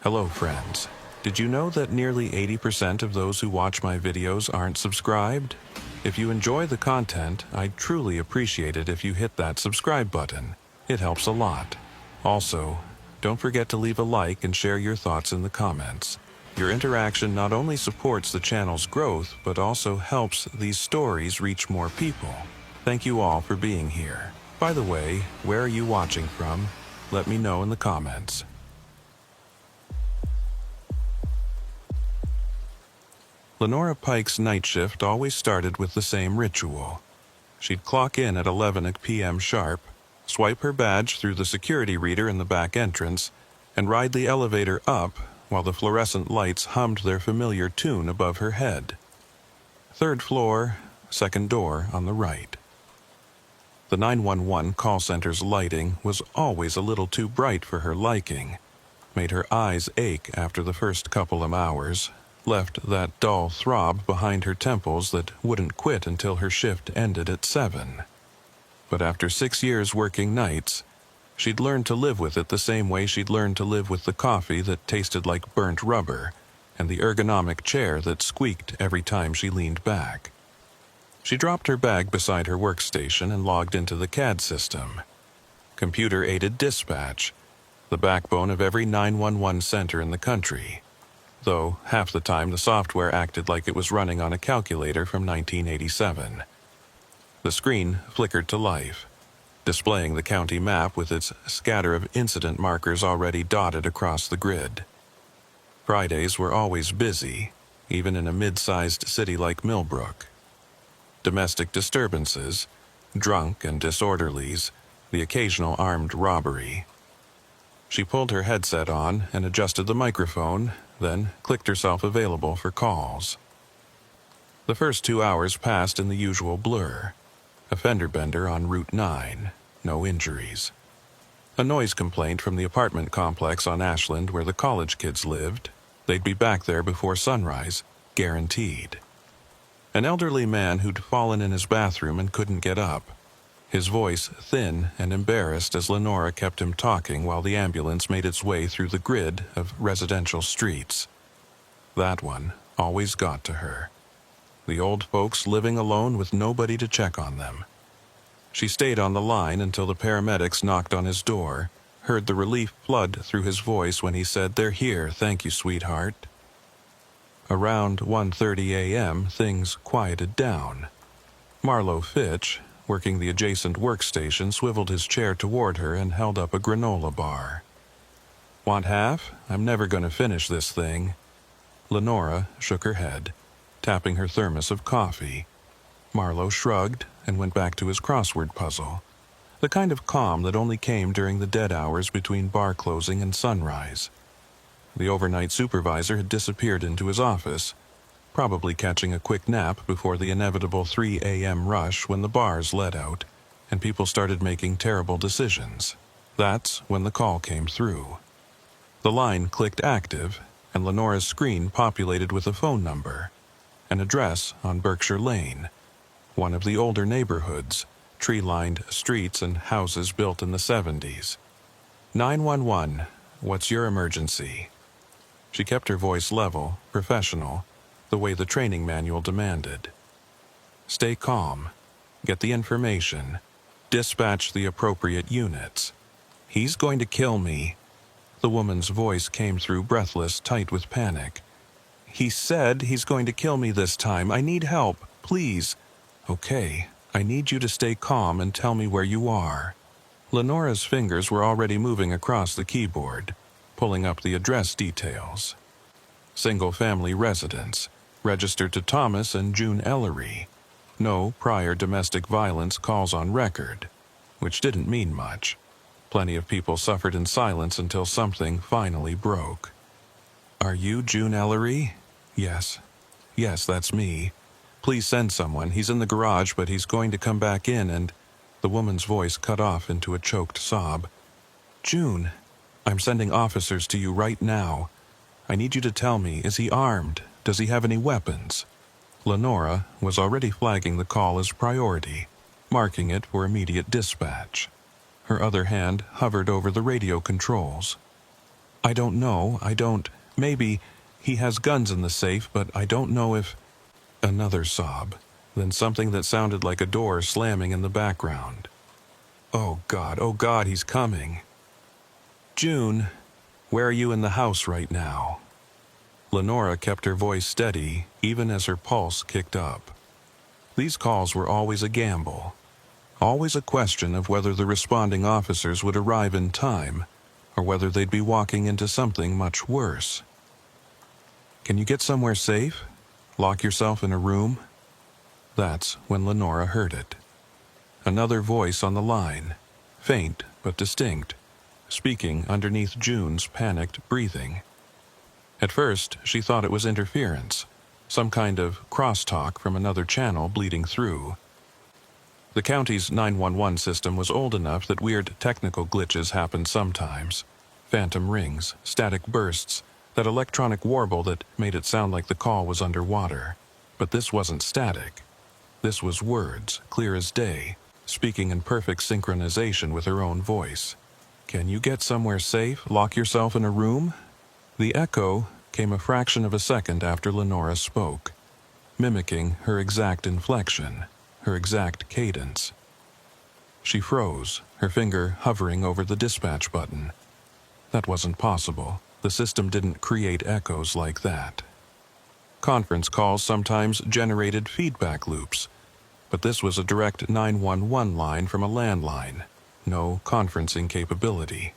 Hello, friends. Did you know that nearly 80% of those who watch my videos aren't subscribed? If you enjoy the content, I'd truly appreciate it if you hit that subscribe button. It helps a lot. Also, don't forget to leave a like and share your thoughts in the comments. Your interaction not only supports the channel's growth, but also helps these stories reach more people. Thank you all for being here. By the way, where are you watching from? Let me know in the comments. Lenora Pike's night shift always started with the same ritual. She'd clock in at 11 p.m. sharp, swipe her badge through the security reader in the back entrance, and ride the elevator up while the fluorescent lights hummed their familiar tune above her head. Third floor, second door on the right. The 911 call center's lighting was always a little too bright for her liking, made her eyes ache after the first couple of hours, left that dull throb behind her temples that wouldn't quit until her shift ended at 7. But after 6 years working nights, she'd learned to live with it the same way she'd learned to live with the coffee that tasted like burnt rubber and the ergonomic chair that squeaked every time she leaned back. She dropped her bag beside her workstation and logged into the CAD system. Computer-aided dispatch, the backbone of every 911 center in the country. Though half the time the software acted like it was running on a calculator from 1987. The screen flickered to life, displaying the county map with its scatter of incident markers already dotted across the grid. Fridays were always busy, even in a mid-sized city like Millbrook. Domestic disturbances, drunk and disorderlies, the occasional armed robbery. She pulled her headset on and adjusted the microphone, then clicked herself available for calls. The first 2 hours passed in the usual blur. A fender bender on Route 9, no injuries. A noise complaint from the apartment complex on Ashland where the college kids lived. They'd be back there before sunrise, guaranteed. An elderly man who'd fallen in his bathroom and couldn't get up. His voice thin and embarrassed as Lenora kept him talking while the ambulance made its way through the grid of residential streets. That one always got to her. The old folks living alone with nobody to check on them. She stayed on the line until the paramedics knocked on his door, heard the relief flood through his voice when he said, "They're here, thank you, sweetheart." Around 1:30 a.m., things quieted down. Marlowe Fitch, working the adjacent workstation, swiveled his chair toward her and held up a granola bar. "Want half? I'm never going to finish this thing." Lenora shook her head, tapping her thermos of coffee. Marlowe shrugged and went back to his crossword puzzle, the kind of calm that only came during the dead hours between bar closing and sunrise. The overnight supervisor had disappeared into his office, probably catching a quick nap before the inevitable 3 a.m. rush when the bars let out and people started making terrible decisions. That's when the call came through. The line clicked active, and Lenora's screen populated with a phone number, an address on Berkshire Lane, one of the older neighborhoods, tree-lined streets and houses built in the 70s. 911, what's your emergency? She kept her voice level, professional, the way the training manual demanded. Stay calm. Get the information. Dispatch the appropriate units. He's going to kill me. The woman's voice came through breathless, tight with panic. He said he's going to kill me this time. I need help, please. Okay, I need you to stay calm and tell me where you are. Lenora's fingers were already moving across the keyboard, pulling up the address details. Single-family residence. Registered to Thomas and June Ellery. No prior domestic violence calls on record, which didn't mean much. Plenty of people suffered in silence until something finally broke. "Are you June Ellery?" "Yes. Yes, that's me. Please send someone. He's in the garage, but he's going to come back in and..." The woman's voice cut off into a choked sob. "June, I'm sending officers to you right now. I need you to tell me, is he armed? Does he have any weapons?" Lenora was already flagging the call as priority, marking it for immediate dispatch. Her other hand hovered over the radio controls. I don't know, maybe he has guns in the safe, but I don't know if... Another sob, then something that sounded like a door slamming in the background. Oh God, he's coming. June, where are you in the house right now? Lenora kept her voice steady, even as her pulse kicked up. These calls were always a gamble. Always a question of whether the responding officers would arrive in time, or whether they'd be walking into something much worse. Can you get somewhere safe? Lock yourself in a room? That's when Lenora heard it. Another voice on the line, faint but distinct, speaking underneath June's panicked breathing. At first, she thought it was interference, some kind of crosstalk from another channel bleeding through. The county's 911 system was old enough that weird technical glitches happened sometimes. Phantom rings, static bursts, that electronic warble that made it sound like the call was underwater. But this wasn't static. This was words, clear as day, speaking in perfect synchronization with her own voice. Can you get somewhere safe? Lock yourself in a room? The echo came a fraction of a second after Lenora spoke, mimicking her exact inflection, her exact cadence. She froze, her finger hovering over the dispatch button. That wasn't possible. The system didn't create echoes like that. Conference calls sometimes generated feedback loops, but this was a direct 911 line from a landline. No conferencing capability.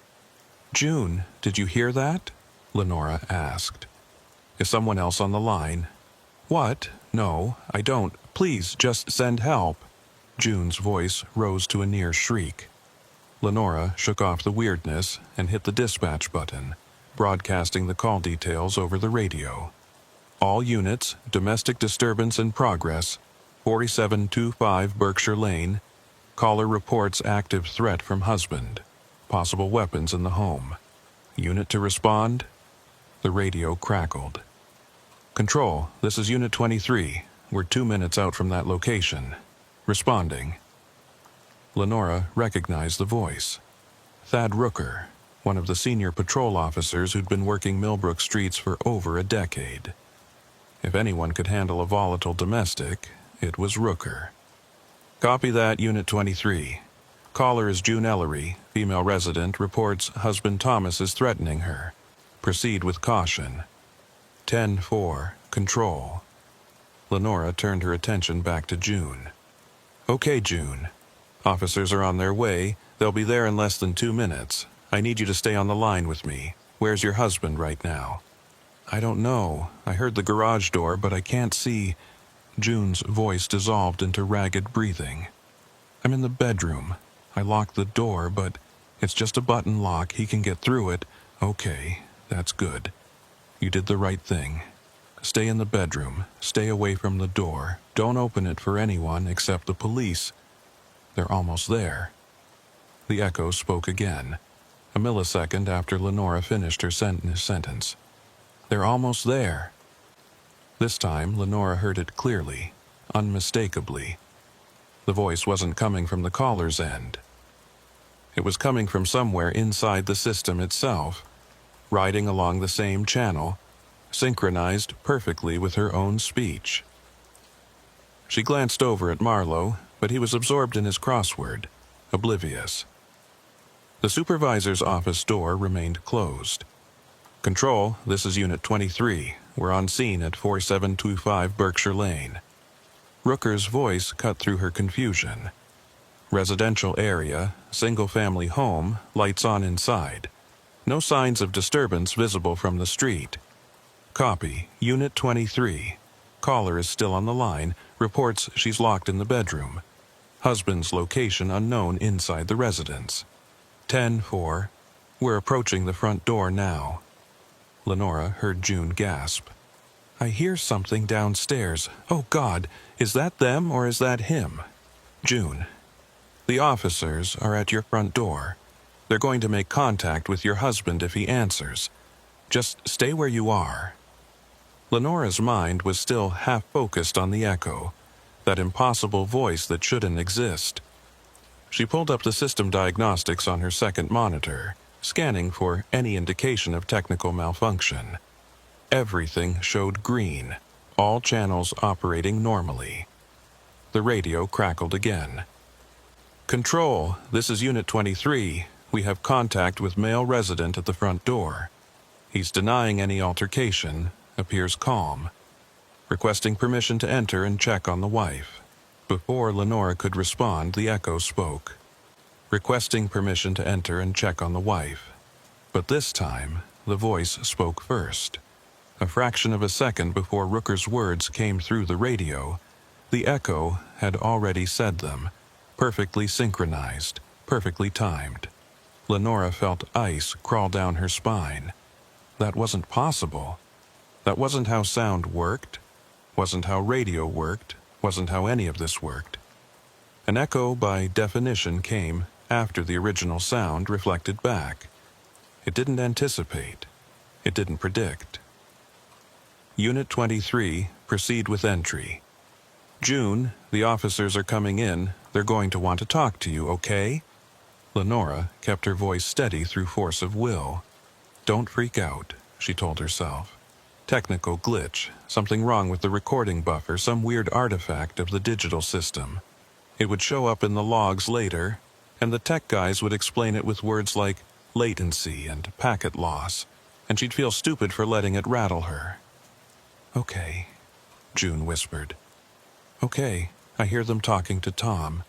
June, did you hear that? Lenora asked. Is someone else on the line? What? No, I don't. Please, just send help. June's voice rose to a near shriek. Lenora shook off the weirdness and hit the dispatch button, broadcasting the call details over the radio. All units, domestic disturbance in progress, 4725 Berkshire Lane. Caller reports active threat from husband. Possible weapons in the home. Unit to respond? The radio crackled. Control, this is Unit 23. We're 2 minutes out from that location. Responding. Lenora recognized the voice. Thad Rooker, one of the senior patrol officers who'd been working Millbrook streets for over a decade. If anyone could handle a volatile domestic, it was Rooker. Copy that, Unit 23. Caller is June Ellery, female resident, reports husband Thomas is threatening her. Proceed with caution. 10-4, control. Lenora turned her attention back to June. Okay, June. Officers are on their way. They'll be there in less than 2 minutes. I need you to stay on the line with me. Where's your husband right now? I don't know. I heard the garage door, but I can't see. June's voice dissolved into ragged breathing. I'm in the bedroom. I locked the door, but it's just a button lock. He can get through it. Okay, that's good. You did the right thing. Stay in the bedroom. Stay away from the door. Don't open it for anyone except the police. They're almost there. The echo spoke again, a millisecond after Lenora finished her sentence. They're almost there. This time, Lenora heard it clearly, unmistakably. The voice wasn't coming from the caller's end. It was coming from somewhere inside the system itself, riding along the same channel, synchronized perfectly with her own speech. She glanced over at Marlowe, but he was absorbed in his crossword, oblivious. The supervisor's office door remained closed. Control, this is Unit 23. We're on scene at 4725 Berkshire Lane. Rooker's voice cut through her confusion. Residential area, single-family home, lights on inside. No signs of disturbance visible from the street. Copy, Unit 23. Caller is still on the line, reports she's locked in the bedroom. Husband's location unknown inside the residence. 10-4. We're approaching the front door now. Lenora heard June gasp. I hear something downstairs. Oh God, is that them or is that him? June. The officers are at your front door. They're going to make contact with your husband if he answers. Just stay where you are. Lenora's mind was still half-focused on the echo, that impossible voice that shouldn't exist. She pulled up the system diagnostics on her second monitor, scanning for any indication of technical malfunction. Everything showed green, all channels operating normally. The radio crackled again. "Control, this is Unit 23. We have contact with male resident at the front door. He's denying any altercation, appears calm. Requesting permission to enter and check on the wife." Before Lenora could respond, the echo spoke. Requesting permission to enter and check on the wife. But this time, the voice spoke first. A fraction of a second before Rooker's words came through the radio, the echo had already said them, perfectly synchronized, perfectly timed. Lenora felt ice crawl down her spine. That wasn't possible. That wasn't how sound worked, wasn't how radio worked, wasn't how any of this worked. An echo, by definition, came after the original sound reflected back. It didn't anticipate. It didn't predict. Unit 23, proceed with entry. "June, the officers are coming in. They're going to want to talk to you, okay?" Lenora kept her voice steady through force of will. "Don't freak out," she told herself. Technical glitch, something wrong with the recording buffer, some weird artifact of the digital system. It would show up in the logs later, and the tech guys would explain it with words like latency and packet loss, and she'd feel stupid for letting it rattle her. "Okay," June whispered. "Okay, I hear them talking to Tom.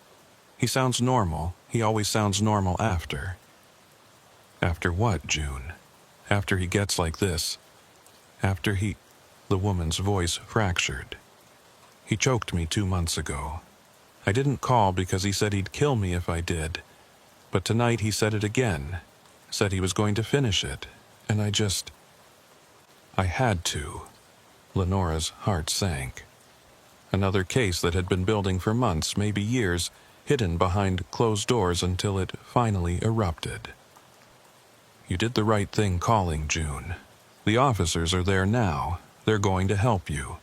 He sounds normal. He always sounds normal after." "After what, June? After he gets like this? After he—" The woman's voice fractured. "He choked me 2 months ago. I didn't call because he said he'd kill me if I did. But tonight he said it again. Said he was going to finish it. And I had to." Lenora's heart sank. Another case that had been building for months, maybe years, hidden behind closed doors until it finally erupted. "You did the right thing calling, June. The officers are there now. They're going to help you."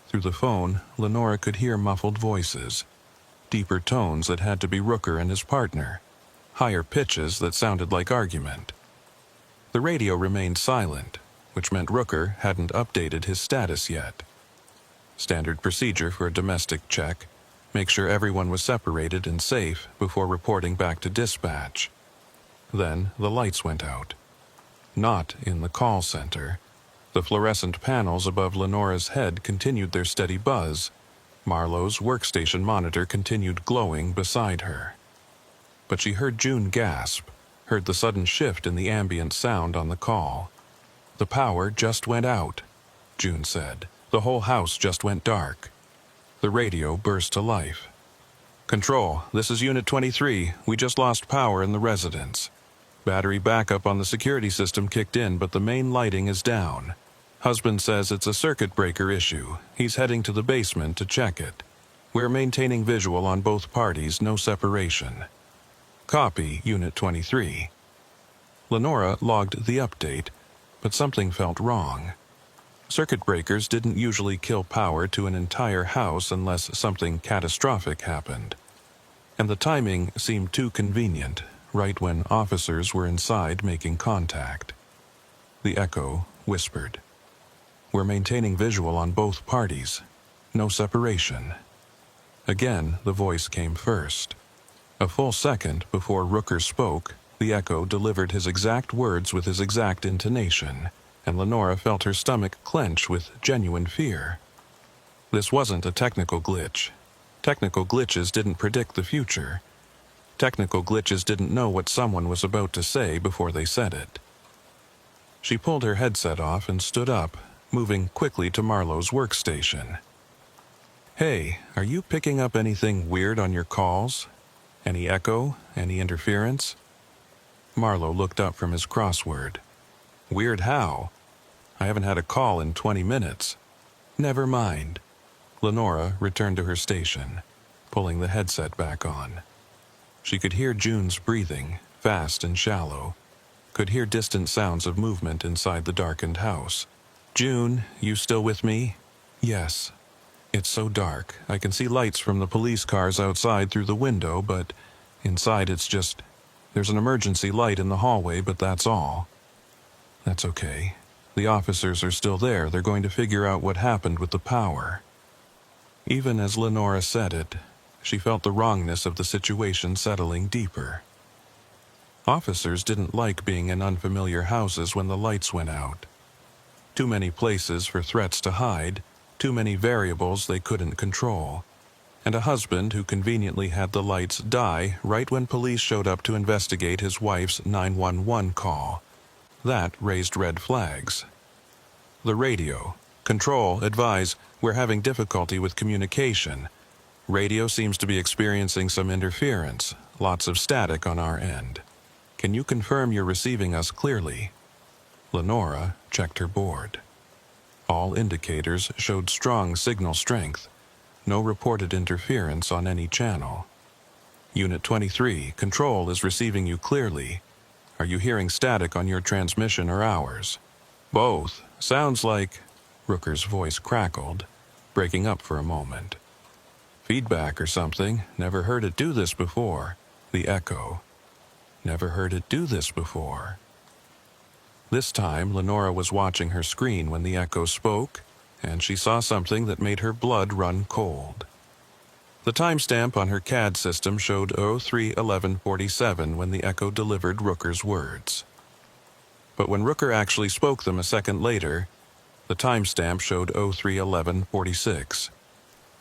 Through the phone, Lenora could hear muffled voices, deeper tones that had to be Rooker and his partner, higher pitches that sounded like argument. The radio remained silent, which meant Rooker hadn't updated his status yet. Standard procedure for a domestic check: make sure everyone was separated and safe before reporting back to dispatch. Then the lights went out. Not in the call center. The fluorescent panels above Lenora's head continued their steady buzz. Marlowe's workstation monitor continued glowing beside her. But she heard June gasp, heard the sudden shift in the ambient sound on the call. "The power just went out," June said. "The whole house just went dark." The radio burst to life. "Control, this is Unit 23. We just lost power in the residence. Battery backup on the security system kicked in, but the main lighting is down. Husband says it's a circuit breaker issue. He's heading to the basement to check it. We're maintaining visual on both parties, no separation. Copy, Unit 23. Lenora logged the update, but something felt wrong. Circuit breakers didn't usually kill power to an entire house unless something catastrophic happened. And the timing seemed too convenient, right when officers were inside making contact. The echo whispered. "We're maintaining visual on both parties. No separation." Again, the voice came first. A full second before Rooker spoke, the echo delivered his exact words with his exact intonation, and Lenora felt her stomach clench with genuine fear. This wasn't a technical glitch. Technical glitches didn't predict the future. Technical glitches didn't know what someone was about to say before they said it. She pulled her headset off and stood up, moving quickly to Marlowe's workstation. "Hey, are you picking up anything weird on your calls? Any echo? Any interference?" Marlowe looked up from his crossword. "Weird how? I haven't had a call in 20 minutes. "Never mind." Lenora returned to her station, pulling the headset back on. She could hear June's breathing, fast and shallow. Could hear distant sounds of movement inside the darkened house. "June, you still with me?" "Yes." "It's so dark. I can see lights from the police cars outside through the window, but inside it's There's an emergency light in the hallway, but that's all." "That's okay. The officers are still there. They're going to figure out what happened with the power." Even as Lenora said it, she felt the wrongness of the situation settling deeper. Officers didn't like being in unfamiliar houses when the lights went out. Too many places for threats to hide, too many variables they couldn't control, and a husband who conveniently had the lights die right when police showed up to investigate his wife's 911 call. That raised red flags. The radio. "Control, advise, we're having difficulty with communication. Radio seems to be experiencing some interference, lots of static on our end. Can you confirm you're receiving us clearly?" Lenora checked her board. All indicators showed strong signal strength. No reported interference on any channel. "Unit 23, Control is receiving you clearly. Are you hearing static on your transmission or ours?" "Both. Sounds like..." Rooker's voice crackled, breaking up for a moment. "Feedback or something. Never heard it do this before." The echo. "Never heard it do this before." This time, Lenora was watching her screen when the echo spoke, and she saw something that made her blood run cold. The timestamp on her CAD system showed 03:11:47 when the echo delivered Rooker's words. But when Rooker actually spoke them a second later, the timestamp showed 03:11:46.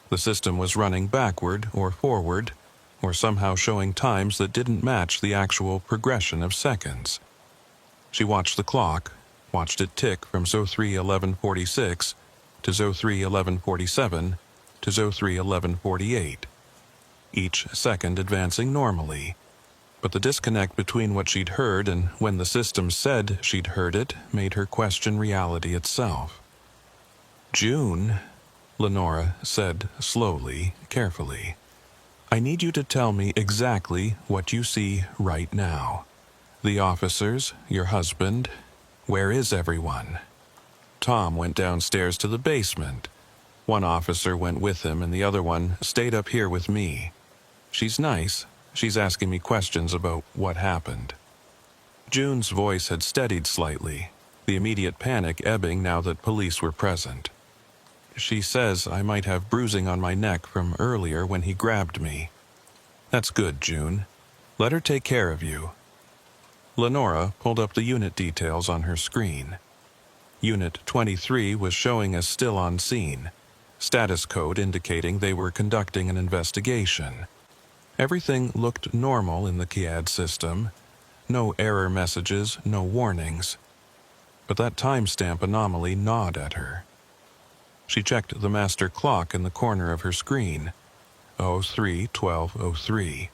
The system was running backward or forward, or somehow showing times that didn't match the actual progression of seconds. She watched the clock, watched it tick from 03:11:46 to 03:11:47 to 03:11:48, each second advancing normally. But the disconnect between what she'd heard and when the system said she'd heard it made her question reality itself. "June," Lenora said slowly, carefully, "I need you to tell me exactly what you see right now. The officers, your husband, where is everyone?" Tom went downstairs to the basement. One officer went with him and the other one stayed up here with me. She's nice. She's asking me questions about what happened. June's voice had steadied slightly, the immediate panic ebbing now that police were present. "She says I might have bruising on my neck from earlier when he grabbed me." "That's good, June. Let her take care of you." Lenora pulled up the unit details on her screen. Unit 23 was showing as still on scene, status code indicating they were conducting an investigation. Everything looked normal in the CAD system. No error messages, no warnings. But that timestamp anomaly gnawed at her. She checked the master clock in the corner of her screen. 03:12:03.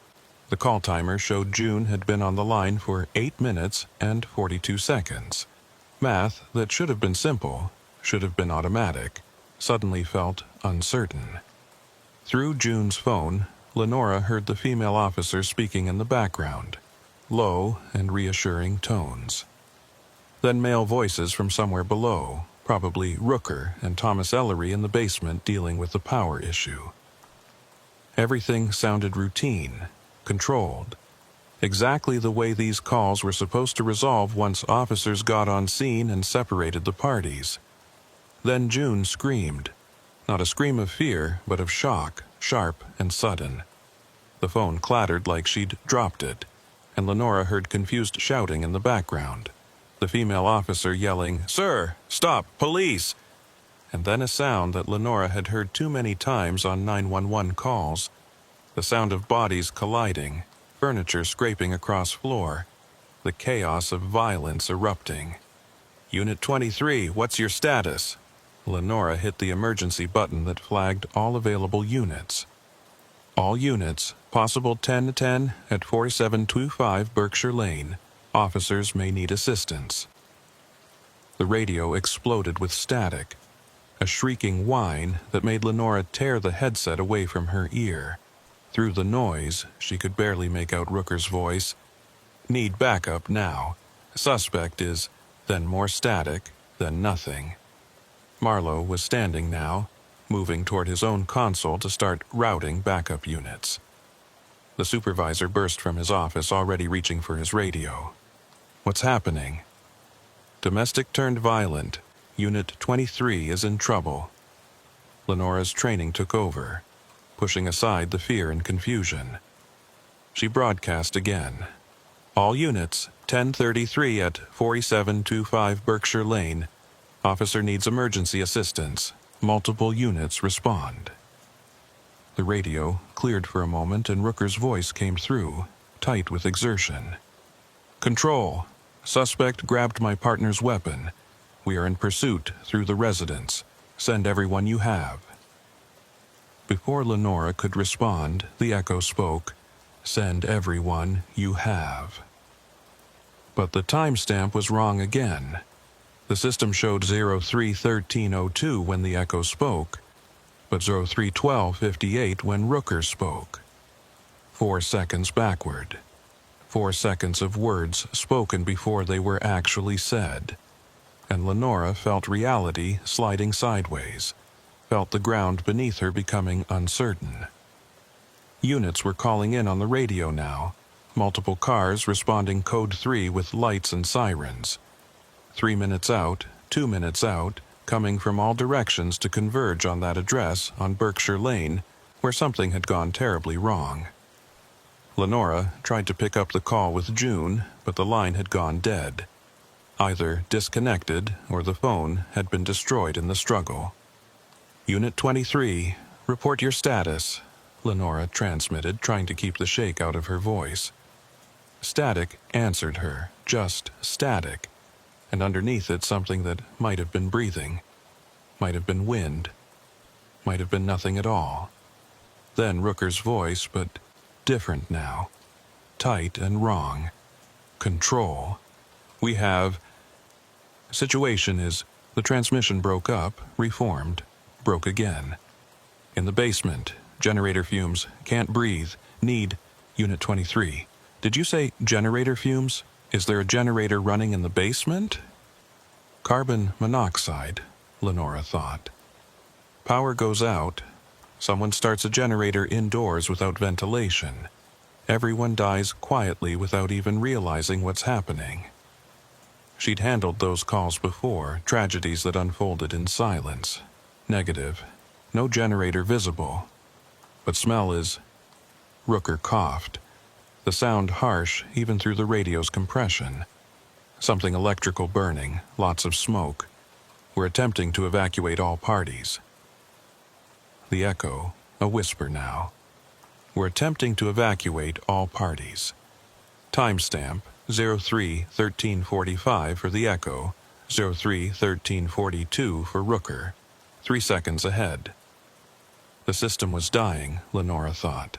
The call timer showed June had been on the line for 8 minutes and 42 seconds. Math that should have been simple, should have been automatic, suddenly felt uncertain. Through June's phone, Lenora heard the female officer speaking in the background, low and reassuring tones. Then male voices from somewhere below, probably Rooker and Thomas Ellery in the basement dealing with the power issue. Everything sounded routine, controlled. Exactly the way these calls were supposed to resolve once officers got on scene and separated the parties. Then June screamed. Not a scream of fear, but of shock, sharp and sudden. The phone clattered like she'd dropped it, and Lenora heard confused shouting in the background. The female officer yelling, "Sir, stop, police!" And then a sound that Lenora had heard too many times on 911 calls. The sound of bodies colliding, furniture scraping across floor, the chaos of violence erupting. "Unit 23, what's your status?" Lenora hit the emergency button that flagged all available units. "All units, possible 10-10 at 4725 Berkshire Lane. Officers may need assistance." The radio exploded with static, a shrieking whine that made Lenora tear the headset away from her ear. Through the noise, she could barely make out Rooker's voice. "Need backup now. Suspect is..." Then more static, then nothing. Marlowe was standing now, moving toward his own console to start routing backup units. The supervisor burst from his office, already reaching for his radio. "What's happening?" "Domestic turned violent. Unit 23 is in trouble." Lenora's training took over, pushing aside the fear and confusion. She broadcast again. "All units, 1033 at 4725 Berkshire Lane. Officer needs emergency assistance. Multiple units respond." The radio cleared for a moment and Rooker's voice came through, tight with exertion. "Control. Suspect grabbed my partner's weapon. We are in pursuit through the residence. Send everyone you have." Before Lenora could respond, the echo spoke, "Send everyone you have." But the timestamp was wrong again. The system showed 03:13:02 when the echo spoke, but 03:12:58 when Rooker spoke. 4 seconds backward. 4 seconds of words spoken before they were actually said. And Lenora felt reality sliding sideways, felt the ground beneath her becoming uncertain. Units were calling in on the radio now, multiple cars responding code 3 with lights and sirens. 3 minutes out, 2 minutes out, coming from all directions to converge on that address on Berkshire Lane, where something had gone terribly wrong. Lenora tried to pick up the call with June, but the line had gone dead. Either disconnected or the phone had been destroyed in the struggle. "Unit 23, report your status," Lenora transmitted, trying to keep the shake out of her voice. Static answered her, just static, and underneath it something that might have been breathing, might have been wind, might have been nothing at all. Then Rooker's voice, but different now, tight and wrong. "Control. We have... Situation is, the transmission broke up, reformed, broke again. In the basement, generator fumes, can't breathe, need... Unit 23. Did you say generator fumes? Is there a generator running in the basement?" Carbon monoxide, Lenora thought. Power goes out. Someone starts a generator indoors without ventilation. Everyone dies quietly without even realizing what's happening. She'd handled those calls before, tragedies that unfolded in silence. Negative. No generator visible. But smell is... Rooker coughed. The sound harsh even through the radio's compression. Something electrical burning, lots of smoke. We're attempting to evacuate all parties. The echo, a whisper now. We're attempting to evacuate all parties. Timestamp, 03:13:45 for the echo, 03:13:42 for Rooker. 3 seconds ahead. The system was dying, Lenora thought.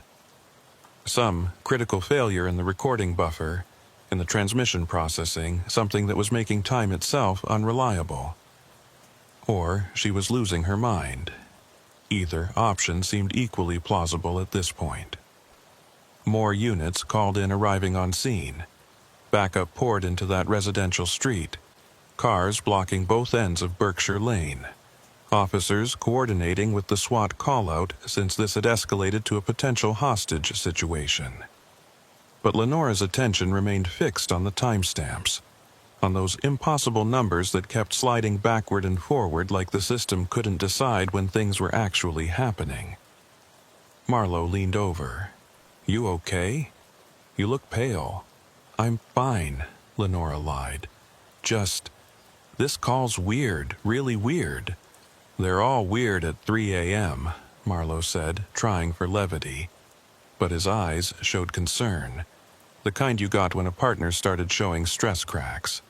Some critical failure in the recording buffer, in the transmission processing, something that was making time itself unreliable. Or she was losing her mind. Either option seemed equally plausible at this point. More units called in, arriving on scene. Backup poured into that residential street. Cars blocking both ends of Berkshire Lane. Officers coordinating with the SWAT call-out since this had escalated to a potential hostage situation. But Lenora's attention remained fixed on the timestamps, on those impossible numbers that kept sliding backward and forward like the system couldn't decide when things were actually happening. Marlowe leaned over. "You okay? You look pale." "I'm fine," Lenora lied. "Just, this call's weird, really weird." "They're all weird at 3 a.m., Marlowe said, trying for levity. But his eyes showed concern, the kind you got when a partner started showing stress cracks.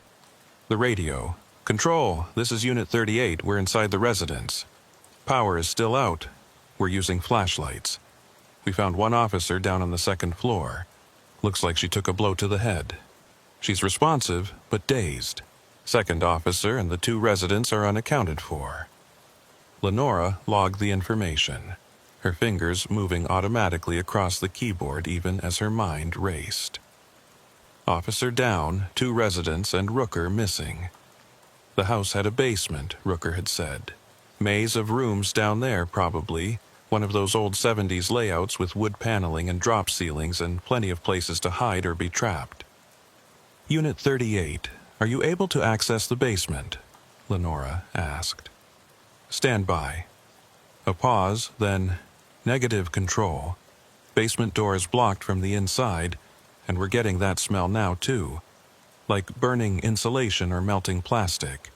The radio. "Control, this is Unit 38, we're inside the residence. Power is still out. We're using flashlights. We found one officer down on the second floor. Looks like she took a blow to the head. She's responsive, but dazed. Second officer and the 2 residents are unaccounted for." Lenora logged the information, her fingers moving automatically across the keyboard even as her mind raced. Officer down, 2 residents and Rooker missing. The house had a basement, Rooker had said. Maze of rooms down there, probably, One of those old 70s layouts with wood paneling and drop ceilings and plenty of places to hide or be trapped. "Unit 38, are you able to access the basement?" Lenora asked. "Stand by." A pause, then, "Negative control. Basement door is blocked from the inside, and we're getting that smell now too. Like burning insulation or melting plastic.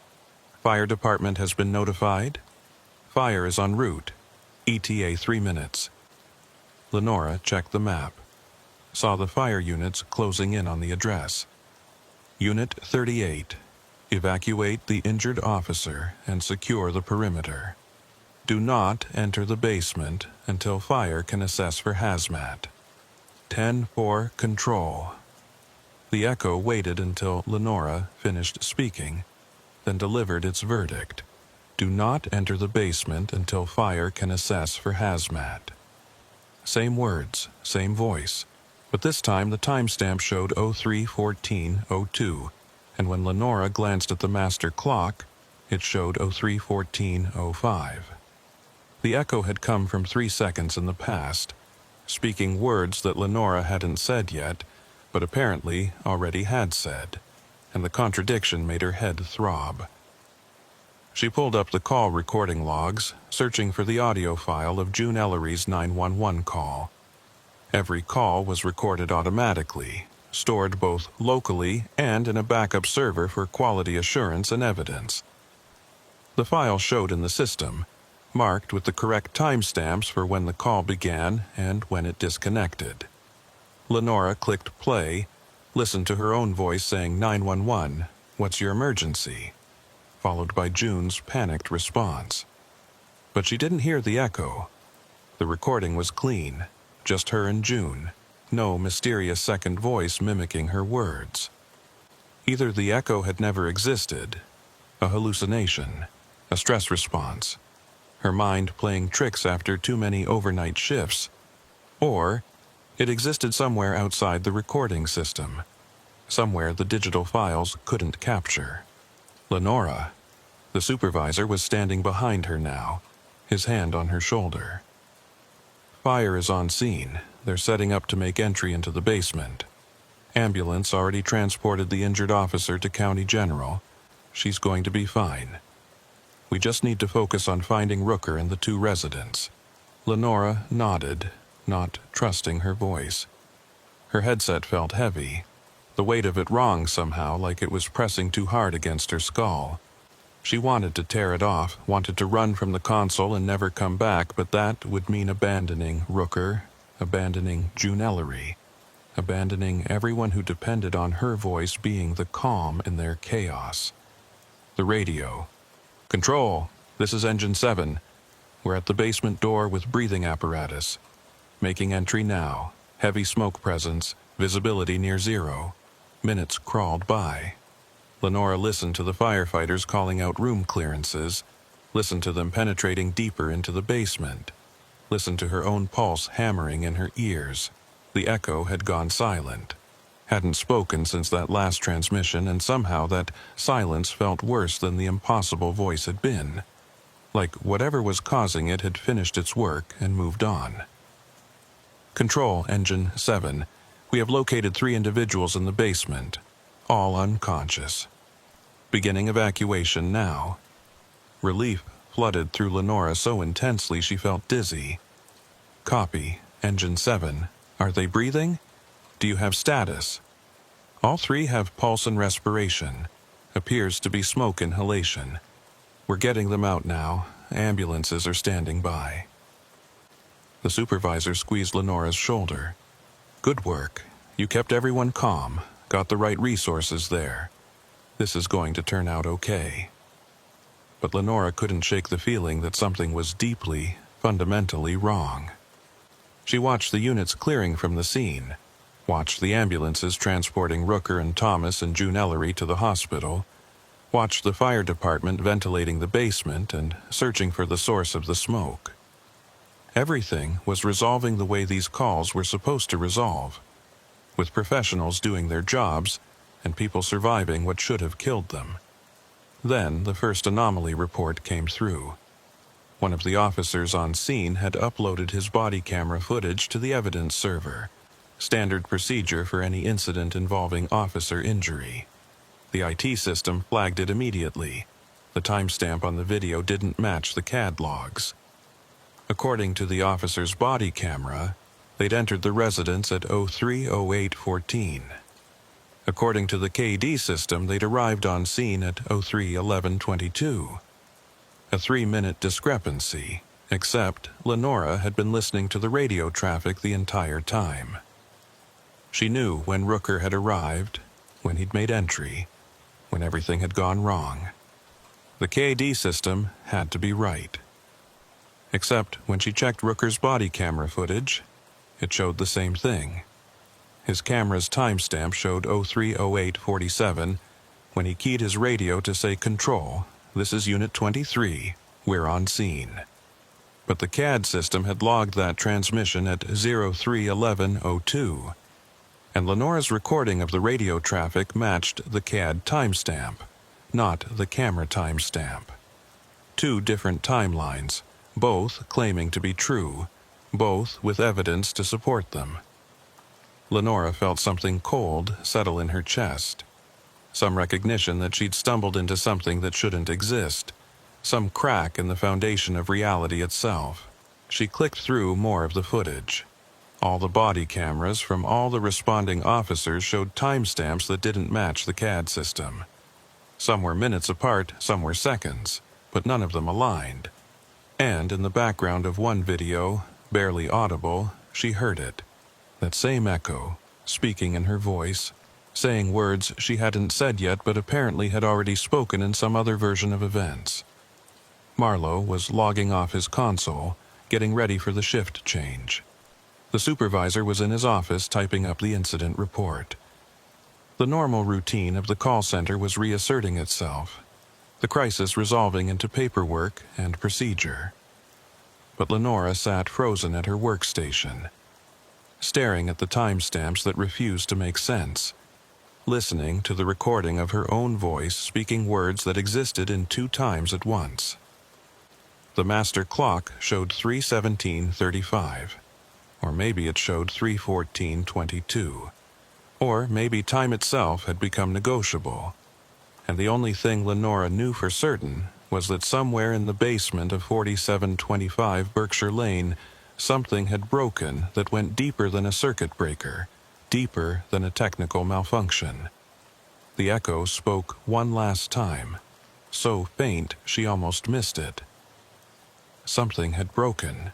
Fire department has been notified. Fire is en route. ETA 3 minutes. Lenora checked the map. Saw the fire units closing in on the address. Unit 38. Evacuate the injured officer and secure the perimeter. Do not enter the basement until fire can assess for hazmat. 10-4 control. The echo waited until Lenora finished speaking, then delivered its verdict. Do not enter the basement until fire can assess for hazmat. Same words, same voice, but this time the timestamp showed 03:14:02, and when Lenora glanced at the master clock, it showed 03:14:05. The echo had come from 3 seconds in the past, speaking words that Lenora hadn't said yet, but apparently already had said, and the contradiction made her head throb. She pulled up the call recording logs, searching for the audio file of June Ellery's 911 call. Every call was recorded automatically, stored both locally and in a backup server for quality assurance and evidence. The file showed in the system, marked with the correct timestamps for when the call began and when it disconnected. Lenora clicked play, listened to her own voice saying 911, "What's your emergency?" followed by June's panicked response. But she didn't hear the echo. The recording was clean, just her and June, no mysterious second voice mimicking her words. Either the echo had never existed, a hallucination, a stress response, her mind playing tricks after too many overnight shifts, or it existed somewhere outside the recording system, somewhere the digital files couldn't capture. Lenora, the supervisor, was standing behind her now, his hand on her shoulder. "Fire is on scene. They're setting up to make entry into the basement. Ambulance already transported the injured officer to County General. She's going to be fine. We just need to focus on finding Rooker and the 2 residents." Lenora nodded, not trusting her voice. Her headset felt heavy, the weight of it wrong somehow, like it was pressing too hard against her skull. She wanted to tear it off, wanted to run from the console and never come back, but that would mean abandoning Rooker, abandoning June Ellery, abandoning everyone who depended on her voice being the calm in their chaos. The radio. "Control, this is Engine 7. We're at the basement door with breathing apparatus. Making entry now. Heavy smoke presence, visibility near 0. Minutes crawled by." Lenora listened to the firefighters calling out room clearances, listened to them penetrating deeper into the basement, listened to her own pulse hammering in her ears. The echo had gone silent, hadn't spoken since that last transmission, and somehow that silence felt worse than the impossible voice had been, like whatever was causing it had finished its work and moved on. "Control, Engine 7. We have located 3 individuals in the basement, all unconscious. Beginning evacuation now." Relief flooded through Lenora so intensely she felt dizzy. "Copy, Engine 7. Are they breathing? Do you have status?" "All 3 have pulse and respiration. Appears to be smoke inhalation. We're getting them out now. Ambulances are standing by." The supervisor squeezed Lenora's shoulder. "Good work. You kept everyone calm, got the right resources there. This is going to turn out okay." But Lenora couldn't shake the feeling that something was deeply, fundamentally wrong. She watched the units clearing from the scene, watched the ambulances transporting Rooker and Thomas and June Ellery to the hospital, watched the fire department ventilating the basement and searching for the source of the smoke. Everything was resolving the way these calls were supposed to resolve, with professionals doing their jobs and people surviving what should have killed them. Then the first anomaly report came through. One of the officers on scene had uploaded his body camera footage to the evidence server, standard procedure for any incident involving officer injury. The IT system flagged it immediately. The timestamp on the video didn't match the CAD logs. According to the officer's body camera, they'd entered the residence at 03:08:14. According to the KD system, they'd arrived on scene at 03:11:22. A 3-minute discrepancy, except Lenora had been listening to the radio traffic the entire time. She knew when Rooker had arrived, when he'd made entry, when everything had gone wrong. The KD system had to be right. Except when she checked Rooker's body camera footage, it showed the same thing. His camera's timestamp showed 03:08:47 when he keyed his radio to say, "Control, this is Unit 23, we're on scene." But the CAD system had logged that transmission at 03:11:02, and Lenora's recording of the radio traffic matched the CAD timestamp, not the camera timestamp. Two different timelines, both claiming to be true, both with evidence to support them. Lenora felt something cold settle in her chest. Some recognition that she'd stumbled into something that shouldn't exist. Some crack in the foundation of reality itself. She clicked through more of the footage. All the body cameras from all the responding officers showed timestamps that didn't match the CAD system. Some were minutes apart, some were seconds, but none of them aligned. And in the background of one video, barely audible, she heard it. That same echo, speaking in her voice, saying words she hadn't said yet but apparently had already spoken in some other version of events. Marlowe was logging off his console, getting ready for the shift change. The supervisor was in his office typing up the incident report. The normal routine of the call center was reasserting itself, the crisis resolving into paperwork and procedure. But Lenora sat frozen at her workstation, staring at the timestamps that refused to make sense, listening to the recording of her own voice speaking words that existed in two times at once. The master clock showed 3:17:35, or maybe it showed 3:14:22, or maybe time itself had become negotiable, and the only thing Lenora knew for certain was that somewhere in the basement of 4725 Berkshire Lane, something had broken that went deeper than a circuit breaker, deeper than a technical malfunction. The echo spoke one last time, so faint she almost missed it. Something had broken.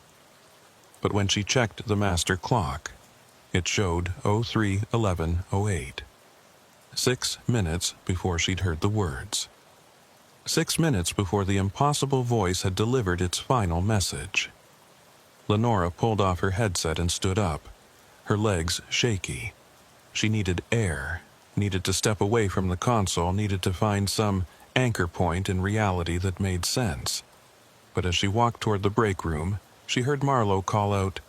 But when she checked the master clock, it showed 03:11:08. 6 minutes before she'd heard the words. 6 minutes before the impossible voice had delivered its final message. Lenora pulled off her headset and stood up, her legs shaky. She needed air, needed to step away from the console, needed to find some anchor point in reality that made sense. But as she walked toward the break room, she heard Marlowe call out,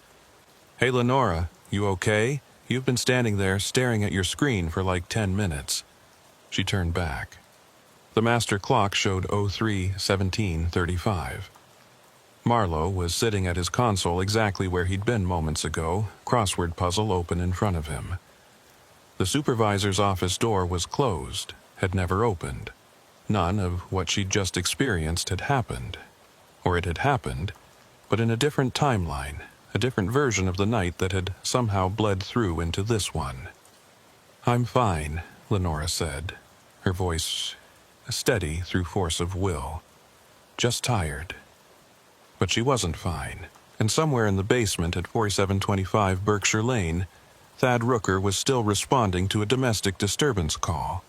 "Hey Lenora, you okay? You've been standing there staring at your screen for like 10 minutes. She turned back. The master clock showed 03:17:35. Marlowe was sitting at his console exactly where he'd been moments ago, crossword puzzle open in front of him. The supervisor's office door was closed, had never opened. None of what she'd just experienced had happened. Or it had happened, but in a different timeline, a different version of the night that had somehow bled through into this one. "I'm fine," Lenora said, her voice steady through force of will. "Just tired." But she wasn't fine, and somewhere in the basement at 4725 Berkshire Lane, Thad Rooker was still responding to a domestic disturbance call.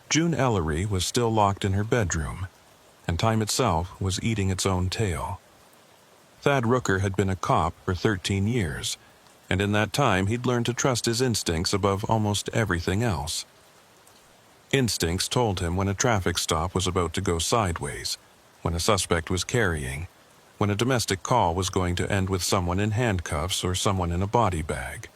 June Ellery was still locked in her bedroom, and time itself was eating its own tail. Thad Rooker had been a cop for 13 years, and in that time he'd learned to trust his instincts above almost everything else. Instincts told him when a traffic stop was about to go sideways, when a suspect was carrying, when a domestic call was going to end with someone in handcuffs or someone in a body bag.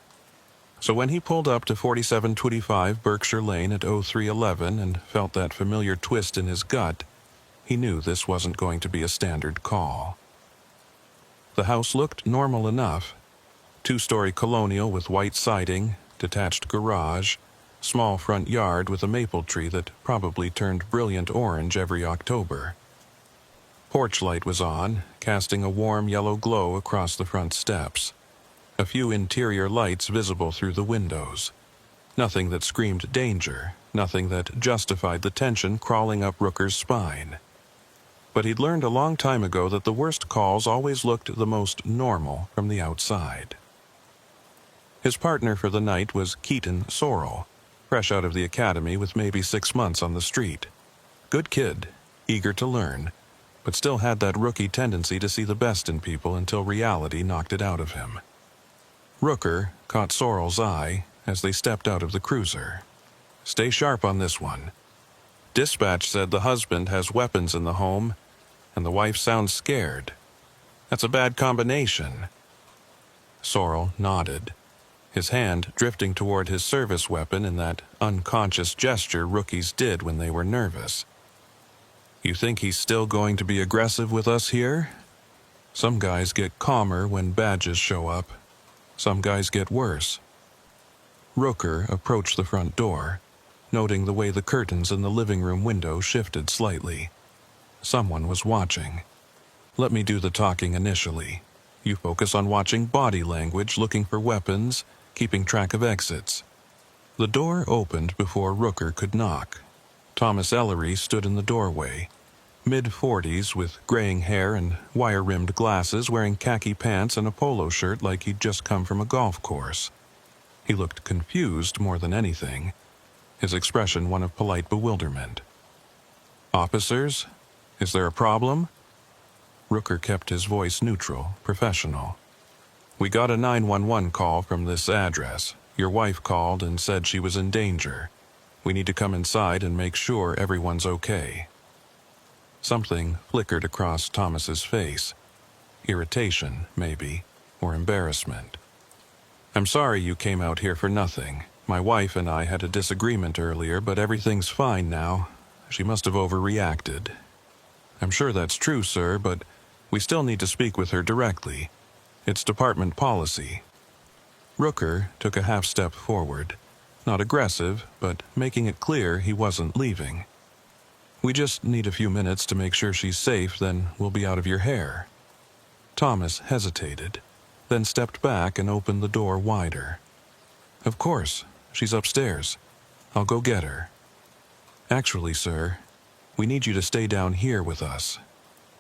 So when he pulled up to 4725 Berkshire Lane at 03:11 and felt that familiar twist in his gut, he knew this wasn't going to be a standard call. The house looked normal enough. Two-story colonial with white siding, detached garage, small front yard with a maple tree that probably turned brilliant orange every October. Porch light was on, casting a warm yellow glow across the front steps. A few interior lights visible through the windows. Nothing that screamed danger, nothing that justified the tension crawling up Rooker's spine. But he'd learned a long time ago that the worst calls always looked the most normal from the outside. His partner for the night was Keaton Sorrell, fresh out of the academy with maybe 6 months on the street. Good kid, eager to learn, but still had that rookie tendency to see the best in people until reality knocked it out of him. Rooker caught Sorrell's eye as they stepped out of the cruiser. "Stay sharp on this one. Dispatch said the husband has weapons in the home, and the wife sounds scared. That's a bad combination." Sorrell nodded, his hand drifting toward his service weapon in that unconscious gesture rookies did when they were nervous. "You think he's still going to be aggressive with us here? Some guys get calmer when badges show up. Some guys get worse." Rooker approached the front door, noting the way the curtains in the living room window shifted slightly. Someone was watching. "Let me do the talking initially. You focus on watching body language, looking for weapons, keeping track of exits." The door opened before Rooker could knock. Thomas Ellery stood in the doorway, mid-40s with graying hair and wire-rimmed glasses, wearing khaki pants and a polo shirt like he'd just come from a golf course. He looked confused more than anything, his expression one of polite bewilderment. "Officers, is there a problem?" Rooker kept his voice neutral, professional. "We got a 911 call from this address. Your wife called and said she was in danger. We need to come inside and make sure everyone's okay." Something flickered across Thomas's face. Irritation, maybe, or embarrassment. "I'm sorry you came out here for nothing. My wife and I had a disagreement earlier, but everything's fine now. She must have overreacted." "I'm sure that's true, sir, but we still need to speak with her directly. It's department policy." Rooker took a half step forward, not aggressive, but making it clear he wasn't leaving. "We just need a few minutes to make sure she's safe, then we'll be out of your hair." Thomas hesitated, then stepped back and opened the door wider. "Of course, she's upstairs. I'll go get her." "Actually, sir, we need you to stay down here with us.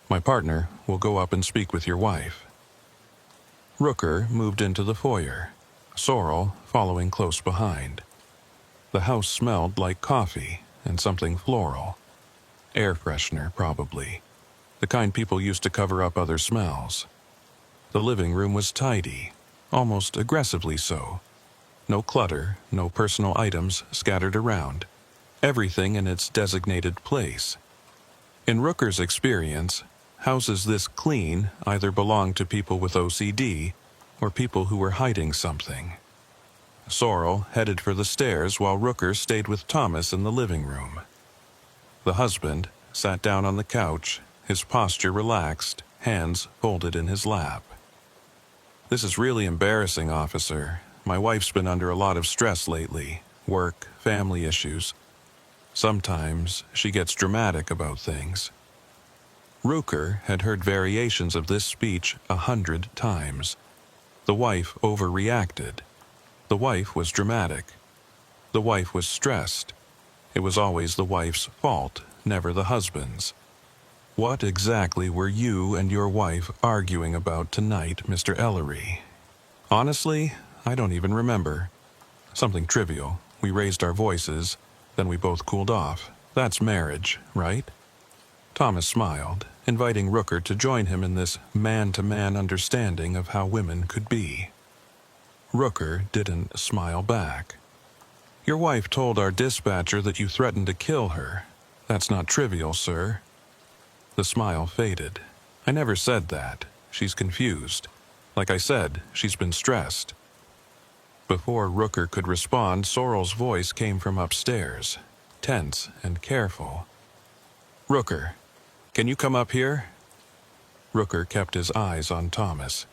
My partner will go up and speak with your wife." Rooker moved into the foyer, Sorrell following close behind. The house smelled like coffee and something floral. Air freshener, probably. The kind people used to cover up other smells. The living room was tidy, almost aggressively so. No clutter, no personal items scattered around. Everything in its designated place. In Rooker's experience, houses this clean either belonged to people with OCD or people who were hiding something. Sorrell headed for the stairs while Rooker stayed with Thomas in the living room. The husband sat down on the couch, his posture relaxed, hands folded in his lap. "This is really embarrassing, officer. My wife's been under a lot of stress lately, work, family issues. Sometimes she gets dramatic about things." Rooker had heard variations of this speech 100 times. The wife overreacted. The wife was dramatic. The wife was stressed. It was always the wife's fault, never the husband's. "What exactly were you and your wife arguing about tonight, Mr. Ellery?" "Honestly, I don't even remember. Something trivial. We raised our voices, then we both cooled off. That's marriage, right?" Thomas smiled, inviting Rooker to join him in this man-to-man understanding of how women could be. Rooker didn't smile back. "Your wife told our dispatcher that you threatened to kill her. That's not trivial, sir." The smile faded. "I never said that. She's confused. Like I said, she's been stressed." Before Rooker could respond, Sorrell's voice came from upstairs, tense and careful. "Rooker, can you come up here?" Rooker kept his eyes on Thomas.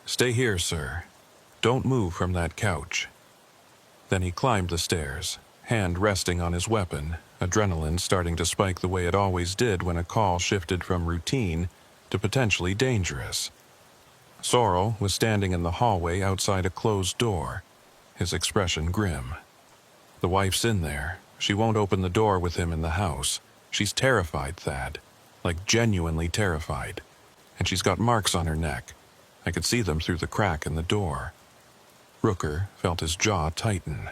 "Stay here, sir. Don't move from that couch." Then he climbed the stairs, hand resting on his weapon, adrenaline starting to spike the way it always did when a call shifted from routine to potentially dangerous. Sorrel was standing in the hallway outside a closed door, his expression grim. "The wife's in there. She won't open the door with him in the house. She's terrified, Thad. Like genuinely terrified. And she's got marks on her neck. I could see them through the crack in the door." Rooker felt his jaw tighten.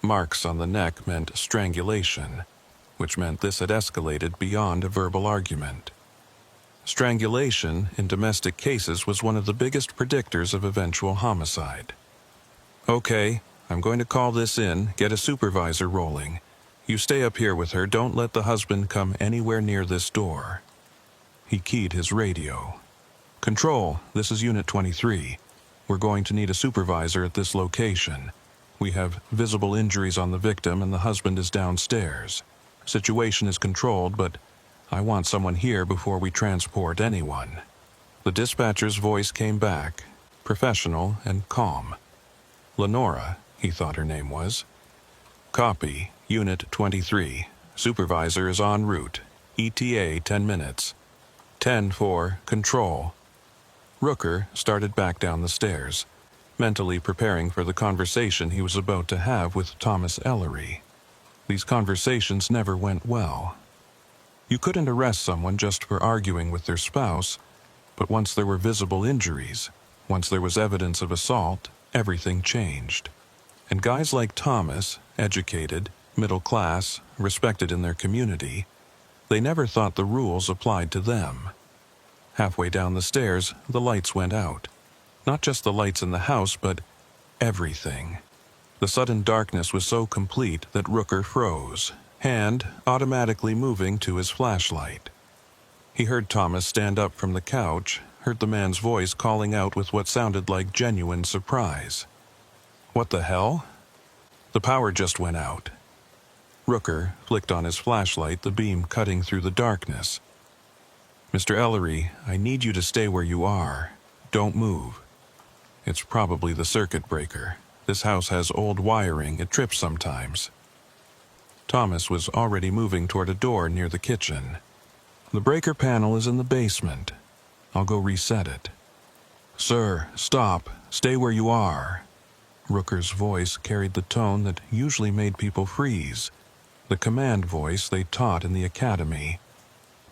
Marks on the neck meant strangulation, which meant this had escalated beyond a verbal argument. Strangulation in domestic cases was one of the biggest predictors of eventual homicide. "Okay, I'm going to call this in, get a supervisor rolling. You stay up here with her, don't let the husband come anywhere near this door." He keyed his radio. "Control, this is Unit 23. We're going to need a supervisor at this location. We have visible injuries on the victim and the husband is downstairs. Situation is controlled, but I want someone here before we transport anyone." The dispatcher's voice came back, professional and calm. Lenora, he thought her name was. "Copy, Unit 23. Supervisor is en route. ETA 10 minutes. 10-4, control." Rooker started back down the stairs, mentally preparing for the conversation he was about to have with Thomas Ellery. These conversations never went well. You couldn't arrest someone just for arguing with their spouse, but once there were visible injuries, once there was evidence of assault, everything changed. And guys like Thomas, educated, middle class, respected in their community, they never thought the rules applied to them. Halfway down the stairs, the lights went out. Not just the lights in the house, but everything. The sudden darkness was so complete that Rooker froze, hand automatically moving to his flashlight. He heard Thomas stand up from the couch, heard the man's voice calling out with what sounded like genuine surprise. "What the hell?" "The power just went out." Rooker flicked on his flashlight, the beam cutting through the darkness. "Mr. Ellery, I need you to stay where you are. Don't move." "It's probably the circuit breaker. This house has old wiring, it trips sometimes." Thomas was already moving toward a door near the kitchen. "The breaker panel is in the basement. I'll go reset it." "Sir, stop. Stay where you are." Rooker's voice carried the tone that usually made people freeze, the command voice they taught in the academy.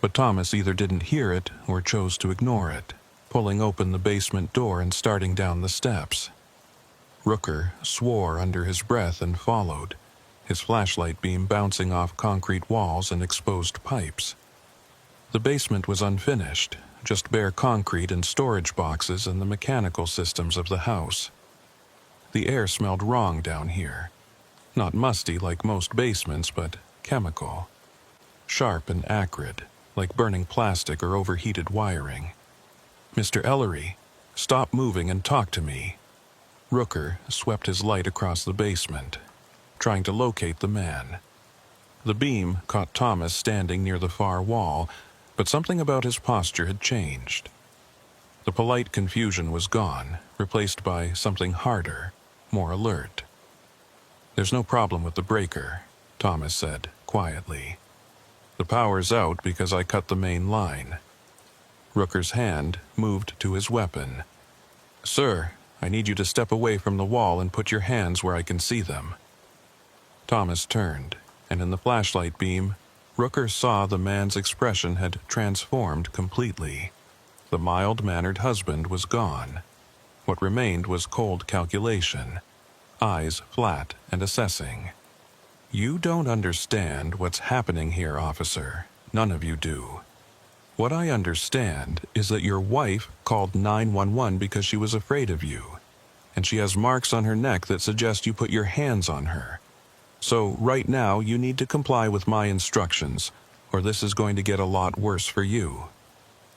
But Thomas either didn't hear it or chose to ignore it, pulling open the basement door and starting down the steps. Rooker swore under his breath and followed, his flashlight beam bouncing off concrete walls and exposed pipes. The basement was unfinished, just bare concrete and storage boxes and the mechanical systems of the house. The air smelled wrong down here. Not musty like most basements, but chemical. Sharp and acrid, like burning plastic or overheated wiring. "Mr. Ellery, stop moving and talk to me." Rooker swept his light across the basement, trying to locate the man. The beam caught Thomas standing near the far wall, but something about his posture had changed. The polite confusion was gone, replaced by something harder, more alert. "There's no problem with the breaker," Thomas said, quietly. "The power's out because I cut the main line." Rooker's hand moved to his weapon. "Sir, I need you to step away from the wall and put your hands where I can see them." Thomas turned, and in the flashlight beam, Rooker saw the man's expression had transformed completely. The mild-mannered husband was gone. What remained was cold calculation, eyes flat and assessing. "You don't understand what's happening here, officer. None of you do. What I understand is that your wife called 911 because she was afraid of you, and she has marks on her neck that suggest you put your hands on her. So right now you need to comply with my instructions, or this is going to get a lot worse for you."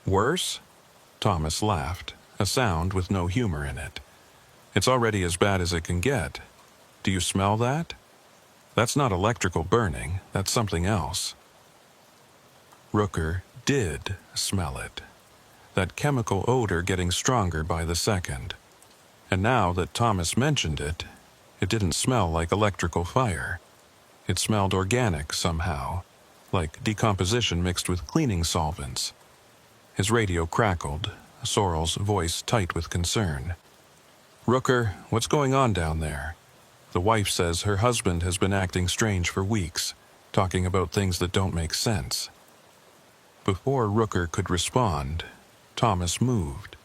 "Worse?" Thomas laughed, a sound with no humor in it. "It's already as bad as it can get. Do you smell that? That's not electrical burning, that's something else." Rooker did smell it. that chemical odor getting stronger by the second. And now that Thomas mentioned it, it didn't smell like electrical fire. It smelled organic somehow, like decomposition mixed with cleaning solvents. His radio crackled, Sorrel's voice tight with concern. "Rooker, what's going on down there? The wife says her husband has been acting strange for weeks, talking about things that don't make sense." Before Rooker could respond, Thomas moved.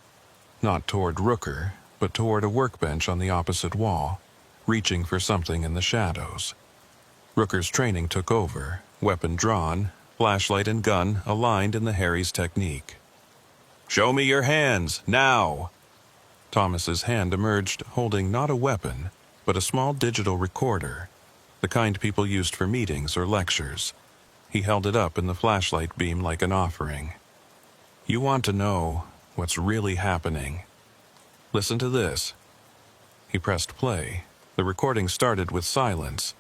Not toward Rooker, but toward a workbench on the opposite wall, reaching for something in the shadows. Rooker's training took over, weapon drawn, flashlight and gun aligned in the Harry's technique. "Show me your hands, now!" Thomas's hand emerged holding not a weapon, but a small digital recorder, the kind people used for meetings or lectures. He held it up in the flashlight beam like an offering. "You want to know what's really happening? Listen to this." He pressed play. The recording started with silence,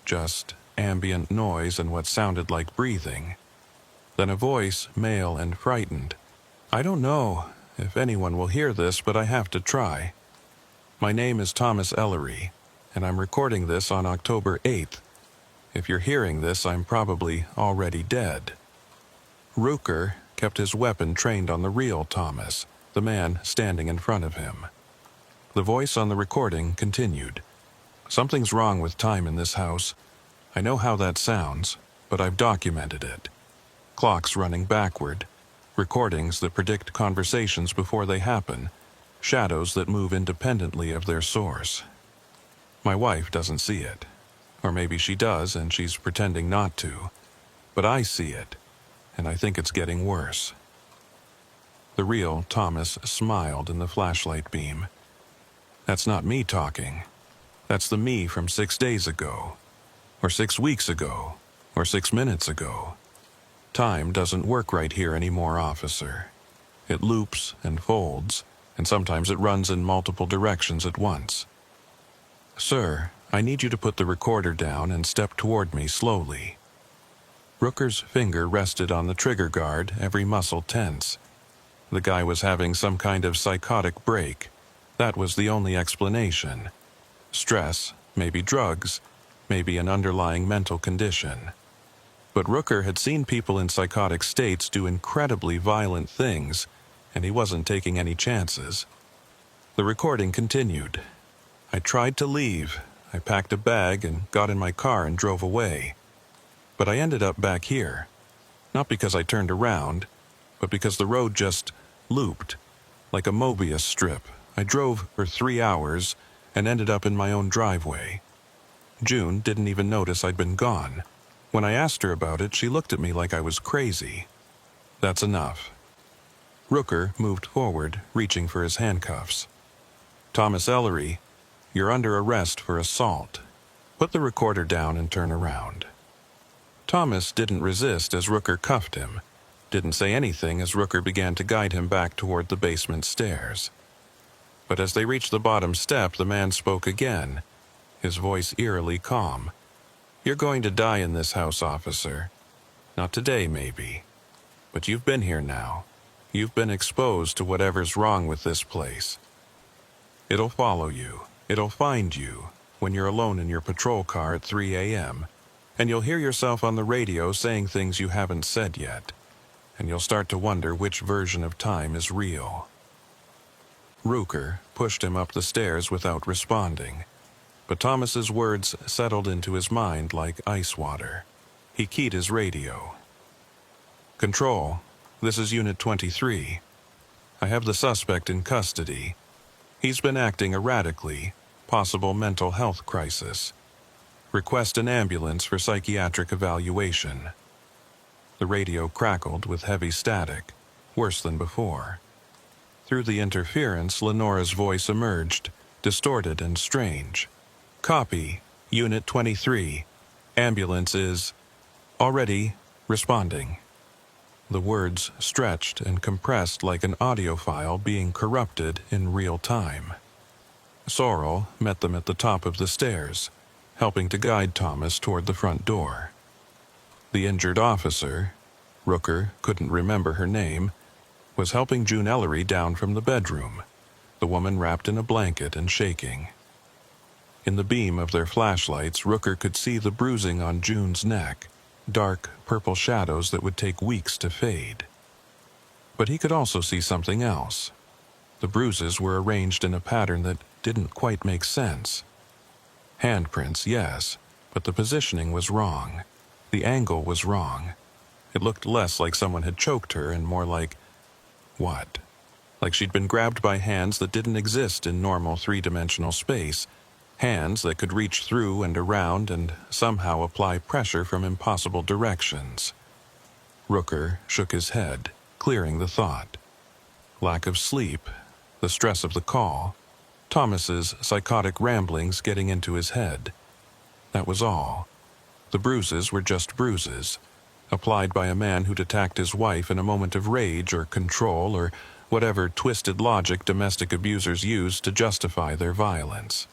just ambient noise and what sounded like breathing. Then a voice, male and frightened. "I don't know if anyone will hear this, but I have to try. My name is Thomas Ellery, and I'm recording this on October 8th. If you're hearing this, I'm probably already dead." Rooker kept his weapon trained on the real Thomas, the man standing in front of him. The voice on the recording continued. "Something's wrong with time in this house. I know how that sounds, but I've documented it. Clocks running backward, recordings that predict conversations before they happen, shadows that move independently of their source. My wife doesn't see it. Or maybe she does and she's pretending not to. But I see it, and I think it's getting worse." The real Thomas smiled in the flashlight beam. "That's not me talking. That's the me from 6 days ago, or 6 weeks ago, or 6 minutes ago. Time doesn't work right here anymore, officer. It loops and folds, and sometimes it runs in multiple directions at once. Sir, I need you to put the recorder down and step toward me slowly." Rooker's finger rested on the trigger guard, every muscle tense. The guy was having some kind of psychotic break. That was the only explanation. Stress, maybe drugs, maybe an underlying mental condition. But Rooker had seen people in psychotic states do incredibly violent things, and he wasn't taking any chances. The recording continued. "I tried to leave. I packed a bag and got in my car and drove away. But I ended up back here. Not because I turned around, but because the road just looped, like a Mobius strip. I drove for 3 hours and ended up in my own driveway. June didn't even notice I'd been gone. When I asked her about it, she looked at me like I was crazy. That's enough." Rooker moved forward, reaching for his handcuffs. "Thomas Ellery, you're under arrest for assault. Put the recorder down and turn around." Thomas didn't resist as Rooker cuffed him, didn't say anything as Rooker began to guide him back toward the basement stairs. But as they reached the bottom step, the man spoke again, his voice eerily calm. "You're going to die in this house, officer. Not today, maybe. But you've been here now. You've been exposed to whatever's wrong with this place. It'll follow you. It'll find you when you're alone in your patrol car at 3 a.m., and you'll hear yourself on the radio saying things you haven't said yet, and you'll start to wonder which version of time is real." Rooker pushed him up the stairs without responding, but Thomas's words settled into his mind like ice water. He keyed his radio. "Control, this is Unit 23. I have the suspect in custody. He's been acting erratically, possible mental health crisis. Request an ambulance for psychiatric evaluation." The radio crackled with heavy static, worse than before. Through the interference, Lenora's voice emerged, distorted and strange. "Copy, Unit 23. Ambulance is already responding." The words stretched and compressed like an audio file being corrupted in real time. Sorrel met them at the top of the stairs, helping to guide Thomas toward the front door. The injured officer, Rooker couldn't remember her name, was helping June Ellery down from the bedroom, the woman wrapped in a blanket and shaking. In the beam of their flashlights, Rooker could see the bruising on June's neck, dark purple shadows that would take weeks to fade. But he could also see something else. The bruises were arranged in a pattern that didn't quite make sense. Handprints, yes, but the positioning was wrong. The angle was wrong. It looked less like someone had choked her and more like... what? Like she'd been grabbed by hands that didn't exist in normal three-dimensional space, hands that could reach through and around and somehow apply pressure from impossible directions. Rooker shook his head, clearing the thought. Lack of sleep, the stress of the call, Thomas's psychotic ramblings getting into his head. That was all. The bruises were just bruises, applied by a man who'd attacked his wife in a moment of rage or control or whatever twisted logic domestic abusers use to justify their violence.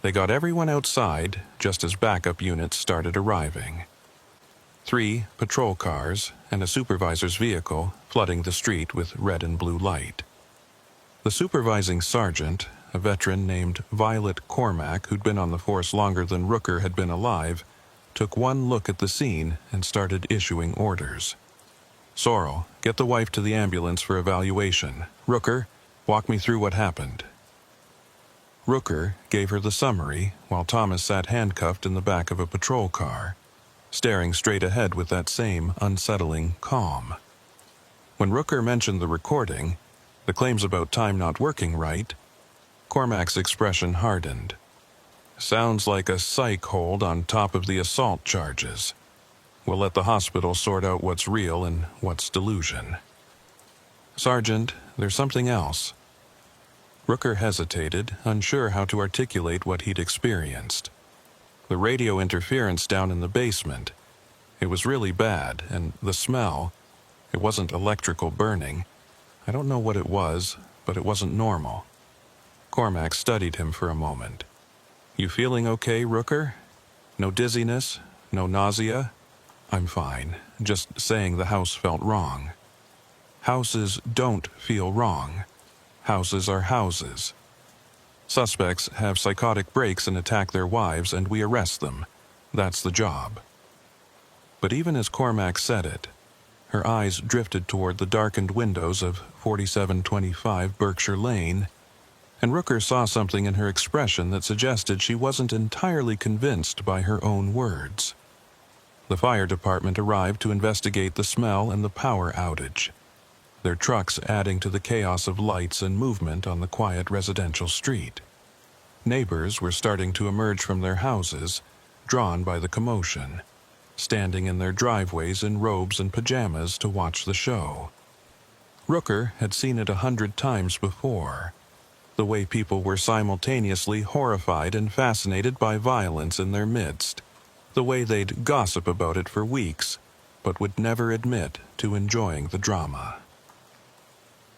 They got everyone outside just as backup units started arriving. 3 patrol cars and a supervisor's vehicle flooding the street with red and blue light. The supervising sergeant, a veteran named Violet Cormack who'd been on the force longer than Rooker had been alive, took one look at the scene and started issuing orders. Sorrel, get the wife to the ambulance for evaluation. Rooker, walk me through what happened. Rooker gave her the summary while Thomas sat handcuffed in the back of a patrol car, staring straight ahead with that same unsettling calm. When Rooker mentioned the recording, the claims about time not working right, Cormac's expression hardened. Sounds like a psych hold on top of the assault charges. We'll let the hospital sort out what's real and what's delusion. Sergeant, there's something else. Rooker hesitated, unsure how to articulate what he'd experienced. The radio interference down in the basement. It was really bad, and the smell, it wasn't electrical burning. I don't know what it was, but it wasn't normal. Cormac studied him for a moment. You feeling okay, Rooker? No dizziness? No nausea? I'm fine. Just saying the house felt wrong. Houses don't feel wrong. Houses are houses. Suspects have psychotic breaks and attack their wives, and we arrest them. That's the job. But even as Cormac said it, her eyes drifted toward the darkened windows of 4725 Berkshire Lane, and Rooker saw something in her expression that suggested she wasn't entirely convinced by her own words. The fire department arrived to investigate the smell and the power outage, their trucks adding to the chaos of lights and movement on the quiet residential street. Neighbors were starting to emerge from their houses, drawn by the commotion, standing in their driveways in robes and pajamas to watch the show. Rooker had seen it 100 times before, the way people were simultaneously horrified and fascinated by violence in their midst, the way they'd gossip about it for weeks, but would never admit to enjoying the drama.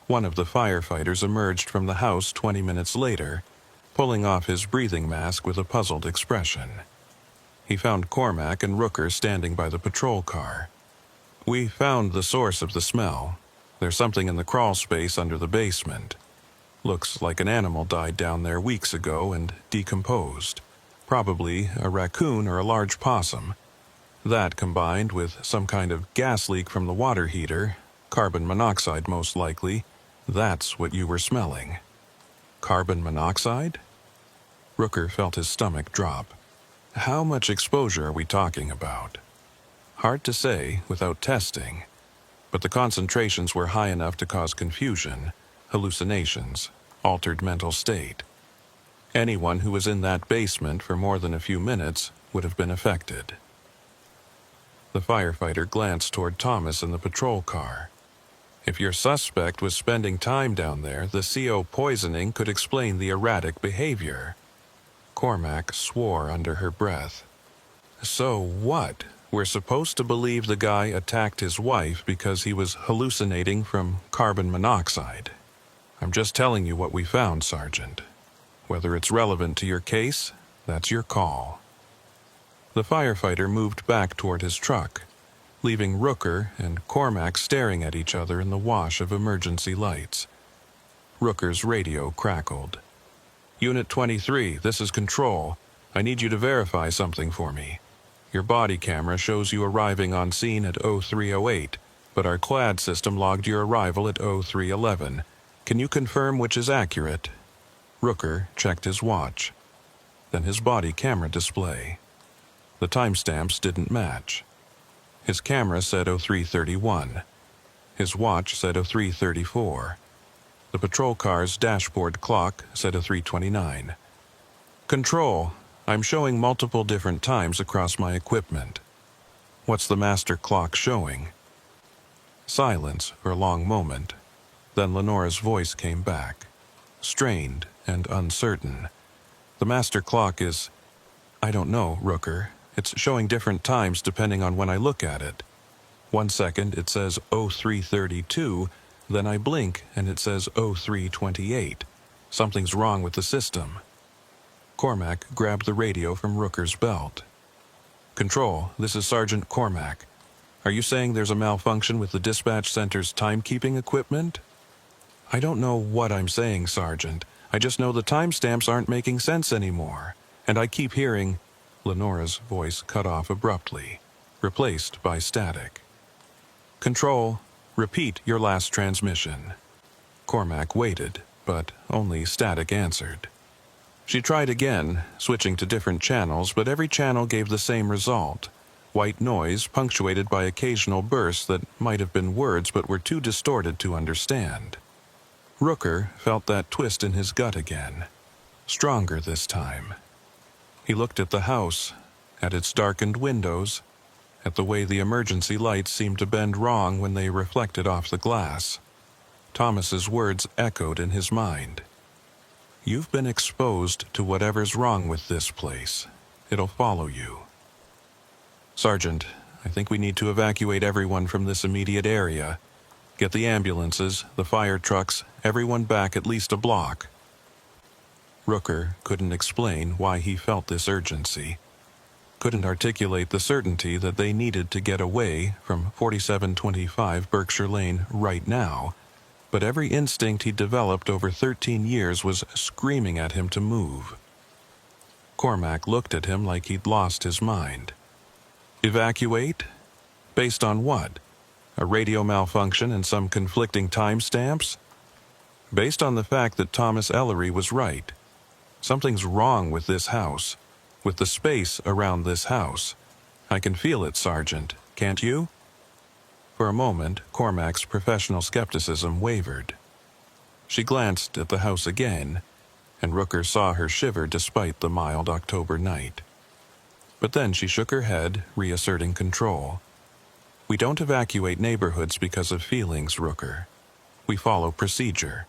One of the firefighters emerged from the house 20 minutes later, pulling off his breathing mask with a puzzled expression. He found Cormac and Rooker standing by the patrol car. We found the source of the smell. There's something in the crawl space under the basement. Looks like an animal died down there weeks ago and decomposed. Probably a raccoon or a large possum. That combined with some kind of gas leak from the water heater, carbon monoxide most likely, that's what you were smelling. Carbon monoxide? Rooker felt his stomach drop. How much exposure are we talking about? Hard to say without testing, but the concentrations were high enough to cause confusion, hallucinations, altered mental state. Anyone who was in that basement for more than a few minutes would have been affected. The firefighter glanced toward Thomas in the patrol car. If your suspect was spending time down there, the CO poisoning could explain the erratic behavior. Cormac swore under her breath. So what? We're supposed to believe the guy attacked his wife because he was hallucinating from carbon monoxide. I'm just telling you what we found, Sergeant. Whether it's relevant to your case, that's your call. The firefighter moved back toward his truck. leaving Rooker and Cormac staring at each other in the wash of emergency lights. Rooker's radio crackled. "Unit 23, this is Control. I need you to verify something for me. Your body camera shows you arriving on scene at 0308, but our CLAD system logged your arrival at 0311. Can you confirm which is accurate?" Rooker checked his watch, then his body camera display. The timestamps didn't match. His camera said 0331. His watch said 0334. The patrol car's dashboard clock said 0329. "Control, I'm showing multiple different times across my equipment. What's the master clock showing?" Silence for a long moment. Then Lenora's voice came back, strained and uncertain. "The master clock is... I don't know, Rooker. It's showing different times depending on when I look at it. 1 second it says 0332, then I blink and it says 0328. Something's wrong with the system." Cormac grabbed the radio from Rooker's belt. "Control, this is Sergeant Cormac. Are you saying there's a malfunction with the dispatch center's timekeeping equipment?" "I don't know what I'm saying, Sergeant. I just know the timestamps aren't making sense anymore. And I keep hearing..." Lenora's voice cut off abruptly, replaced by static. "Control, repeat your last transmission." Cormac waited, but only static answered. She tried again, switching to different channels, but every channel gave the same result: white noise punctuated by occasional bursts that might have been words but were too distorted to understand. Rooker felt that twist in his gut again, stronger this time. He looked at the house, at its darkened windows, at the way the emergency lights seemed to bend wrong when they reflected off the glass. Thomas's words echoed in his mind. "You've been exposed to whatever's wrong with this place. It'll follow you." "Sergeant, I think we need to evacuate everyone from this immediate area. Get the ambulances, the fire trucks, everyone back at least a block." Rooker couldn't explain why he felt this urgency. Couldn't articulate the certainty that they needed to get away from 4725 Berkshire Lane right now, but every instinct he developed over 13 years was screaming at him to move. Cormac looked at him like he'd lost his mind. Evacuate? Based on what? A radio malfunction and some conflicting timestamps? Based on the fact that Thomas Ellery was right. Something's wrong with this house, with the space around this house. I can feel it, Sergeant, can't you? For a moment, Cormac's professional skepticism wavered. She glanced at the house again, and Rooker saw her shiver despite the mild October night. But then she shook her head, reasserting control. "We don't evacuate neighborhoods because of feelings, Rooker. We follow procedure.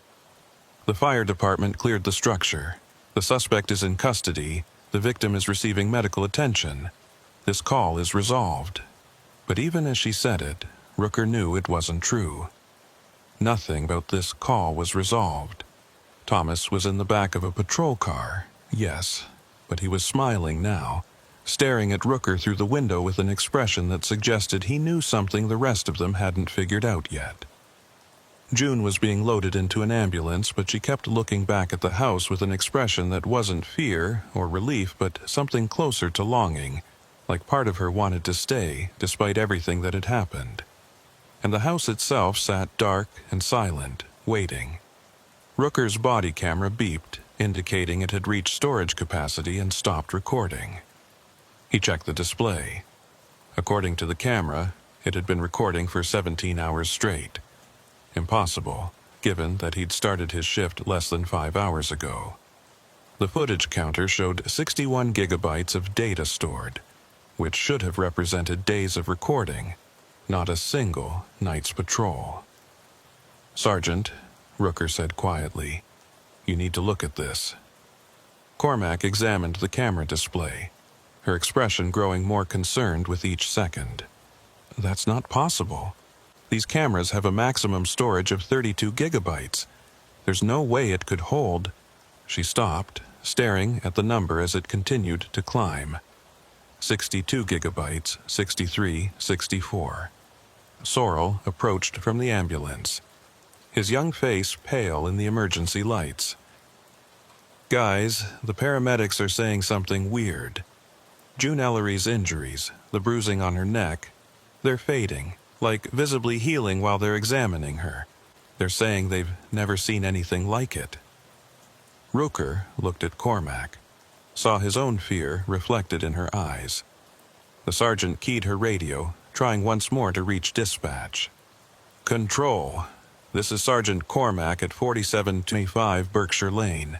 The fire department cleared the structure. The suspect is in custody. The victim is receiving medical attention. This call is resolved." But even as she said it, Rooker knew it wasn't true. Nothing about this call was resolved. Thomas was in the back of a patrol car, yes, but he was smiling now, staring at Rooker through the window with an expression that suggested he knew something the rest of them hadn't figured out yet. June was being loaded into an ambulance, but she kept looking back at the house with an expression that wasn't fear or relief, but something closer to longing, like part of her wanted to stay despite everything that had happened. And the house itself sat dark and silent, waiting. Rooker's body camera beeped, indicating it had reached storage capacity and stopped recording. He checked the display. According to the camera, it had been recording for 17 hours straight. Impossible, given that he'd started his shift less than 5 hours ago. The footage counter showed 61 gigabytes of data stored, which should have represented days of recording, not a single night's patrol. "Sergeant," Rooker said quietly, "you need to look at this." Cormac examined the camera display, her expression growing more concerned with each second. "That's not possible. These cameras have a maximum storage of 32 gigabytes. There's no way it could hold." She stopped, staring at the number as it continued to climb. 62 gigabytes, 63, 64. Sorrel approached from the ambulance, his young face pale in the emergency lights. Guys, the paramedics are saying something weird. June Ellery's injuries, the bruising on her neck, they're fading, like visibly healing while they're examining her. They're saying they've never seen anything like it. Rooker looked at Cormac, saw his own fear reflected in her eyes. The sergeant keyed her radio, trying once more to reach dispatch. Control, this is Sergeant Cormac at 4725 Berkshire Lane.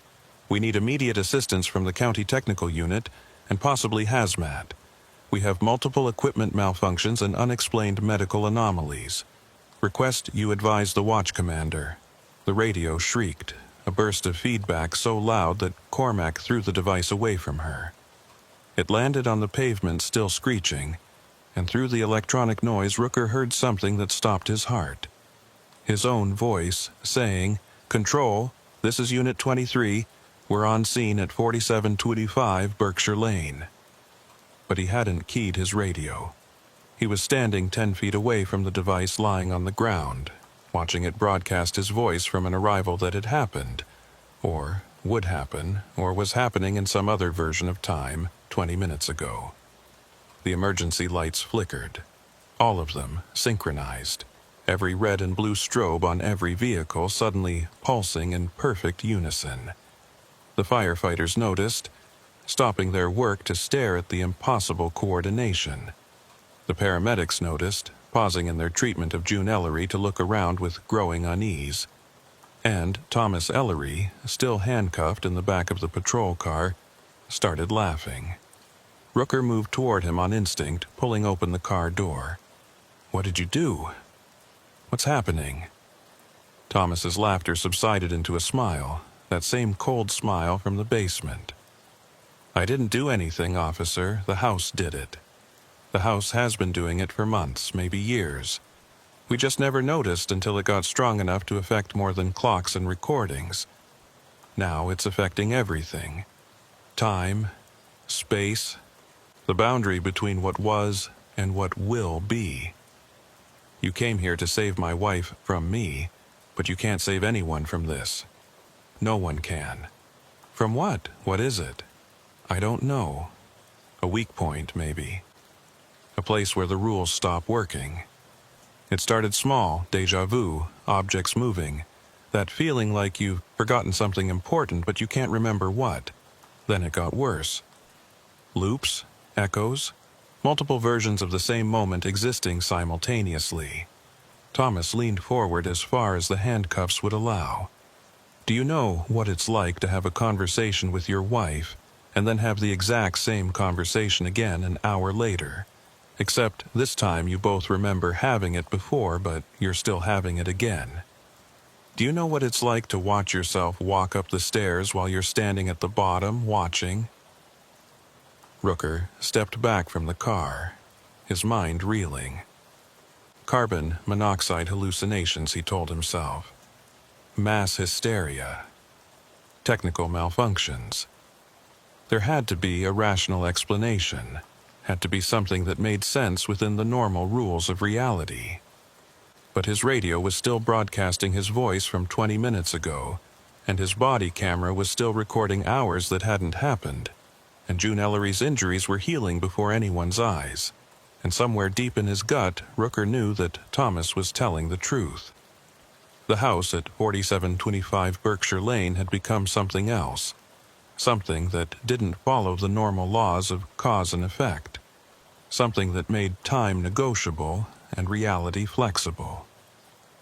We need immediate assistance from the County Technical Unit and possibly hazmat. We have multiple equipment malfunctions and unexplained medical anomalies. Request you advise the watch commander. The radio shrieked, a burst of feedback so loud that Cormac threw the device away from her. It landed on the pavement, still screeching, and through the electronic noise Rooker heard something that stopped his heart. His own voice saying, "Control, this is Unit 23. We're on scene at 4725 Berkshire Lane." But he hadn't keyed his radio. He was standing 10 feet away from the device lying on the ground, watching it broadcast his voice from an arrival that had happened, or would happen, or was happening in some other version of time 20 minutes ago. The emergency lights flickered, all of them synchronized, every red and blue strobe on every vehicle suddenly pulsing in perfect unison. The firefighters noticed, stopping their work to stare at the impossible coordination. The paramedics noticed, pausing in their treatment of June Ellery to look around with growing unease. And Thomas Ellery, still handcuffed in the back of the patrol car, started laughing. Rooker moved toward him on instinct, pulling open the car door. "What did you do? What's happening?" Thomas's laughter subsided into a smile, that same cold smile from the basement. "I didn't do anything, officer. The house did it. The house has been doing it for months, maybe years. We just never noticed until it got strong enough to affect more than clocks and recordings. Now it's affecting everything. Time, space, the boundary between what was and what will be. You came here to save my wife from me, but you can't save anyone from this. No one can." "From what? What is it?" "I don't know. A weak point, maybe. A place where the rules stop working. It started small, déjà vu, objects moving, that feeling like you've forgotten something important but you can't remember what. Then it got worse. Loops, echoes, multiple versions of the same moment existing simultaneously." Thomas leaned forward as far as the handcuffs would allow. "Do you know what it's like to have a conversation with your wife and then have the exact same conversation again an hour later? Except this time you both remember having it before, but you're still having it again. Do you know what it's like to watch yourself walk up the stairs while you're standing at the bottom watching?" Rooker stepped back from the car, his mind reeling. Carbon monoxide hallucinations, he told himself. Mass hysteria. Technical malfunctions. There had to be a rational explanation, had to be something that made sense within the normal rules of reality. But his radio was still broadcasting his voice from 20 minutes ago, and his body camera was still recording hours that hadn't happened, and June Ellery's injuries were healing before anyone's eyes, and somewhere deep in his gut, Rooker knew that Thomas was telling the truth. The house at 4725 Berkshire Lane had become something else, something that didn't follow the normal laws of cause and effect, something that made time negotiable and reality flexible.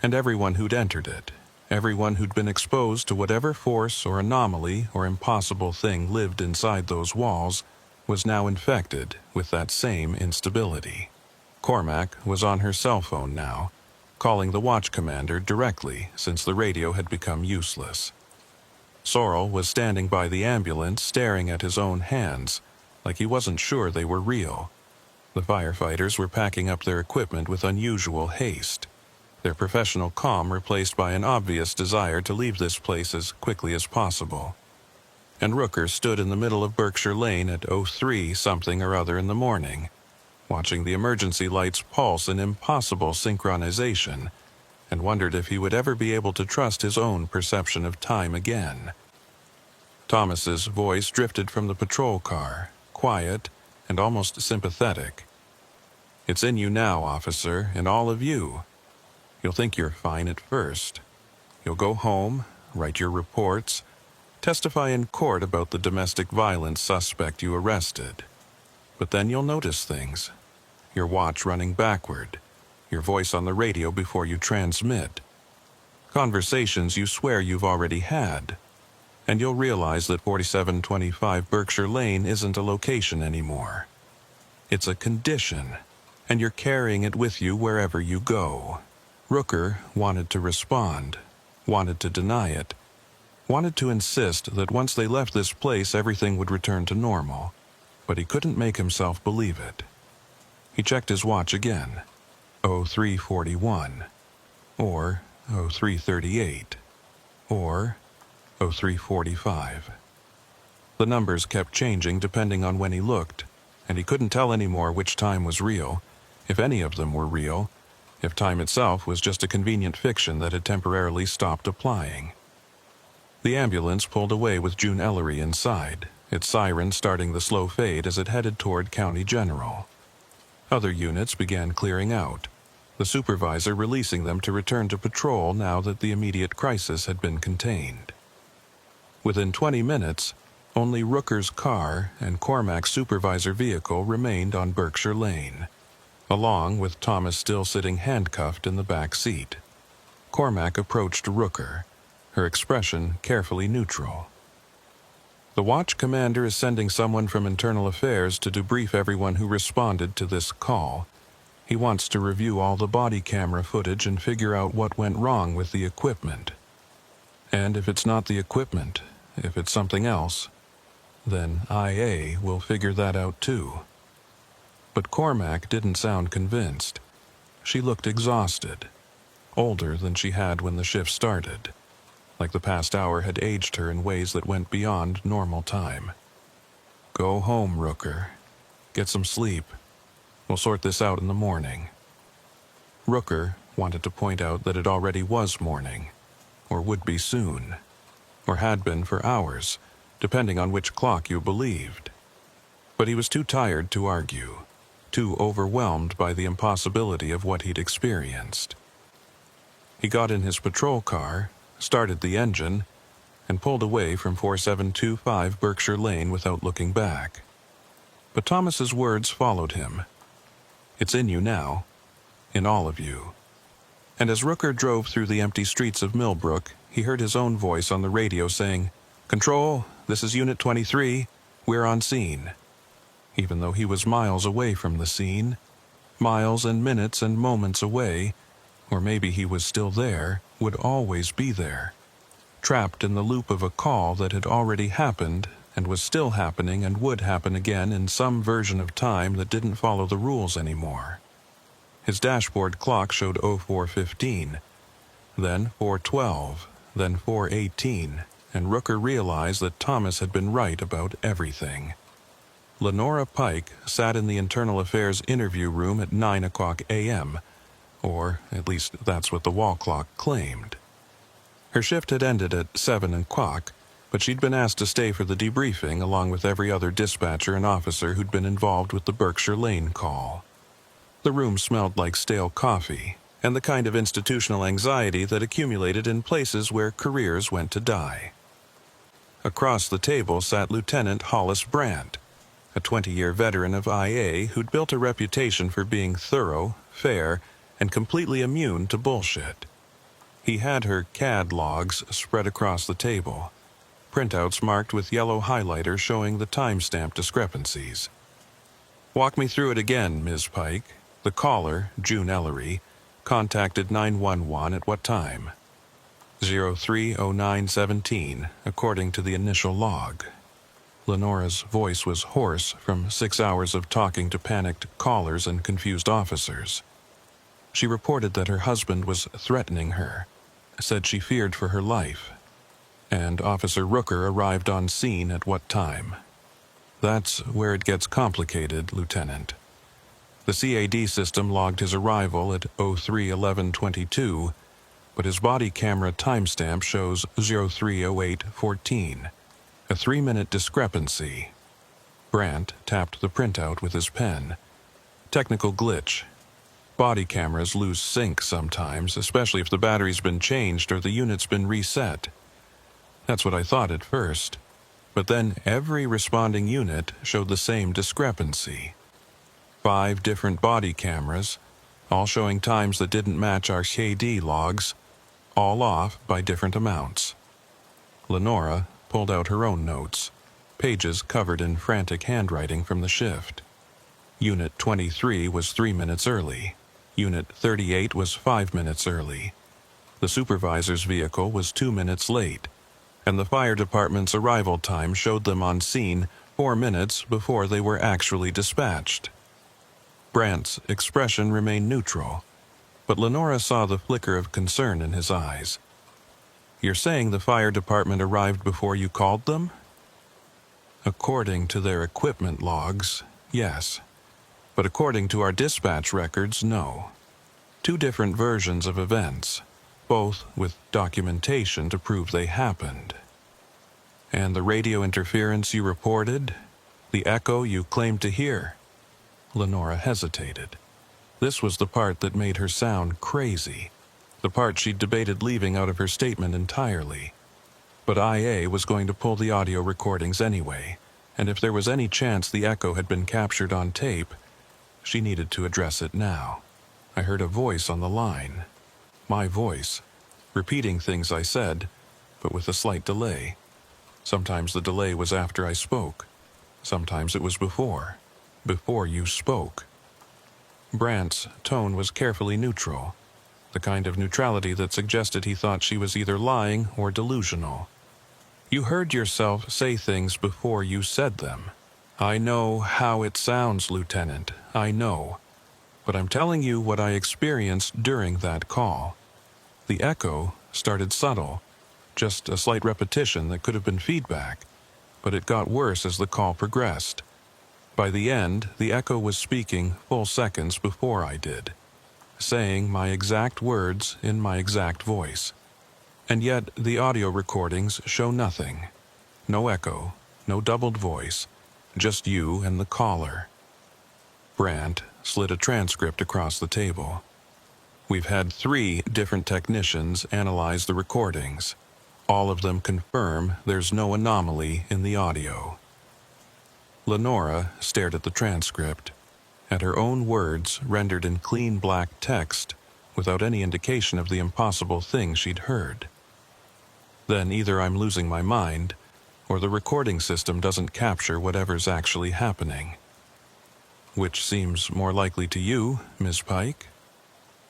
And everyone who'd entered it, everyone who'd been exposed to whatever force or anomaly or impossible thing lived inside those walls, was now infected with that same instability. Cormac was on her cell phone now, calling the watch commander directly since the radio had become useless. Sorrel was standing by the ambulance staring at his own hands, like he wasn't sure they were real. The firefighters were packing up their equipment with unusual haste, their professional calm replaced by an obvious desire to leave this place as quickly as possible. and Rooker stood in the middle of Berkshire Lane at 03 something or other in the morning, watching the emergency lights pulse in impossible synchronization, and wondered if he would ever be able to trust his own perception of time again. Thomas's voice drifted from the patrol car, quiet and almost sympathetic. "It's in you now, officer, in all of you. You'll think you're fine at first. You'll go home, write your reports, testify in court about the domestic violence suspect you arrested. But then you'll notice things. Your watch running backward, your voice on the radio before you transmit, conversations you swear you've already had, and you'll realize that 4725 Berkshire Lane isn't a location anymore. It's a condition, and you're carrying it with you wherever you go." Rooker wanted to respond, wanted to deny it, wanted to insist that once they left this place everything would return to normal, but he couldn't make himself believe it. He checked his watch again. 0341, or 0338, or 0345. The numbers kept changing depending on when he looked, and he couldn't tell anymore which time was real, if any of them were real, if time itself was just a convenient fiction that had temporarily stopped applying. The ambulance pulled away with June Ellery inside, its siren starting the slow fade as it headed toward County General. Other units began clearing out, the supervisor releasing them to return to patrol now that the immediate crisis had been contained. Within 20 minutes, only Rooker's car and Cormac's supervisor vehicle remained on Berkshire Lane, along with Thomas still sitting handcuffed in the back seat. Cormac approached Rooker, her expression carefully neutral. "The watch commander is sending someone from Internal Affairs to debrief everyone who responded to this call. He wants to review all the body camera footage and figure out what went wrong with the equipment. And if it's not the equipment, if it's something else, then IA will figure that out too." But Cormac didn't sound convinced. She looked exhausted, older than she had when the shift started, like the past hour had aged her in ways that went beyond normal time. "Go home, Rooker. Get some sleep. We'll sort this out in the morning." Rooker wanted to point out that it already was morning, or would be soon, or had been for hours, depending on which clock you believed. But he was too tired to argue, too overwhelmed by the impossibility of what he'd experienced. He got in his patrol car, started the engine, and pulled away from 4725 Berkshire Lane without looking back. But Thomas's words followed him. "It's in you now, in all of you." And as Rooker drove through the empty streets of Millbrook, he heard his own voice on the radio saying, "Control, this is Unit 23, we're on scene." Even though he was miles away from the scene, miles and minutes and moments away, or maybe he was still there, would always be there, trapped in the loop of a call that had already happened and was still happening and would happen again in some version of time that didn't follow the rules anymore. His dashboard clock showed 0415, then 412, then 418, and Rooker realized that Thomas had been right about everything. Lenora Pike sat in the Internal Affairs interview room at 9 o'clock a.m., or at least that's what the wall clock claimed. Her shift had ended at 7 o'clock, but she'd been asked to stay for the debriefing along with every other dispatcher and officer who'd been involved with the Berkshire Lane call. The room smelled like stale coffee, and the kind of institutional anxiety that accumulated in places where careers went to die. Across the table sat Lieutenant Hollis Brandt, a 20-year veteran of IA who'd built a reputation for being thorough, fair, and completely immune to bullshit. He had her CAD logs spread across the table, printouts marked with yellow highlighter showing the timestamp discrepancies. "Walk me through it again, Ms. Pike. The caller, June Ellery, contacted 911 at what time?" 030917, according to the initial log. Lenora's voice was hoarse from 6 hours of talking to panicked callers and confused officers. She reported that her husband was threatening her, said she feared for her life. And Officer Rooker arrived on scene at what time? That's where it gets complicated, Lieutenant. The CAD system logged his arrival at 03:11:22, but his body camera timestamp shows 03:08:14, a 3-minute discrepancy. Brandt tapped the printout with his pen. Technical glitch. Body cameras lose sync sometimes, especially if the battery's been changed or the unit's been reset. That's what I thought at first. But then every responding unit showed the same discrepancy. 5 different body cameras, all showing times that didn't match our KD logs, all off by different amounts. Lenora pulled out her own notes, pages covered in frantic handwriting from the shift. Unit 23 was 3 minutes early. Unit 38 was 5 minutes early. The supervisor's vehicle was 2 minutes late, and the fire department's arrival time showed them on scene 4 minutes before they were actually dispatched. Brandt's expression remained neutral, but Lenora saw the flicker of concern in his eyes. "You're saying the fire department arrived before you called them?" "According to their equipment logs, yes. But according to our dispatch records, no. 2 different versions of events, both with documentation to prove they happened." "And the radio interference you reported? The echo you claimed to hear?" Lenora hesitated. This was the part that made her sound crazy, the part she'd debated leaving out of her statement entirely. But IA was going to pull the audio recordings anyway, and if there was any chance the echo had been captured on tape, she needed to address it now. I heard a voice on the line. My voice, repeating things I said, but with a slight delay. Sometimes the delay was after I spoke. Sometimes it was before you spoke. Brandt's tone was carefully neutral, the kind of neutrality that suggested he thought she was either lying or delusional. "You heard yourself say things before you said them. I know how it sounds, Lieutenant, I know. But I'm telling you what I experienced during that call. The echo started subtle, just a slight repetition that could have been feedback, but it got worse as the call progressed. By the end, the echo was speaking full seconds before I did, saying my exact words in my exact voice. And yet the audio recordings show nothing. No echo, no doubled voice, just you and the caller." Brandt slid a transcript across the table. "We've had 3 different technicians analyze the recordings. All of them confirm there's no anomaly in the audio." Lenora stared at the transcript, at her own words rendered in clean black text without any indication of the impossible thing she'd heard. "Then either I'm losing my mind, or the recording system doesn't capture whatever's actually happening." "Which seems more likely to you, Miss Pike?"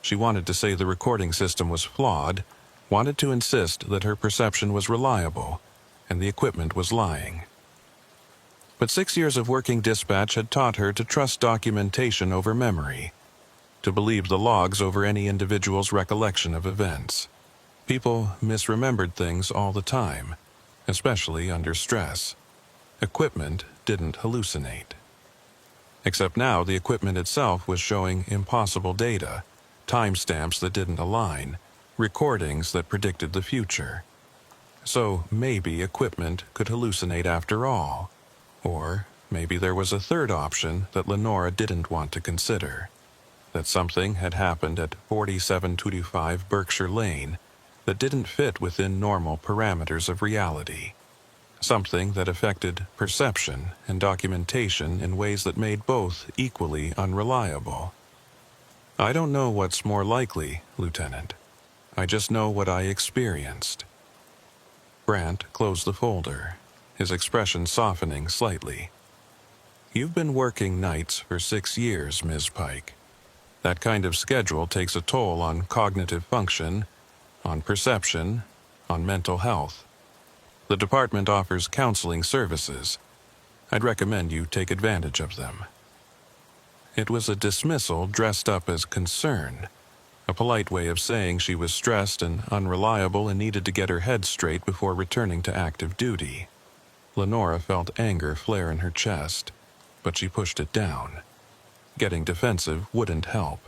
She wanted to say the recording system was flawed, wanted to insist that her perception was reliable, and the equipment was lying. But 6 years of working dispatch had taught her to trust documentation over memory, to believe the logs over any individual's recollection of events. People misremembered things all the time, especially under stress. Equipment didn't hallucinate. Except now the equipment itself was showing impossible data, timestamps that didn't align, recordings that predicted the future. So maybe equipment could hallucinate after all. Or maybe there was a third option that Lenora didn't want to consider. That something had happened at 4725 Berkshire Lane that didn't fit within normal parameters of reality. Something that affected perception and documentation in ways that made both equally unreliable. "I don't know what's more likely, Lieutenant. I just know what I experienced." Brandt closed the folder, his expression softening slightly. "You've been working nights for 6 years, Ms. Pike. That kind of schedule takes a toll on cognitive function, on perception, on mental health. The department offers counseling services. I'd recommend you take advantage of them." It was a dismissal dressed up as concern, a polite way of saying she was stressed and unreliable and needed to get her head straight before returning to active duty. Lenora felt anger flare in her chest, but she pushed it down. Getting defensive wouldn't help.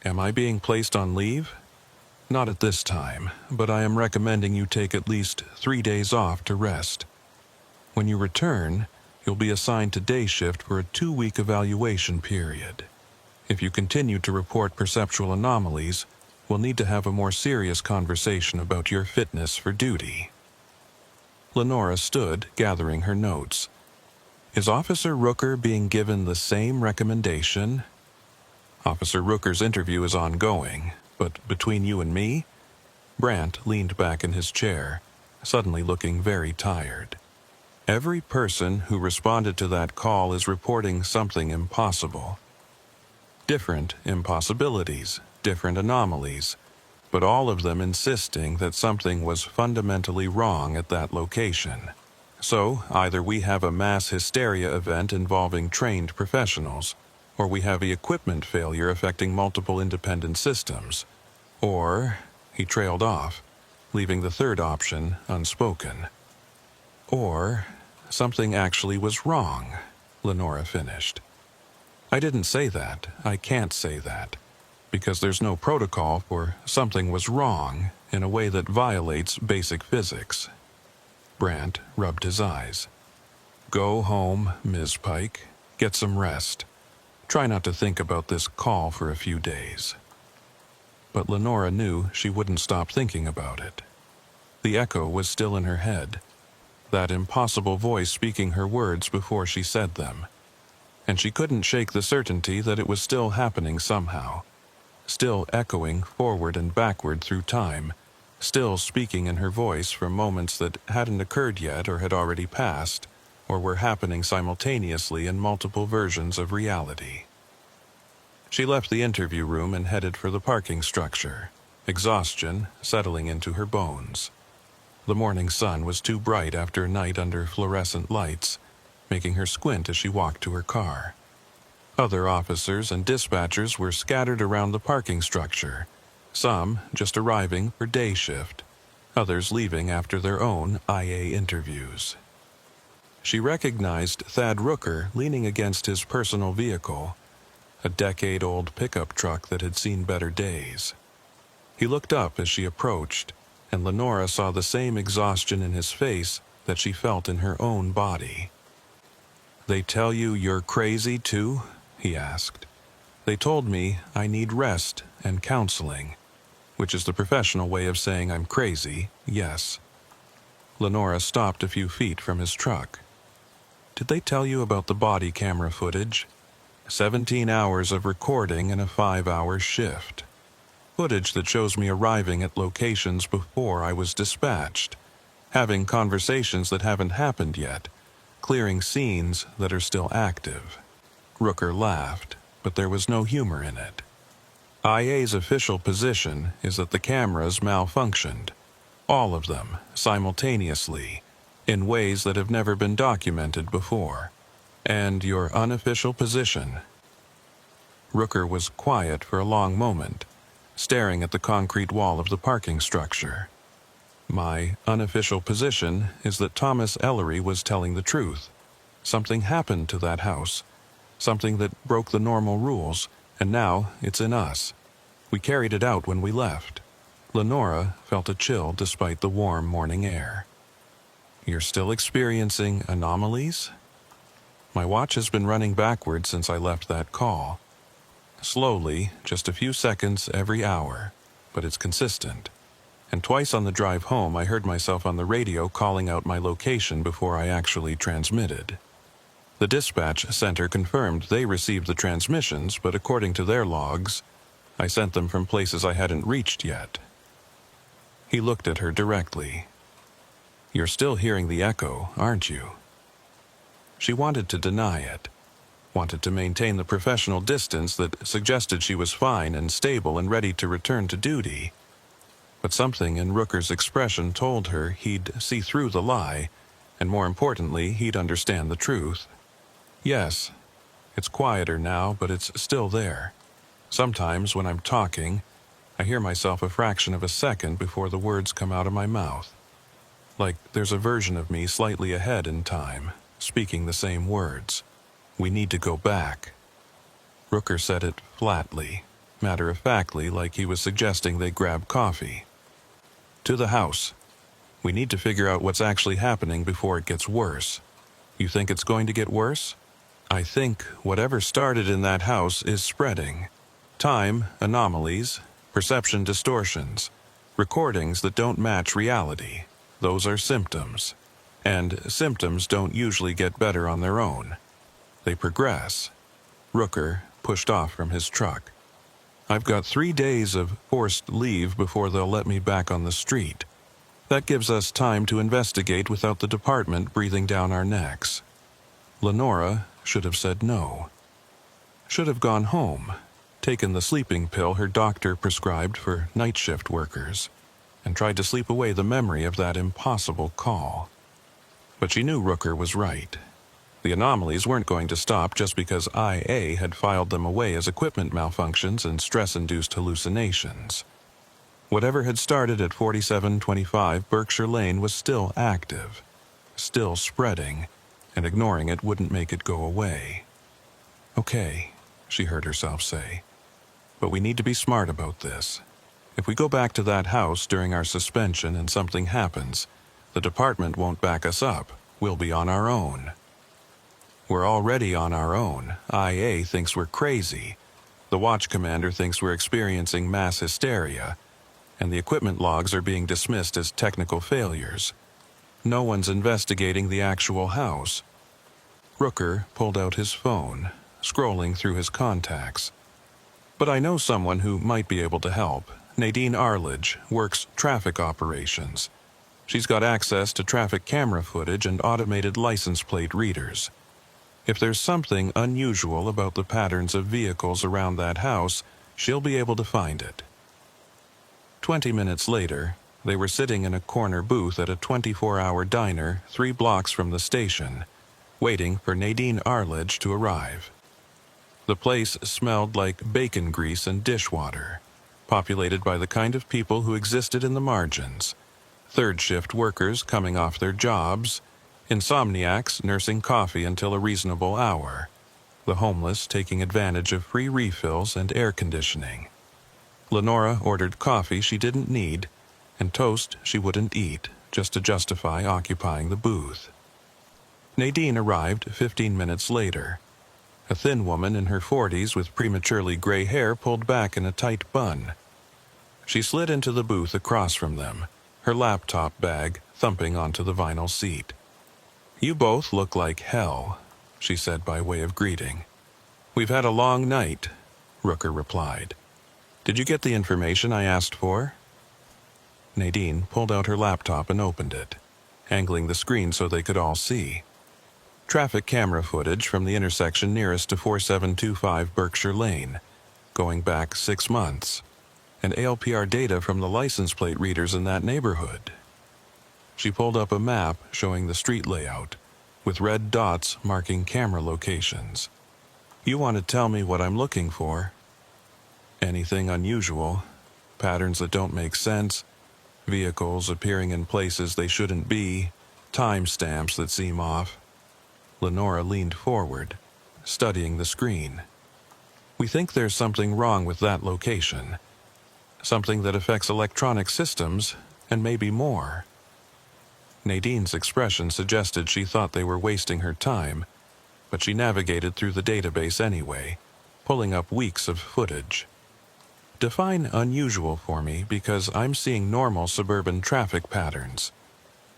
Am I being placed on leave? Not at this time, but I am recommending you take at least 3 days off to rest. When you return, you'll be assigned to day shift for a 2-week evaluation period. If you continue to report perceptual anomalies, we'll need to have a more serious conversation about your fitness for duty. Lenora stood, gathering her notes. Is Officer Rooker being given the same recommendation? Officer Rooker's interview is ongoing, but between you and me? Brandt leaned back in his chair, suddenly looking very tired. Every person who responded to that call is reporting something impossible. Different impossibilities, different anomalies, but all of them insisting that something was fundamentally wrong at that location. So, either we have a mass hysteria event involving trained professionals, or we have the equipment failure affecting multiple independent systems, or, he trailed off, leaving the third option unspoken. Or, something actually was wrong, Lenora finished. I didn't say that. I can't say that. Because there's no protocol for something was wrong in a way that violates basic physics. Brandt rubbed his eyes. Go home, Ms. Pike. Get some rest. Try not to think about this call for a few days. But Lenora knew she wouldn't stop thinking about it. The echo was still in her head, that impossible voice speaking her words before she said them. And she couldn't shake the certainty that it was still happening somehow, still echoing forward and backward through time, still speaking in her voice from moments that hadn't occurred yet or had already passed, or were happening simultaneously in multiple versions of reality. She left the interview room and headed for the parking structure, exhaustion settling into her bones. The morning sun was too bright after a night under fluorescent lights, making her squint as she walked to her car. Other officers and dispatchers were scattered around the parking structure, some just arriving for day shift, others leaving after their own IA interviews. She recognized Thad Rooker leaning against his personal vehicle, a decade-old pickup truck that had seen better days. He looked up as she approached, and Lenora saw the same exhaustion in his face that she felt in her own body. They tell you you're crazy too? He asked. They told me I need rest and counseling, which is the professional way of saying I'm crazy, yes. Lenora stopped a few feet from his truck. Did they tell you about the body camera footage? 17 hours of recording in a 5-hour shift. Footage that shows me arriving at locations before I was dispatched, having conversations that haven't happened yet, clearing scenes that are still active. Rooker laughed, but there was no humor in it. IA's official position is that the cameras malfunctioned, all of them, simultaneously, in ways that have never been documented before. And your unofficial position? Rooker was quiet for a long moment, staring at the concrete wall of the parking structure. My unofficial position is that Thomas Ellery was telling the truth. Something happened to that house, something that broke the normal rules, and now it's in us. We carried it out when we left. Lenora felt a chill despite the warm morning air. You're still experiencing anomalies? My watch has been running backwards since I left that call. Slowly, just a few seconds every hour, but it's consistent. And twice on the drive home I heard myself on the radio calling out my location before I actually transmitted. The dispatch center confirmed they received the transmissions, but according to their logs, I sent them from places I hadn't reached yet. He looked at her directly. You're still hearing the echo, aren't you? She wanted to deny it, wanted to maintain the professional distance that suggested she was fine and stable and ready to return to duty. But something in Rooker's expression told her he'd see through the lie, and more importantly, he'd understand the truth. Yes, it's quieter now, but it's still there. Sometimes when I'm talking, I hear myself a fraction of a second before the words come out of my mouth. Like there's a version of me slightly ahead in time, speaking the same words. We need to go back. Rooker said it flatly, matter-of-factly, like he was suggesting they grab coffee. To the house. We need to figure out what's actually happening before it gets worse. You think it's going to get worse? I think whatever started in that house is spreading. Time anomalies, perception distortions, recordings that don't match reality. Those are symptoms. And symptoms don't usually get better on their own. They progress. Rooker pushed off from his truck. I've got 3 days of forced leave before they'll let me back on the street. That gives us time to investigate without the department breathing down our necks. Lenora should have said no. Should have gone home, taken the sleeping pill her doctor prescribed for night shift workers, and tried to sleep away the memory of that impossible call. But she knew Rooker was right. The anomalies weren't going to stop just because IA had filed them away as equipment malfunctions and stress-induced hallucinations. Whatever had started at 4725 Berkshire Lane was still active, still spreading, and ignoring it wouldn't make it go away. Okay, she heard herself say, but we need to be smart about this. If we go back to that house during our suspension and something happens, the department won't back us up. We'll be on our own. We're already on our own. IA thinks we're crazy. The watch commander thinks we're experiencing mass hysteria, and the equipment logs are being dismissed as technical failures. No one's investigating the actual house. Rooker pulled out his phone, scrolling through his contacts. But I know someone who might be able to help. Nadine Arledge works traffic operations. She's got access to traffic camera footage and automated license plate readers. If there's something unusual about the patterns of vehicles around that house, she'll be able to find it. 20 minutes later, they were sitting in a corner booth at a 24-hour diner 3 blocks from the station, waiting for Nadine Arledge to arrive. The place smelled like bacon grease and dishwater, populated by the kind of people who existed in the margins. Third-shift workers coming off their jobs, insomniacs nursing coffee until a reasonable hour, the homeless taking advantage of free refills and air conditioning. Lenora ordered coffee she didn't need and toast she wouldn't eat, just to justify occupying the booth. Nadine arrived 15 minutes later. A thin woman in her 40s with prematurely gray hair pulled back in a tight bun. She slid into the booth across from them, her laptop bag thumping onto the vinyl seat. "You both look like hell," she said by way of greeting. "We've had a long night," Rooker replied. "Did you get the information I asked for?" Nadine pulled out her laptop and opened it, angling the screen so they could all see. Traffic camera footage from the intersection nearest to 4725 Berkshire Lane, going back 6 months, and ALPR data from the license plate readers in that neighborhood. She pulled up a map showing the street layout, with red dots marking camera locations. "You want to tell me what I'm looking for?" "Anything unusual, patterns that don't make sense, vehicles appearing in places they shouldn't be, timestamps that seem off." Lenora leaned forward, studying the screen. "We think there's something wrong with that location. Something that affects electronic systems, and maybe more." Nadine's expression suggested she thought they were wasting her time, but she navigated through the database anyway, pulling up weeks of footage. "Define unusual for me, because I'm seeing normal suburban traffic patterns.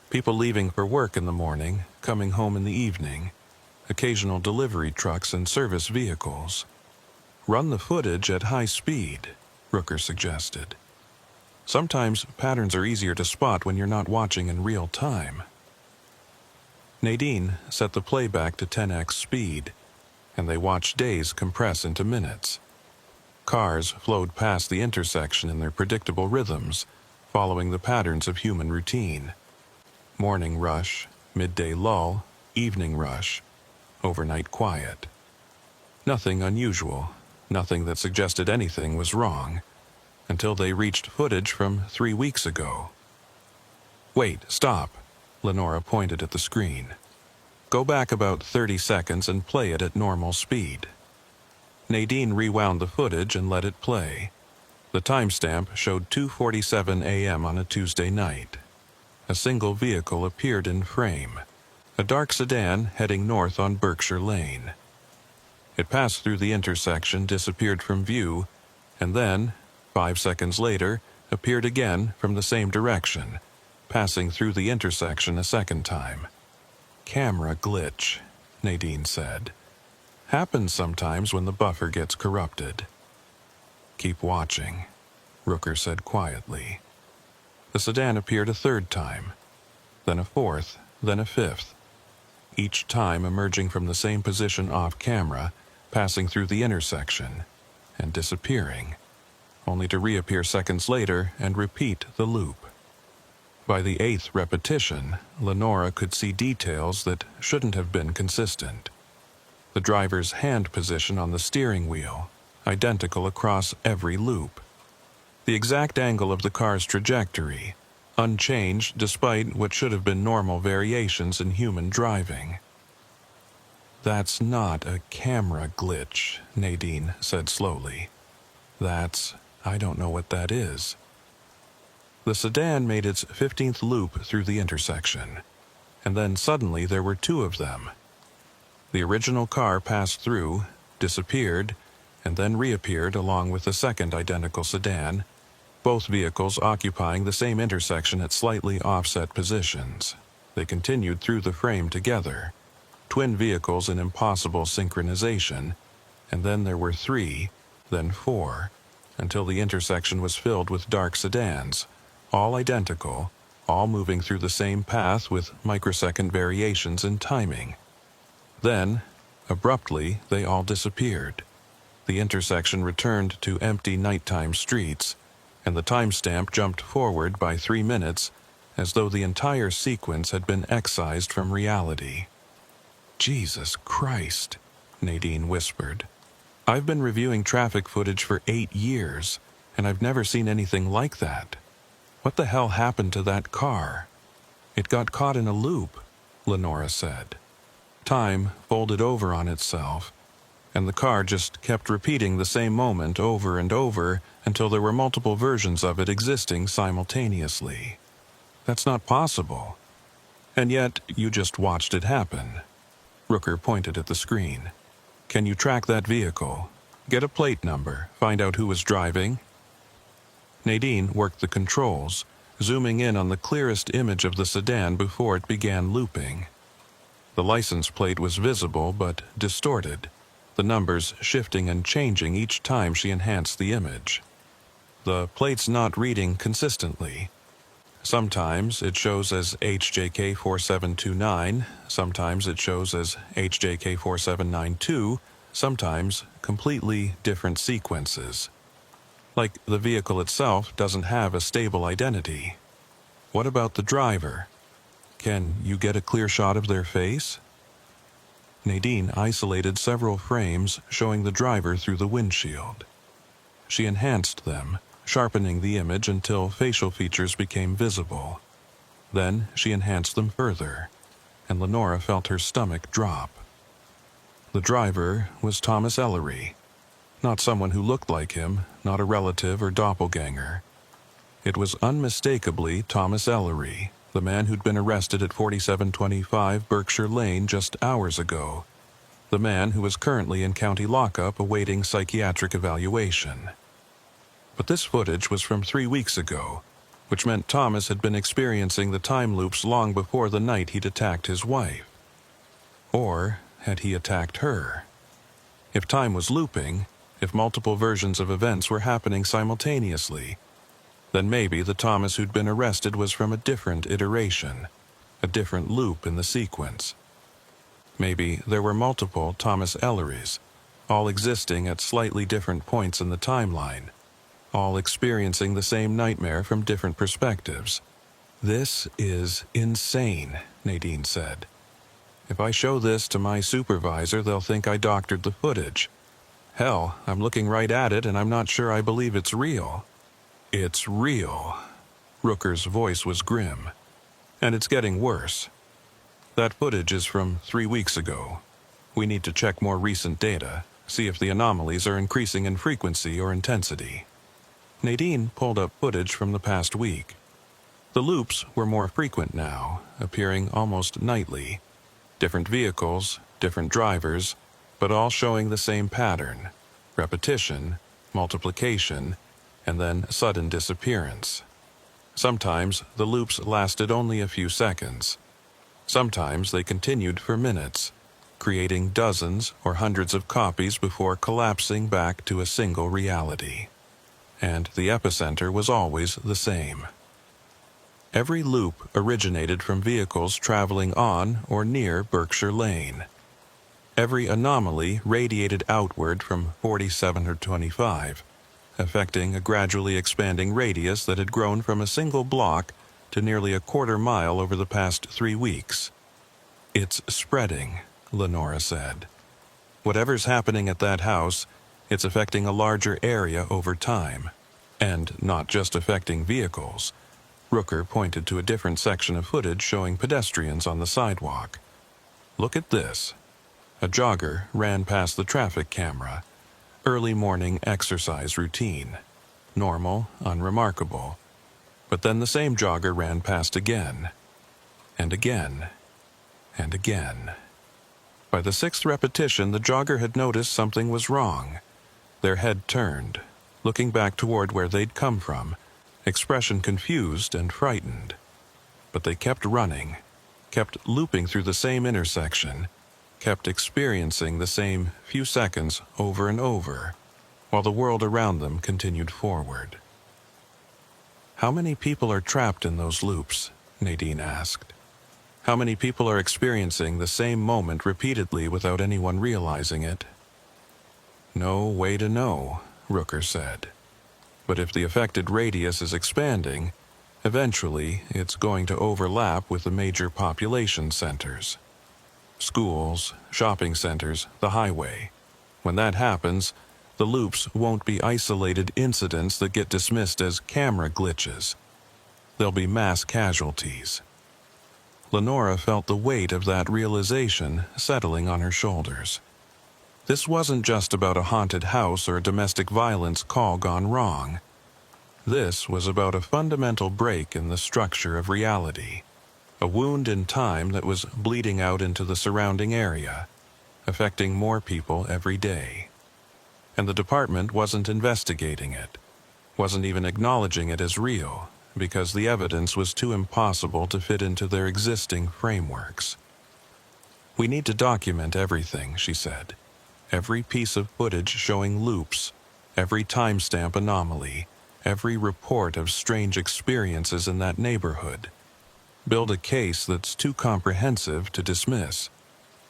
People leaving for work in the morning, coming home in the evening, occasional delivery trucks and service vehicles." "Run the footage at high speed," Rooker suggested. "Sometimes patterns are easier to spot when you're not watching in real time." Nadine set the playback to 10x speed, and they watched days compress into minutes. Cars flowed past the intersection in their predictable rhythms, following the patterns of human routine. Morning rush, midday lull, evening rush, overnight quiet. Nothing unusual, nothing that suggested anything was wrong, until they reached footage from 3 weeks ago. Wait, stop. Lenora pointed at the screen. Go back about 30 seconds and play it at normal speed. Nadine rewound the footage and let it play. The timestamp showed 2:47 a.m. on a Tuesday night. A single vehicle appeared in frame, a dark sedan heading north on Berkshire Lane. It passed through the intersection, disappeared from view, and then, 5 seconds later, appeared again from the same direction, passing through the intersection a second time. Camera glitch, Nadine said. Happens sometimes when the buffer gets corrupted. Keep watching, Rooker said quietly. The sedan appeared a third time, then a fourth, then a fifth, each time emerging from the same position off camera, passing through the intersection, and disappearing, only to reappear seconds later and repeat the loop. By the 8th repetition, Lenora could see details that shouldn't have been consistent. The driver's hand position on the steering wheel, identical across every loop. The exact angle of the car's trajectory, unchanged despite what should have been normal variations in human driving. That's not a camera glitch, Nadine said slowly. I don't know what that is. The sedan made its 15th loop through the intersection, and then suddenly there were two of them. The original car passed through, disappeared, and then reappeared along with the second identical sedan, both vehicles occupying the same intersection at slightly offset positions. They continued through the frame together, twin vehicles in impossible synchronization, and then there were 3, then 4, until the intersection was filled with dark sedans, all identical, all moving through the same path with microsecond variations in timing. Then, abruptly, they all disappeared. The intersection returned to empty nighttime streets, and the timestamp jumped forward by 3 minutes, as though the entire sequence had been excised from reality. Jesus Christ, Nadine whispered. I've been reviewing traffic footage for 8 years, and I've never seen anything like that. What the hell happened to that car? It got caught in a loop, Lenora said. Time folded over on itself, and the car just kept repeating the same moment over and over until there were multiple versions of it existing simultaneously. That's not possible. And yet, you just watched it happen. Rooker pointed at the screen. Can you track that vehicle? Get a plate number, find out who was driving? Nadine worked the controls, zooming in on the clearest image of the sedan before it began looping. The license plate was visible but distorted, the numbers shifting and changing each time she enhanced the image. The plate's not reading consistently. Sometimes it shows as HJK 4729, sometimes it shows as HJK 4792, sometimes completely different sequences. Like the vehicle itself doesn't have a stable identity. What about the driver? Can you get a clear shot of their face? Nadine isolated several frames showing the driver through the windshield. She enhanced them, sharpening the image until facial features became visible. Then she enhanced them further, and Lenora felt her stomach drop. The driver was Thomas Ellery. Not someone who looked like him, not a relative or doppelganger. It was unmistakably Thomas Ellery, the man who'd been arrested at 4725 Berkshire Lane just hours ago. The man who was currently in county lockup awaiting psychiatric evaluation. But this footage was from 3 weeks ago, which meant Thomas had been experiencing the time loops long before the night he'd attacked his wife. Or had he attacked her? If time was looping, if multiple versions of events were happening simultaneously, then maybe the Thomas who'd been arrested was from a different iteration, a different loop in the sequence. Maybe there were multiple Thomas Ellerys, all existing at slightly different points in the timeline, all experiencing the same nightmare from different perspectives. This is insane, Nadine said. If I show this to my supervisor, they'll think I doctored the footage. Hell, I'm looking right at it and I'm not sure I believe it's real. It's real. Rooker's voice was grim. And it's getting worse. That footage is from 3 weeks ago. We need to check more recent data, see if the anomalies are increasing in frequency or intensity. Nadine pulled up footage from the past week. The loops were more frequent now, appearing almost nightly. Different vehicles, different drivers, but all showing the same pattern: repetition, multiplication, and then sudden disappearance. Sometimes the loops lasted only a few seconds. Sometimes they continued for minutes, creating dozens or hundreds of copies before collapsing back to a single reality. And the epicenter was always the same. Every loop originated from vehicles traveling on or near Berkshire Lane. Every anomaly radiated outward from 4725, affecting a gradually expanding radius that had grown from a single block to nearly a quarter mile over the past 3 weeks. "It's spreading," Lenora said. "Whatever's happening at that house, it's affecting a larger area over time. And not just affecting vehicles." Rooker pointed to a different section of footage showing pedestrians on the sidewalk. "Look at this." A jogger ran past the traffic camera. Early morning exercise routine. Normal, unremarkable. But then the same jogger ran past again. And again. And again. By the 6th repetition, the jogger had noticed something was wrong. Their head turned, looking back toward where they'd come from, expression confused and frightened. But they kept running, kept looping through the same intersection, kept experiencing the same few seconds over and over, while the world around them continued forward. "How many people are trapped in those loops?" Nadine asked. "How many people are experiencing the same moment repeatedly without anyone realizing it?" "No way to know," Rooker said. "But if the affected radius is expanding, eventually it's going to overlap with the major population centers. Schools, shopping centers, the highway. When that happens, the loops won't be isolated incidents that get dismissed as camera glitches. There'll be mass casualties." Lenora felt the weight of that realization settling on her shoulders. This wasn't just about a haunted house or a domestic violence call gone wrong. This was about a fundamental break in the structure of reality, a wound in time that was bleeding out into the surrounding area, affecting more people every day. And the department wasn't investigating it, wasn't even acknowledging it as real, because the evidence was too impossible to fit into their existing frameworks. "We need to document everything," she said. "Every piece of footage showing loops, every timestamp anomaly, every report of strange experiences in that neighborhood. Build a case that's too comprehensive to dismiss."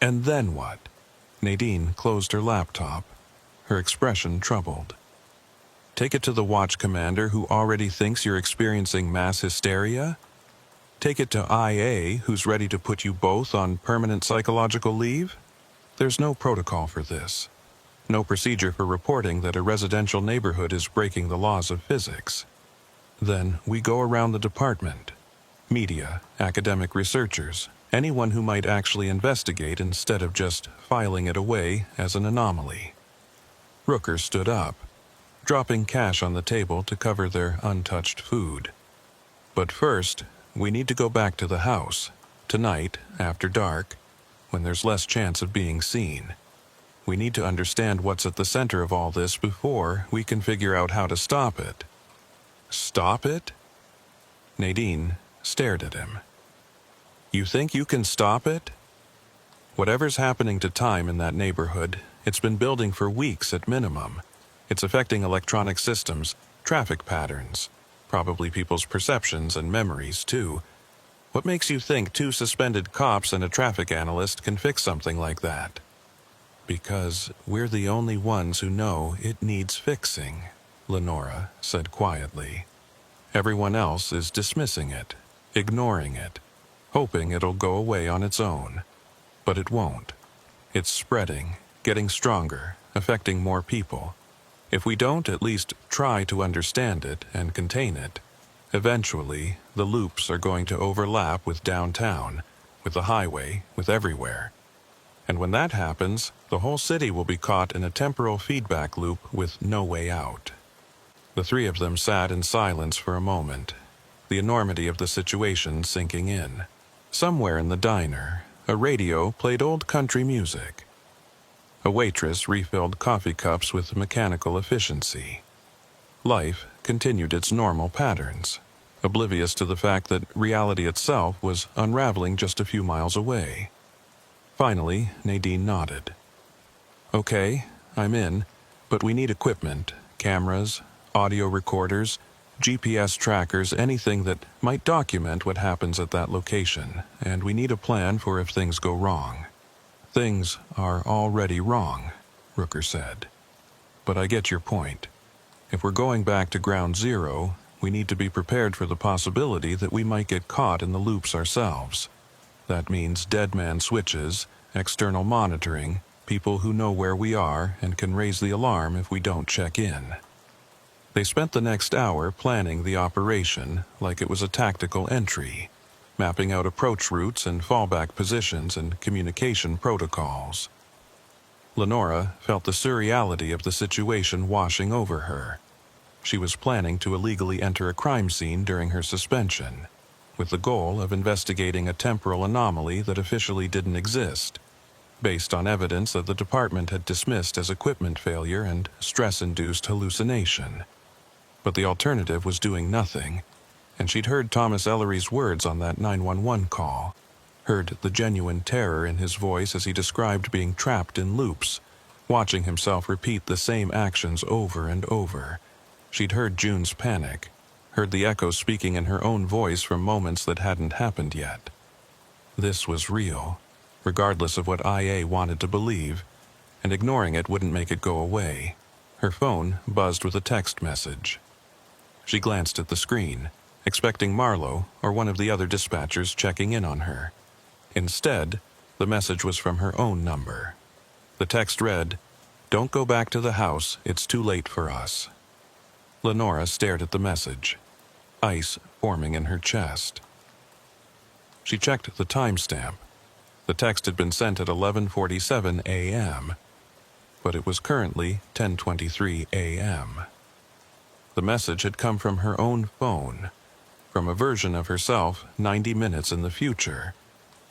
"And then what?" Nadine closed her laptop, her expression troubled. "Take it to the watch commander who already thinks you're experiencing mass hysteria? Take it to IA who's ready to put you both on permanent psychological leave? There's no protocol for this. No procedure for reporting that a residential neighborhood is breaking the laws of physics. Then we go around the department. Media, academic researchers, anyone who might actually investigate instead of just filing it away as an anomaly." Rooker stood up, dropping cash on the table to cover their untouched food. "But first, we need to go back to the house, tonight, after dark, when there's less chance of being seen. We need to understand what's at the center of all this before we can figure out how to stop it." "Stop it?" Nadine stared at him. "You think you can stop it? Whatever's happening to time in that neighborhood, it's been building for weeks at minimum. It's affecting electronic systems, traffic patterns, probably people's perceptions and memories, too. What makes you think 2 suspended cops and a traffic analyst can fix something like that?" "Because we're the only ones who know it needs fixing," Lenora said quietly. "Everyone else is dismissing it, ignoring it, hoping it'll go away on its own. But it won't. It's spreading, getting stronger, affecting more people. If we don't at least try to understand it and contain it, eventually the loops are going to overlap with downtown, with the highway, with everywhere. And when that happens, the whole city will be caught in a temporal feedback loop with no way out. The three of them sat in silence for a moment, the enormity of the situation sinking in. Somewhere in the diner, a radio played old country music. A waitress refilled coffee cups with mechanical efficiency. Life continued its normal patterns, oblivious to the fact that reality itself was unraveling just a few miles away. Finally, Nadine nodded. "Okay, I'm in, but we need equipment, cameras, audio recorders, GPS trackers, anything that might document what happens at that location, and we need a plan for if things go wrong." "Things are already wrong," Rooker said. "But I get your point. If we're going back to ground zero, we need to be prepared for the possibility that we might get caught in the loops ourselves. That means dead man switches, external monitoring, people who know where we are and can raise the alarm if we don't check in." They spent the next hour planning the operation like it was a tactical entry, mapping out approach routes and fallback positions and communication protocols. Lenora felt the surreality of the situation washing over her. She was planning to illegally enter a crime scene during her suspension, with the goal of investigating a temporal anomaly that officially didn't exist, based on evidence that the department had dismissed as equipment failure and stress-induced hallucination. But the alternative was doing nothing, and she'd heard Thomas Ellery's words on that 911 call, heard the genuine terror in his voice as he described being trapped in loops, watching himself repeat the same actions over and over. She'd heard June's panic, heard the echo speaking in her own voice from moments that hadn't happened yet. This was real, regardless of what IA wanted to believe, and ignoring it wouldn't make it go away. Her phone buzzed with a text message. She glanced at the screen, expecting Marlowe or one of the other dispatchers checking in on her. Instead, the message was from her own number. The text read, "Don't go back to the house, it's too late for us." Lenora stared at the message, ice forming in her chest. She checked the timestamp. The text had been sent at 11:47 a.m., but it was currently 10:23 a.m. The message had come from her own phone, from a version of herself 90 minutes in the future,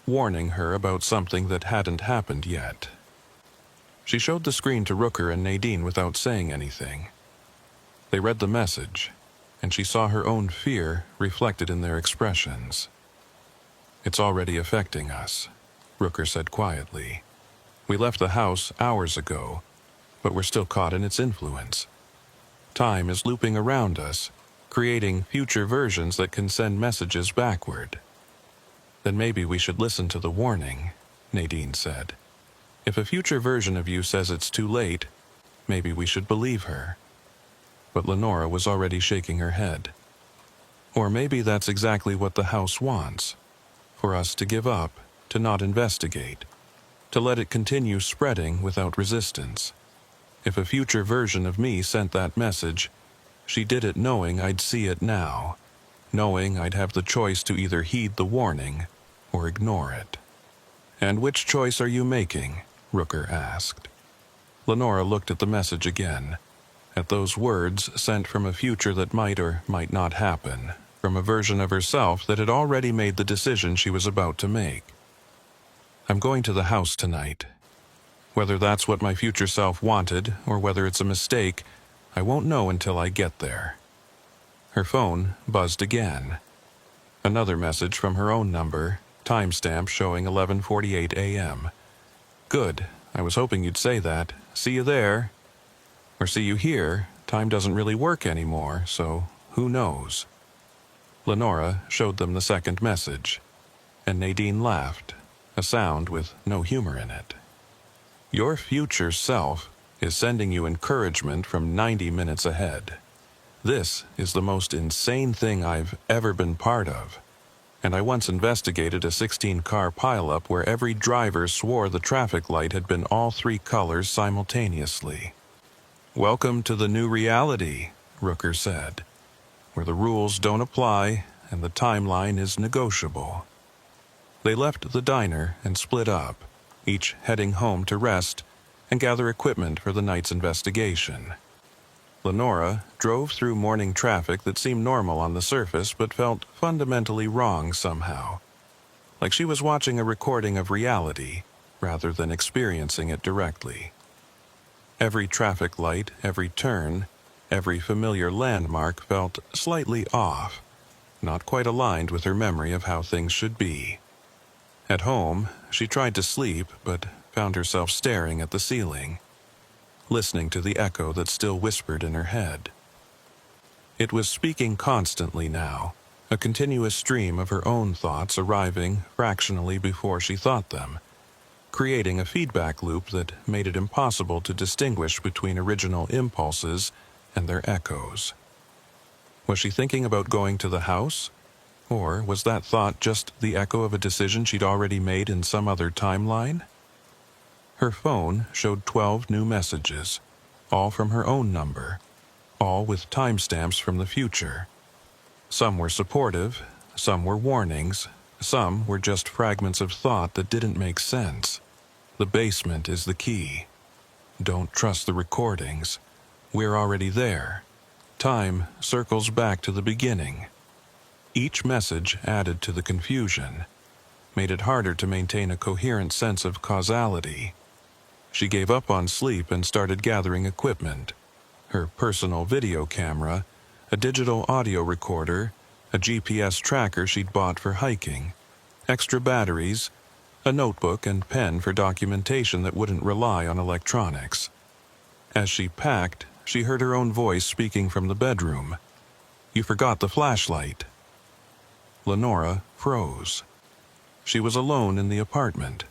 warning her about something that hadn't happened yet. She showed the screen to Rooker and Nadine without saying anything. They read the message, and she saw her own fear reflected in their expressions. "It's already affecting us," Rooker said quietly. "We left the house hours ago, but we're still caught in its influence. Time is looping around us, creating future versions that can send messages backward." "Then maybe we should listen to the warning," Nadine said. "If a future version of you says it's too late, maybe we should believe her." But Lenora was already shaking her head. "Or maybe that's exactly what the house wants, for us to give up, to not investigate, to let it continue spreading without resistance. If a future version of me sent that message, she did it knowing I'd see it now, knowing I'd have the choice to either heed the warning or ignore it." "And which choice are you making?" Rooker asked. Lenora looked at the message again, at those words sent from a future that might or might not happen, from a version of herself that had already made the decision she was about to make. "I'm going to the house tonight. Whether that's what my future self wanted, or whether it's a mistake, I won't know until I get there." Her phone buzzed again. Another message from her own number, timestamp showing 11:48 a.m. "Good, I was hoping you'd say that. See you there. Or see you here. Time doesn't really work anymore, so who knows?" Lenora showed them the second message, and Nadine laughed, a sound with no humor in it. "Your future self is sending you encouragement from 90 minutes ahead. This is the most insane thing I've ever been part of, and I once investigated a 16-car pileup where every driver swore the traffic light had been all three colors simultaneously. "Welcome to the new reality," Rooker said, "where the rules don't apply and the timeline is negotiable." They left the diner and split up, each heading home to rest and gather equipment for the night's investigation. Lenora drove through morning traffic that seemed normal on the surface but felt fundamentally wrong somehow, like she was watching a recording of reality rather than experiencing it directly. Every traffic light, every turn, every familiar landmark felt slightly off, not quite aligned with her memory of how things should be. At home, she tried to sleep but found herself staring at the ceiling, listening to the echo that still whispered in her head. It was speaking constantly now, a continuous stream of her own thoughts arriving fractionally before she thought them, creating a feedback loop that made it impossible to distinguish between original impulses and their echoes. Was she thinking about going to the house? Or was that thought just the echo of a decision she'd already made in some other timeline? Her phone showed 12 new messages, all from her own number, all with timestamps from the future. Some were supportive, some were warnings, some were just fragments of thought that didn't make sense. The basement is the key. Don't trust the recordings. We're already there. Time circles back to the beginning. Each message added to the confusion, made it harder to maintain a coherent sense of causality. She gave up on sleep and started gathering equipment. Her personal video camera, a digital audio recorder, a GPS tracker she'd bought for hiking, extra batteries, a notebook and pen for documentation that wouldn't rely on electronics. As she packed, she heard her own voice speaking from the bedroom. "You forgot the flashlight." Lenora froze. She was alone in the apartment.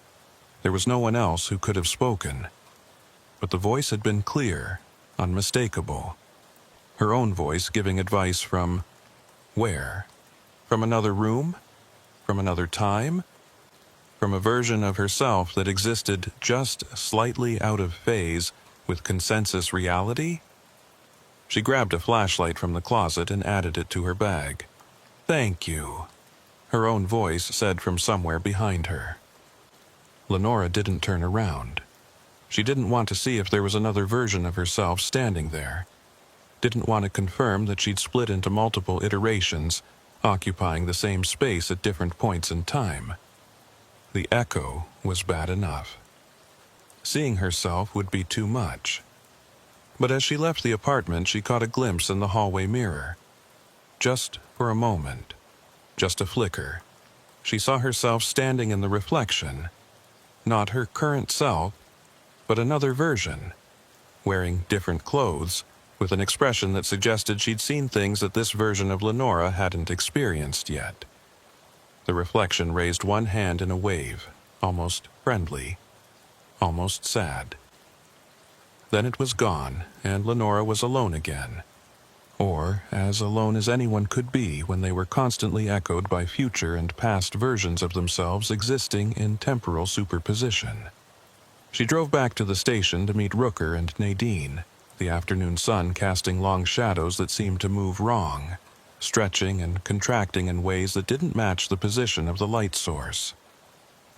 There was no one else who could have spoken. But the voice had been clear, unmistakable. Her own voice giving advice from where? From another room? From another time? From a version of herself that existed just slightly out of phase with consensus reality? She grabbed a flashlight from the closet and added it to her bag. "Thank you," her own voice said from somewhere behind her. Lenora didn't turn around. She didn't want to see if there was another version of herself standing there. Didn't want to confirm that she'd split into multiple iterations, occupying the same space at different points in time. The echo was bad enough. Seeing herself would be too much. But as she left the apartment, she caught a glimpse in the hallway mirror. Just for a moment, just a flicker, she saw herself standing in the reflection. Not her current self, but another version, wearing different clothes, with an expression that suggested she'd seen things that this version of Lenora hadn't experienced yet. The reflection raised one hand in a wave, almost friendly, almost sad. Then it was gone, and Lenora was alone again. Or as alone as anyone could be when they were constantly echoed by future and past versions of themselves existing in temporal superposition. She drove back to the station to meet Rooker and Nadine, the afternoon sun casting long shadows that seemed to move wrong, stretching and contracting in ways that didn't match the position of the light source.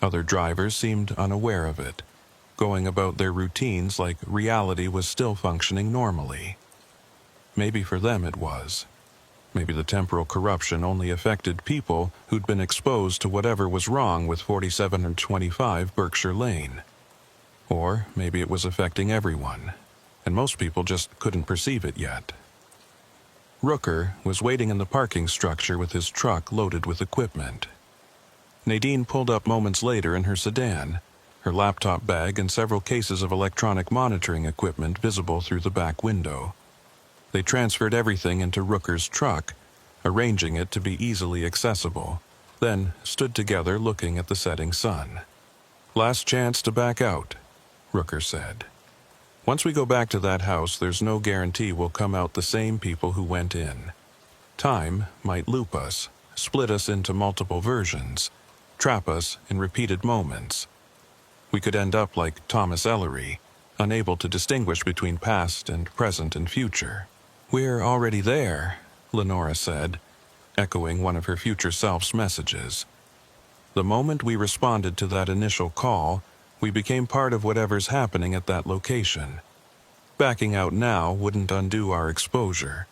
Other drivers seemed unaware of it, going about their routines like reality was still functioning normally. Maybe for them it was. Maybe the temporal corruption only affected people who'd been exposed to whatever was wrong with 4725 Berkshire Lane. Or maybe it was affecting everyone, and most people just couldn't perceive it yet. Rooker was waiting in the parking structure with his truck loaded with equipment. Nadine pulled up moments later in her sedan, her laptop bag and several cases of electronic monitoring equipment visible through the back window. They transferred everything into Rooker's truck, arranging it to be easily accessible, then stood together looking at the setting sun. "Last chance to back out," Rooker said. "Once we go back to that house, there's no guarantee we'll come out the same people who went in. Time might loop us, split us into multiple versions, trap us in repeated moments. We could end up like Thomas Ellery, unable to distinguish between past and present and future. "We're already there," Lenora said, echoing one of her future self's messages. The moment we responded to that initial call, we became part of whatever's happening at that location. Backing out now wouldn't undo our exposure.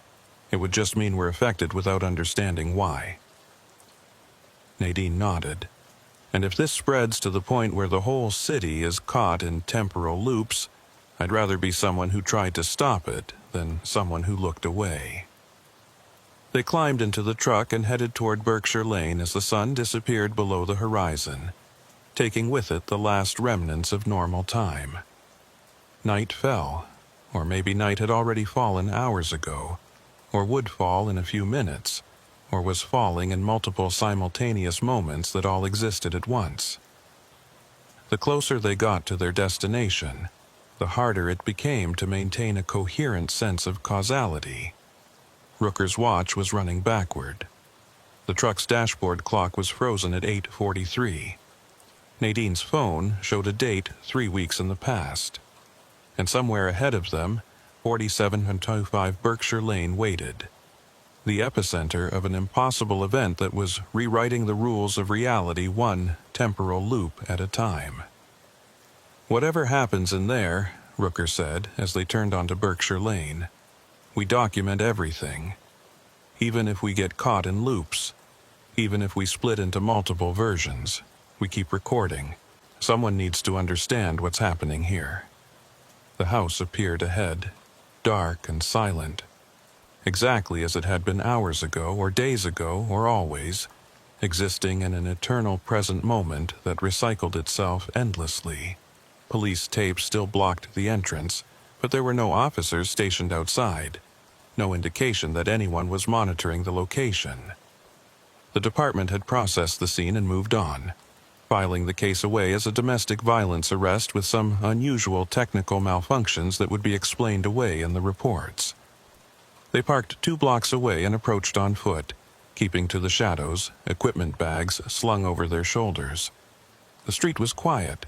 It would just mean we're affected without understanding why. Nadine nodded. "And if this spreads to the point where the whole city is caught in temporal loops, I'd rather be someone who tried to stop it than someone who looked away." They climbed into the truck and headed toward Berkshire Lane as the sun disappeared below the horizon, taking with it the last remnants of normal time. Night fell, or maybe night had already fallen hours ago, or would fall in a few minutes, or was falling in multiple simultaneous moments that all existed at once. The closer they got to their destination, the harder it became to maintain a coherent sense of causality. Rooker's watch was running backward. The truck's dashboard clock was frozen at 8:43. Nadine's phone showed a date 3 weeks in the past. And somewhere ahead of them, 4725 Berkshire Lane waited. The epicenter of an impossible event that was rewriting the rules of reality one temporal loop at a time. "Whatever happens in there," Rooker said as they turned onto Berkshire Lane, "we document everything. Even if we get caught in loops, even if we split into multiple versions, we keep recording. Someone needs to understand what's happening here." The house appeared ahead, dark and silent, exactly as it had been hours ago or days ago or always, existing in an eternal present moment that recycled itself endlessly. Police tape still blocked the entrance, but there were no officers stationed outside, no indication that anyone was monitoring the location. The department had processed the scene and moved on, filing the case away as a domestic violence arrest with some unusual technical malfunctions that would be explained away in the reports. They parked 2 blocks away and approached on foot, keeping to the shadows, equipment bags slung over their shoulders. The street was quiet,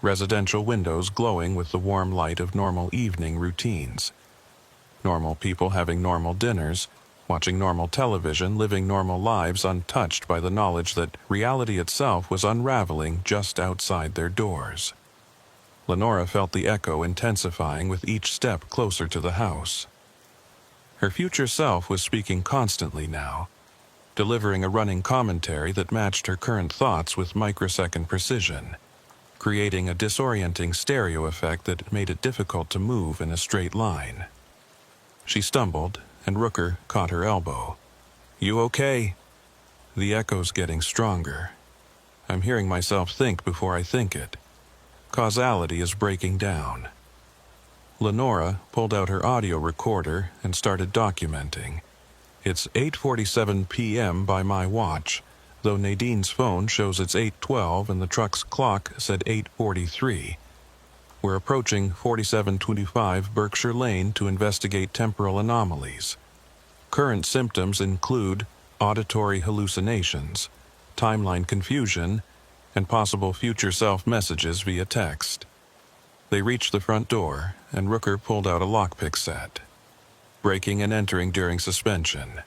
residential windows glowing with the warm light of normal evening routines. Normal people having normal dinners, watching normal television, living normal lives untouched by the knowledge that reality itself was unraveling just outside their doors. Lenora felt the echo intensifying with each step closer to the house. Her future self was speaking constantly now, delivering a running commentary that matched her current thoughts with microsecond precision, creating a disorienting stereo effect that made it difficult to move in a straight line. She stumbled, and Rooker caught her elbow. "You okay?" The echo's getting stronger. I'm hearing myself think before I think it. Causality is breaking down. Lenora pulled out her audio recorder and started documenting. It's 8:47 p.m. by my watch, though Nadine's phone shows it's 8:12 and the truck's clock said 8:43. We're approaching 4725 Berkshire Lane to investigate temporal anomalies. Current symptoms include auditory hallucinations, timeline confusion, and possible future self messages via text. They reached the front door, and Rooker pulled out a lockpick set. Breaking and entering during suspension.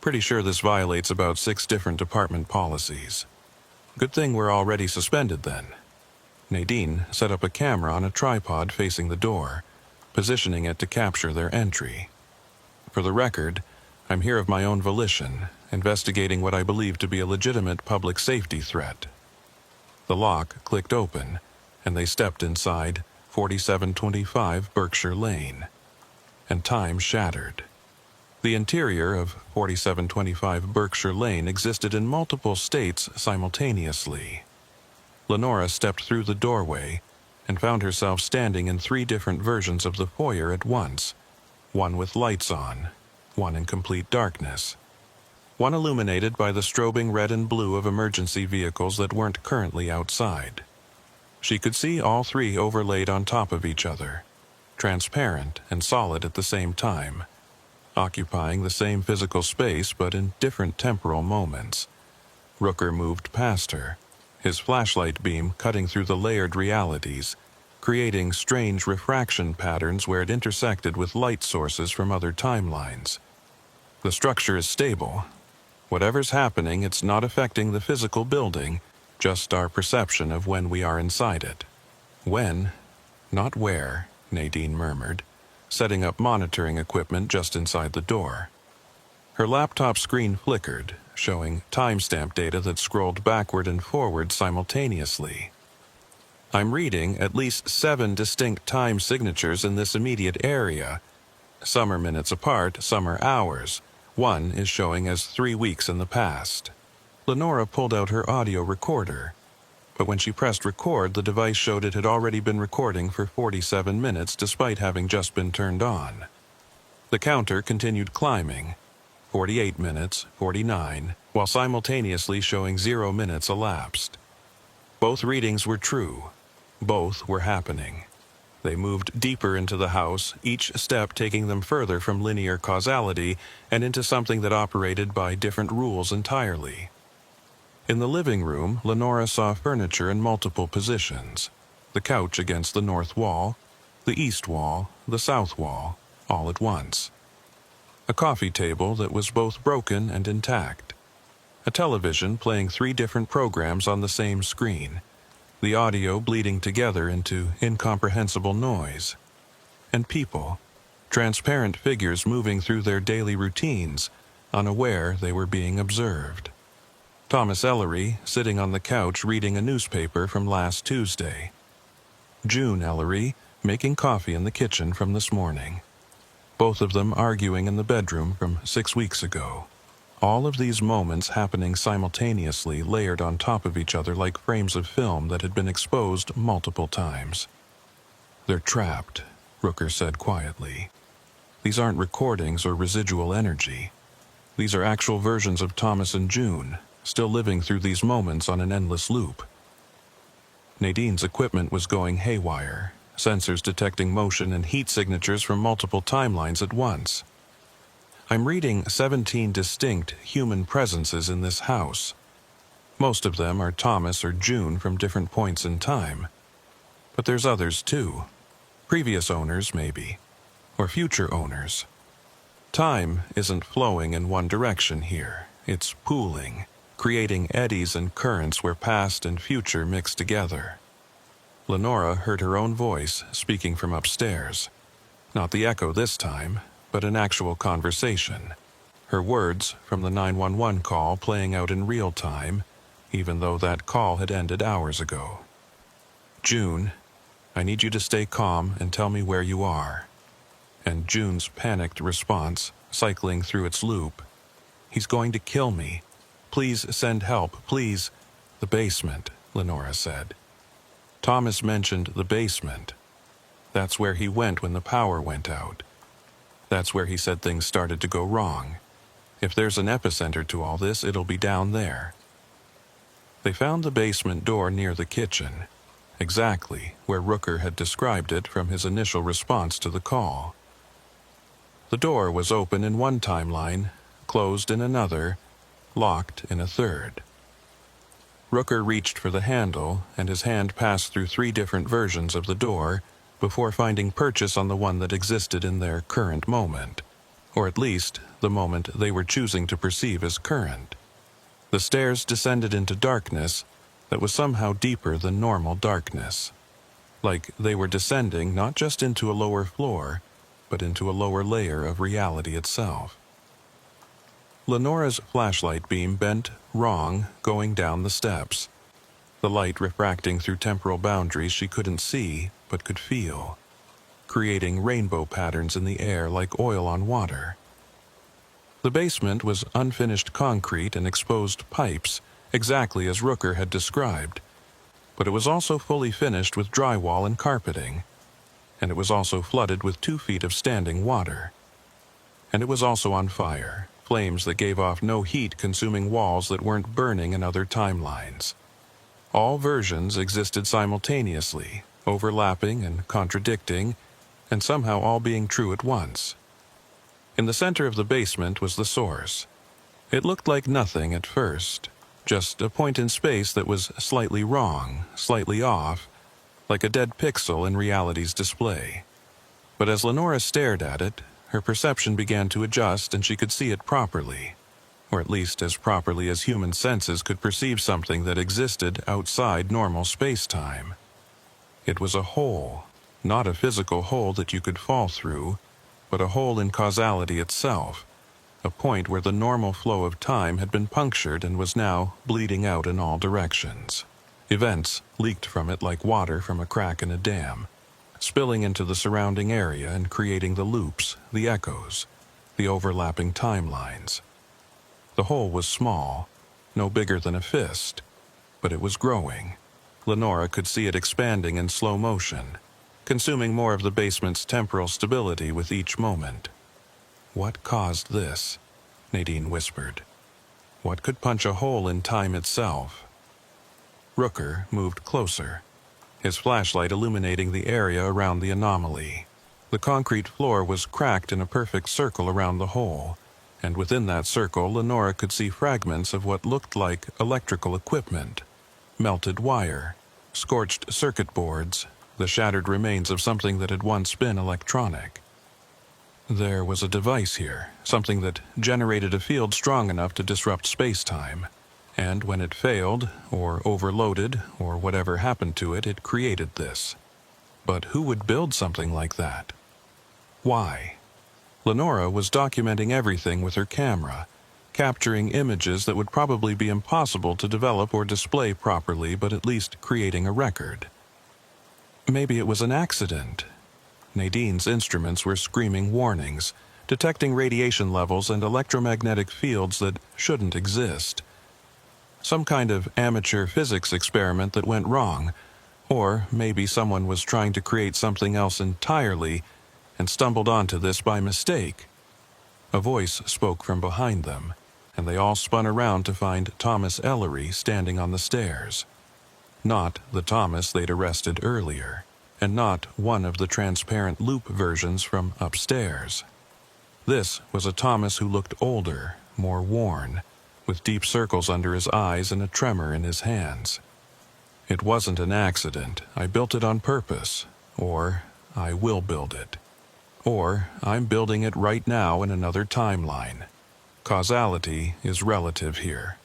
Pretty sure this violates about 6 different department policies. Good thing we're already suspended then. Nadine set up a camera on a tripod facing the door, positioning it to capture their entry. For the record, I'm here of my own volition, investigating what I believe to be a legitimate public safety threat. The lock clicked open, and they stepped inside 4725 Berkshire Lane. And time shattered. The interior of 4725 Berkshire Lane existed in multiple states simultaneously. Lenora stepped through the doorway and found herself standing in 3 different versions of the foyer at once, one with lights on, one in complete darkness, one illuminated by the strobing red and blue of emergency vehicles that weren't currently outside. She could see all 3 overlaid on top of each other, transparent and solid at the same time, occupying the same physical space but in different temporal moments. Rooker moved past her, his flashlight beam cutting through the layered realities, creating strange refraction patterns where it intersected with light sources from other timelines. The structure is stable. Whatever's happening, it's not affecting the physical building, just our perception of when we are inside it. When, not where, Nadine murmured, setting up monitoring equipment just inside the door. Her laptop screen flickered, showing timestamp data that scrolled backward and forward simultaneously. I'm reading at least 7 distinct time signatures in this immediate area. Some are minutes apart, some are hours. One is showing as 3 weeks in the past. Lenora pulled out her audio recorder, but when she pressed record, the device showed it had already been recording for 47 minutes despite having just been turned on. The counter continued climbing, 48 minutes, 49, while simultaneously showing 0 minutes elapsed. Both readings were true. Both were happening. They moved deeper into the house, each step taking them further from linear causality and into something that operated by different rules entirely. In the living room, Lenora saw furniture in multiple positions. The couch against the north wall, the east wall, the south wall, all at once. A coffee table that was both broken and intact. A television playing 3 different programs on the same screen, the audio bleeding together into incomprehensible noise. And people, transparent figures moving through their daily routines, unaware they were being observed. Thomas Ellery sitting on the couch reading a newspaper from last Tuesday. June Ellery making coffee in the kitchen from this morning. Both of them arguing in the bedroom from 6 weeks ago. All of these moments happening simultaneously, layered on top of each other like frames of film that had been exposed multiple times. They're trapped, Rooker said quietly. These aren't recordings or residual energy. These are actual versions of Thomas and June, still living through these moments on an endless loop. Nadine's equipment was going haywire, sensors detecting motion and heat signatures from multiple timelines at once. I'm reading 17 distinct human presences in this house. Most of them are Thomas or June from different points in time. But there's others too. Previous owners, maybe. Or future owners. Time isn't flowing in one direction here. It's pooling, creating eddies and currents where past and future mix together. Lenora heard her own voice speaking from upstairs. Not the echo this time, but an actual conversation. Her words from the 911 call playing out in real time, even though that call had ended hours ago. June, I need you to stay calm and tell me where you are. And June's panicked response, cycling through its loop. He's going to kill me. Please send help, please. The basement, Lenora said. Thomas mentioned the basement. That's where he went when the power went out. That's where he said things started to go wrong. If there's an epicenter to all this, it'll be down there. They found the basement door near the kitchen, exactly where Rooker had described it from his initial response to the call. The door was open in one timeline, closed in another, locked in a third. Rooker reached for the handle, and his hand passed through 3 different versions of the door before finding purchase on the one that existed in their current moment, or at least the moment they were choosing to perceive as current. The stairs descended into darkness that was somehow deeper than normal darkness, like they were descending not just into a lower floor, but into a lower layer of reality itself. Lenora's flashlight beam bent wrong going down the steps, the light refracting through temporal boundaries she couldn't see but could feel, creating rainbow patterns in the air like oil on water. The basement was unfinished concrete and exposed pipes, exactly as Rooker had described, but it was also fully finished with drywall and carpeting, and it was also flooded with 2 feet of standing water. And it was also on fire, flames that gave off no heat consuming walls that weren't burning in other timelines. All versions existed simultaneously, overlapping and contradicting, and somehow all being true at once. In the center of the basement was the source. It looked like nothing at first, just a point in space that was slightly wrong, slightly off, like a dead pixel in reality's display. But as Lenora stared at it, her perception began to adjust and she could see it properly, or at least as properly as human senses could perceive something that existed outside normal space-time. It was a hole, not a physical hole that you could fall through, but a hole in causality itself, a point where the normal flow of time had been punctured and was now bleeding out in all directions. Events leaked from it like water from a crack in a dam, spilling into the surrounding area and creating the loops, the echoes, the overlapping timelines. The hole was small, no bigger than a fist, but it was growing. Lenora could see it expanding in slow motion, consuming more of the basement's temporal stability with each moment. What caused this? Nadine whispered. What could punch a hole in time itself? Rooker moved closer, his flashlight illuminating the area around the anomaly. The concrete floor was cracked in a perfect circle around the hole, and within that circle Lenora could see fragments of what looked like electrical equipment, melted wire, scorched circuit boards, the shattered remains of something that had once been electronic. There was a device here, something that generated a field strong enough to disrupt space-time, and when it failed, or overloaded, or whatever happened to it, it created this. But who would build something like that? Why? Lenora was documenting everything with her camera, capturing images that would probably be impossible to develop or display properly, but at least creating a record. Maybe it was an accident. Nadine's instruments were screaming warnings, detecting radiation levels and electromagnetic fields that shouldn't exist. Some kind of amateur physics experiment that went wrong, or maybe someone was trying to create something else entirely and stumbled onto this by mistake. A voice spoke from behind them, and they all spun around to find Thomas Ellery standing on the stairs. Not the Thomas they'd arrested earlier, and not one of the transparent loop versions from upstairs. This was a Thomas who looked older, more worn, with deep circles under his eyes and a tremor in his hands. It wasn't an accident. I built it on purpose. Or I will build it. Or I'm building it right now in another timeline. Causality is relative here.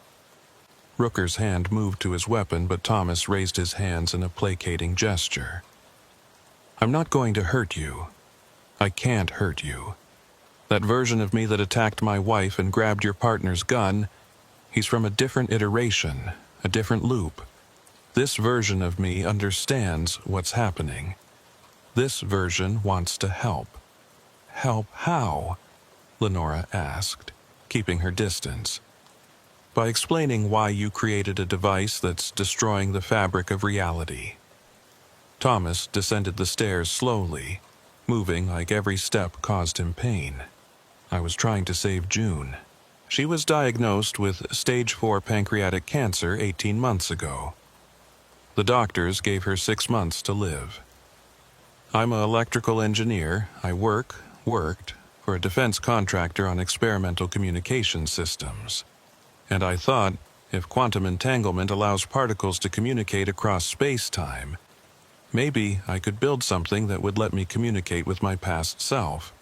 Rooker's hand moved to his weapon, but Thomas raised his hands in a placating gesture. I'm not going to hurt you. I can't hurt you. That version of me that attacked my wife and grabbed your partner's gun, he's from a different iteration, a different loop. This version of me understands what's happening. This version wants to help. Help how? Lenora asked, keeping her distance. By explaining why you created a device that's destroying the fabric of reality. Thomas descended the stairs slowly, moving like every step caused him pain. I was trying to save June. She was diagnosed with stage 4 pancreatic cancer 18 months ago. The doctors gave her 6 months to live. I'm an electrical engineer. I worked for a defense contractor on experimental communication systems. And I thought, if quantum entanglement allows particles to communicate across space-time, maybe I could build something that would let me communicate with my past self.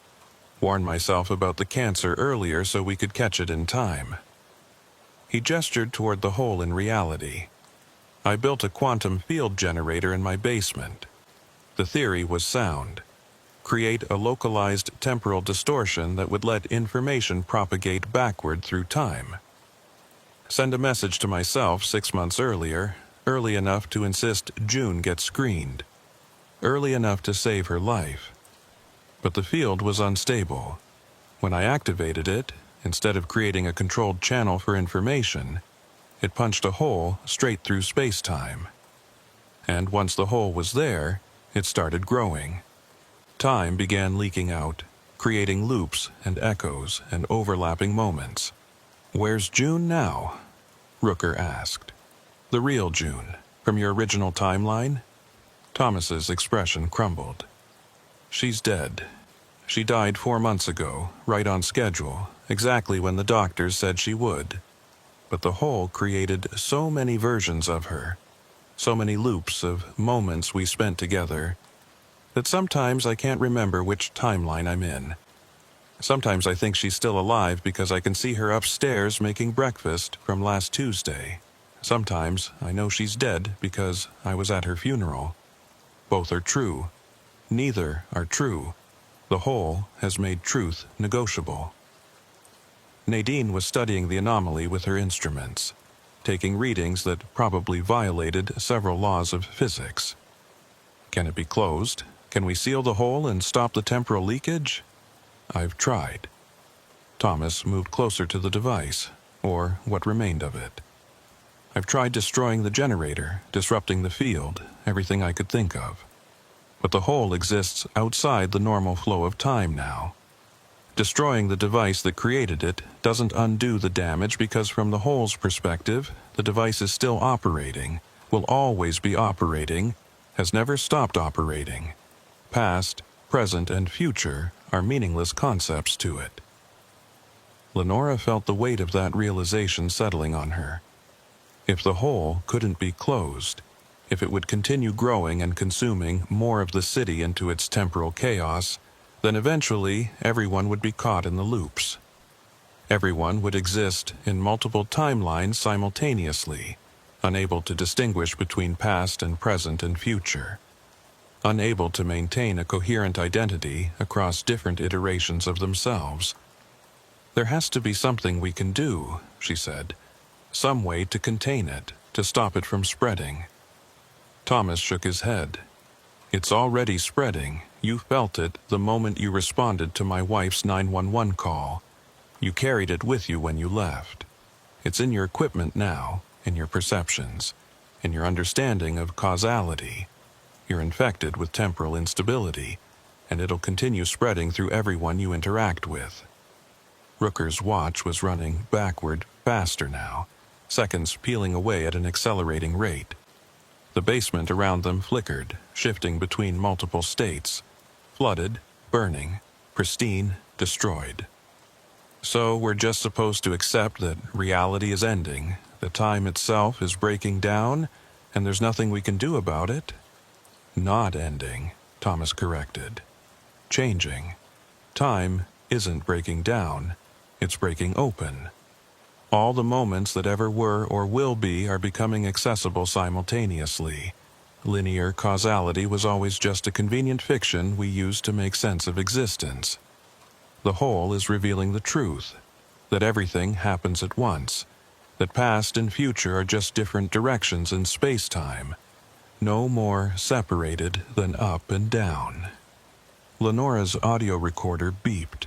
Warn myself about the cancer earlier so we could catch it in time. He gestured toward the hole in reality. I built a quantum field generator in my basement. The theory was sound. Create a localized temporal distortion that would let information propagate backward through time. Send a message to myself 6 months earlier, early enough to insist June get screened, early enough to save her life. But the field was unstable. When I activated it, instead of creating a controlled channel for information, it punched a hole straight through space-time. And once the hole was there, it started growing. Time began leaking out, creating loops and echoes and overlapping moments. Where's June now? Rooker asked. The real June, from your original timeline? Thomas's expression crumbled. She's dead. She died 4 months ago, right on schedule, exactly when the doctors said she would. But the hole created so many versions of her. so many loops of moments we spent together, that sometimes I can't remember which timeline I'm in. Sometimes I think she's still alive because I can see her upstairs making breakfast from last Tuesday. Sometimes I know she's dead because I was at her funeral. Both are true. Neither are true. The whole has made truth negotiable. Nadine was studying the anomaly with her instruments, taking readings that probably violated several laws of physics. Can it be closed? Can we seal the hole and stop the temporal leakage? I've tried. Thomas moved closer to the device, or what remained of it. I've tried destroying the generator, disrupting the field, everything I could think of. But the hole exists outside the normal flow of time now. Destroying the device that created it doesn't undo the damage because from the hole's perspective, the device is still operating, will always be operating, has never stopped operating. Past, present, and future are meaningless concepts to it. Lenora felt the weight of that realization settling on her. If the hole couldn't be closed, if it would continue growing and consuming more of the city into its temporal chaos, then eventually everyone would be caught in the loops. Everyone would exist in multiple timelines simultaneously, unable to distinguish between past and present and future, unable to maintain a coherent identity across different iterations of themselves. There has to be something we can do, she said, some way to contain it, to stop it from spreading. Thomas shook his head. It's already spreading. You felt it the moment you responded to my wife's 911 call. You carried it with you when you left. It's in your equipment now, in your perceptions, in your understanding of causality. You're infected with temporal instability, and it'll continue spreading through everyone you interact with. Rooker's watch was running backward faster now, seconds peeling away at an accelerating rate. The basement around them flickered, shifting between multiple states. Flooded, burning, pristine, destroyed. So we're just supposed to accept that reality is ending, that time itself is breaking down, and there's nothing we can do about it? Not ending, Thomas corrected. Changing. Time isn't breaking down, it's breaking open. All the moments that ever were or will be are becoming accessible simultaneously. Linear causality was always just a convenient fiction we used to make sense of existence. The whole is revealing the truth, that everything happens at once, that past and future are just different directions in space-time, no more separated than up and down. Lenora's audio recorder beeped.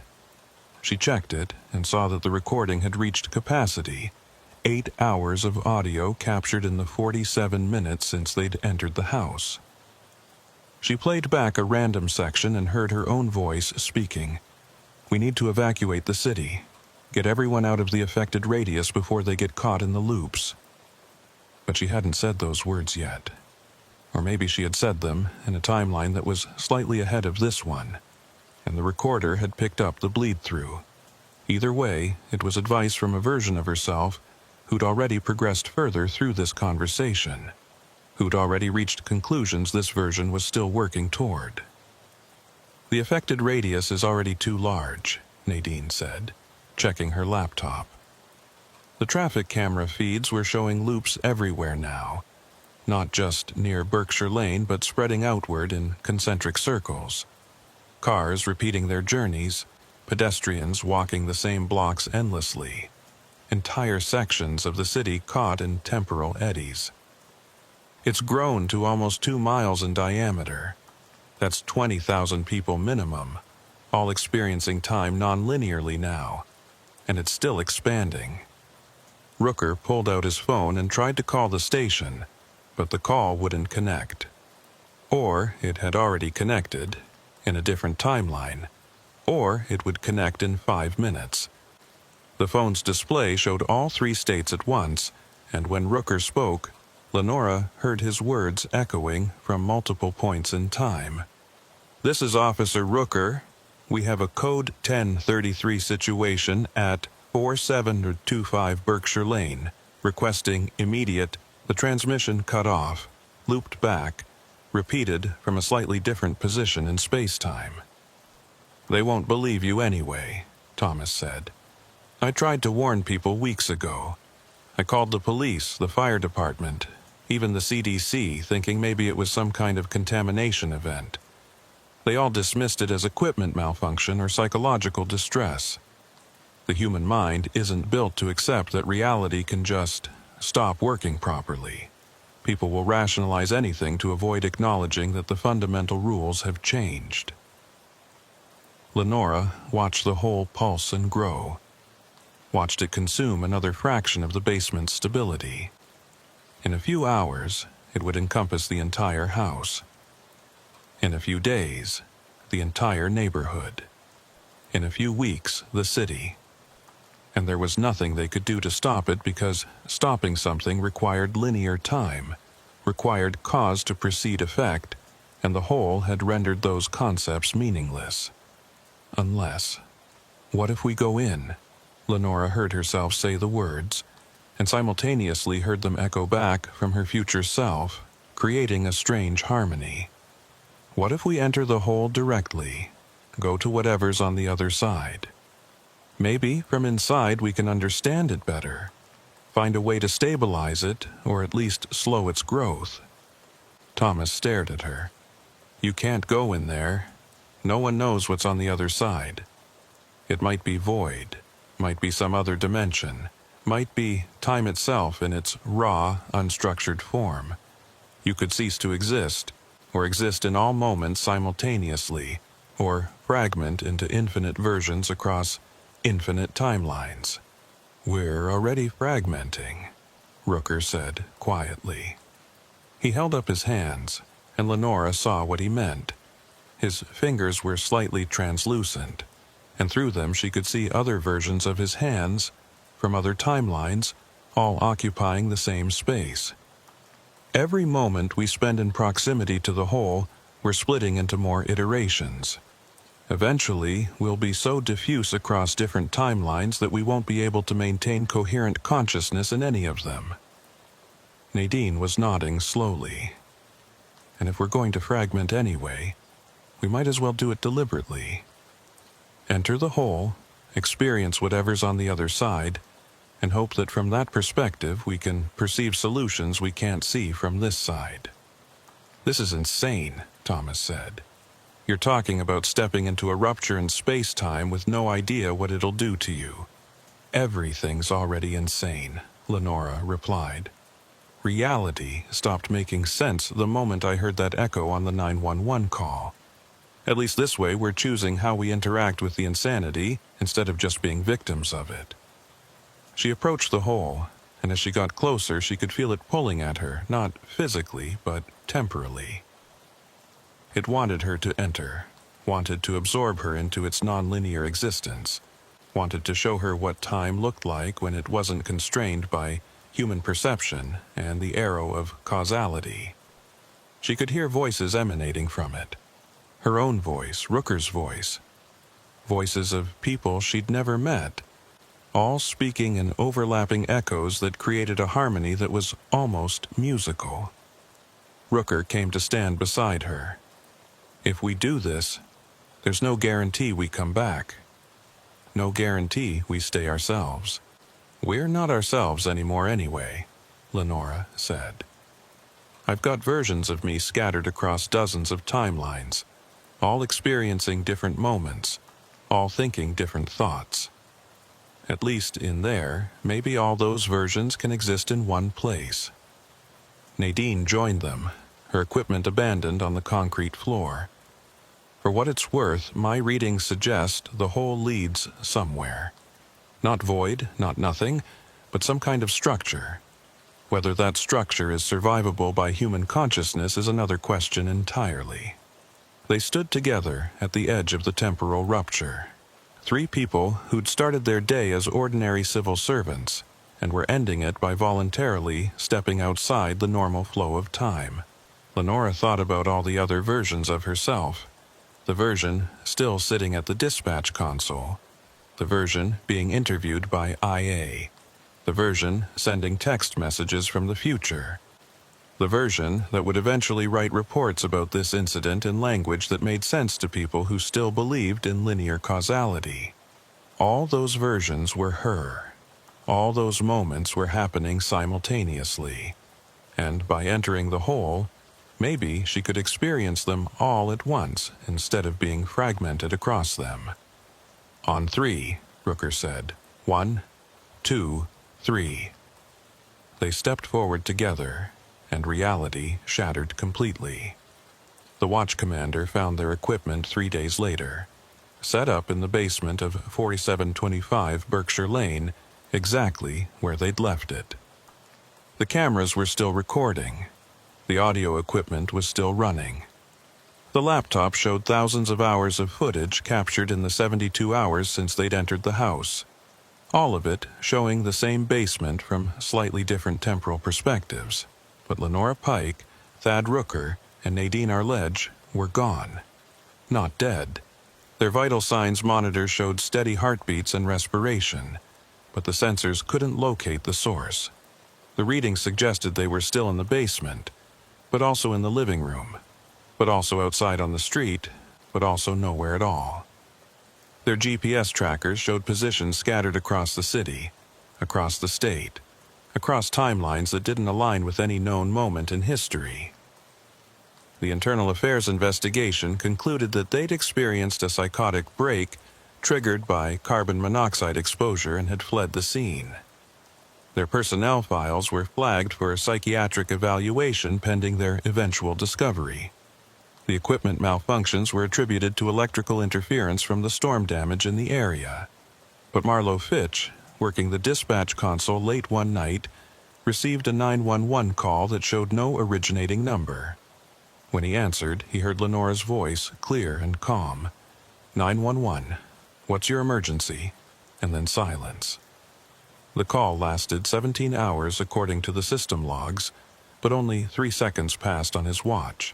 She checked it and saw that the recording had reached capacity, 8 hours of audio captured in the 47 minutes since they'd entered the house. She played back a random section and heard her own voice speaking. We need to evacuate the city. Get everyone out of the affected radius before they get caught in the loops. But she hadn't said those words yet. Or maybe she had said them in a timeline that was slightly ahead of this one, and the recorder had picked up the bleed-through. Either way, it was advice from a version of herself who'd already progressed further through this conversation, who'd already reached conclusions this version was still working toward. The affected radius is already too large, Nadine said, checking her laptop. The traffic camera feeds were showing loops everywhere now, not just near Berkshire Lane but spreading outward in concentric circles. Cars repeating their journeys, pedestrians walking the same blocks endlessly, entire sections of the city caught in temporal eddies. It's grown to almost 2 miles in diameter. That's 20,000 people minimum, all experiencing time non-linearly now, and it's still expanding. Rooker pulled out his phone and tried to call the station, but the call wouldn't connect. Or it had already connected, in a different timeline, or it would connect in 5 minutes. The phone's display showed all 3 states at once, and when Rooker spoke, Lenora heard his words echoing from multiple points in time. This is Officer Rooker. We have a code 1033 situation at 4725 Berkshire Lane, requesting immediate. The transmission cut off. looped back, repeated from a slightly different position in space-time. "They won't believe you anyway," Thomas said. "I tried to warn people weeks ago. I called the police, the fire department, even the CDC, thinking maybe it was some kind of contamination event. They all dismissed it as equipment malfunction or psychological distress. The human mind isn't built to accept that reality can just stop working properly. People will rationalize anything to avoid acknowledging that the fundamental rules have changed." Lenora watched the hole pulse and grow, watched it consume another fraction of the basement's stability. In a few hours, it would encompass the entire house. In a few days, the entire neighborhood. In a few weeks, the city. And there was nothing they could do to stop it because stopping something required linear time, required cause to precede effect, and the hole had rendered those concepts meaningless. Unless, what if we go in? Lenora heard herself say the words, and simultaneously heard them echo back from her future self, creating a strange harmony. What if we enter the hole directly, go to whatever's on the other side? Maybe from inside we can understand it better, find a way to stabilize it, or at least slow its growth. Thomas stared at her. "You can't go in there. No one knows what's on the other side. It might be void, might be some other dimension, might be time itself in its raw, unstructured form. You could cease to exist, or exist in all moments simultaneously, or fragment into infinite versions across infinite timelines." "We're already fragmenting," Rooker said quietly. He held up his hands, and Lenora saw what he meant. His fingers were slightly translucent, and through them she could see other versions of his hands, from other timelines, all occupying the same space. Every moment we spend in proximity to the whole, we're splitting into more iterations. Eventually, we'll be so diffuse across different timelines that we won't be able to maintain coherent consciousness in any of them. Nadine was nodding slowly. "And if we're going to fragment anyway, we might as well do it deliberately. Enter the hole, experience whatever's on the other side, and hope that from that perspective we can perceive solutions we can't see from this side." "This is insane," Thomas said. "You're talking about stepping into a rupture in space-time with no idea what it'll do to you." "Everything's already insane," Lenora replied. "Reality stopped making sense the moment I heard that echo on the 911 call. At least this way we're choosing how we interact with the insanity instead of just being victims of it." She approached the hole, and as she got closer she could feel it pulling at her, not physically, but temporally. It wanted her to enter, wanted to absorb her into its nonlinear existence, wanted to show her what time looked like when it wasn't constrained by human perception and the arrow of causality. She could hear voices emanating from it. Her own voice, Rooker's voice. Voices of people she'd never met, all speaking in overlapping echoes that created a harmony that was almost musical. Rooker came to stand beside her. "If we do this, there's no guarantee we come back. No guarantee we stay ourselves. We're not ourselves anymore anyway," Lenora said. "I've got versions of me scattered across dozens of timelines, all experiencing different moments, all thinking different thoughts. At least in there, maybe all those versions can exist in one place." Nadine joined them, her equipment abandoned on the concrete floor. "For what it's worth, my readings suggest the whole leads somewhere. Not void, not nothing, but some kind of structure. Whether that structure is survivable by human consciousness is another question entirely." They stood together at the edge of the temporal rupture. Three people who'd started their day as ordinary civil servants and were ending it by voluntarily stepping outside the normal flow of time. Lenora thought about all the other versions of herself. The version still sitting at the dispatch console. The version being interviewed by IA. The version sending text messages from the future. The version that would eventually write reports about this incident in language that made sense to people who still believed in linear causality. All those versions were her. All those moments were happening simultaneously. And by entering the hole, maybe she could experience them all at once instead of being fragmented across them. "On three," Rooker said. "1, 2, 3. They stepped forward together, and reality shattered completely. The watch commander found their equipment 3 days later, set up in the basement of 4725 Berkshire Lane, exactly where they'd left it. The cameras were still recording. The audio equipment was still running. The laptop showed thousands of hours of footage captured in the 72 hours since they'd entered the house. All of it showing the same basement from slightly different temporal perspectives. But Lenora Pike, Thad Rooker, and Nadine Arledge were gone. Not dead. Their vital signs monitors showed steady heartbeats and respiration, but the sensors couldn't locate the source. The readings suggested they were still in the basement, but also in the living room, but also outside on the street, but also nowhere at all. Their GPS trackers showed positions scattered across the city, across the state, across timelines that didn't align with any known moment in history. The Internal Affairs investigation concluded that they'd experienced a psychotic break triggered by carbon monoxide exposure and had fled the scene. Their personnel files were flagged for a psychiatric evaluation pending their eventual discovery. The equipment malfunctions were attributed to electrical interference from the storm damage in the area. But Marlowe Fitch, working the dispatch console late one night, received a 911 call that showed no originating number. When he answered, he heard Lenora's voice, clear and calm. 911, what's your emergency? And then silence. The call lasted 17 hours according to the system logs, but only 3 seconds passed on his watch.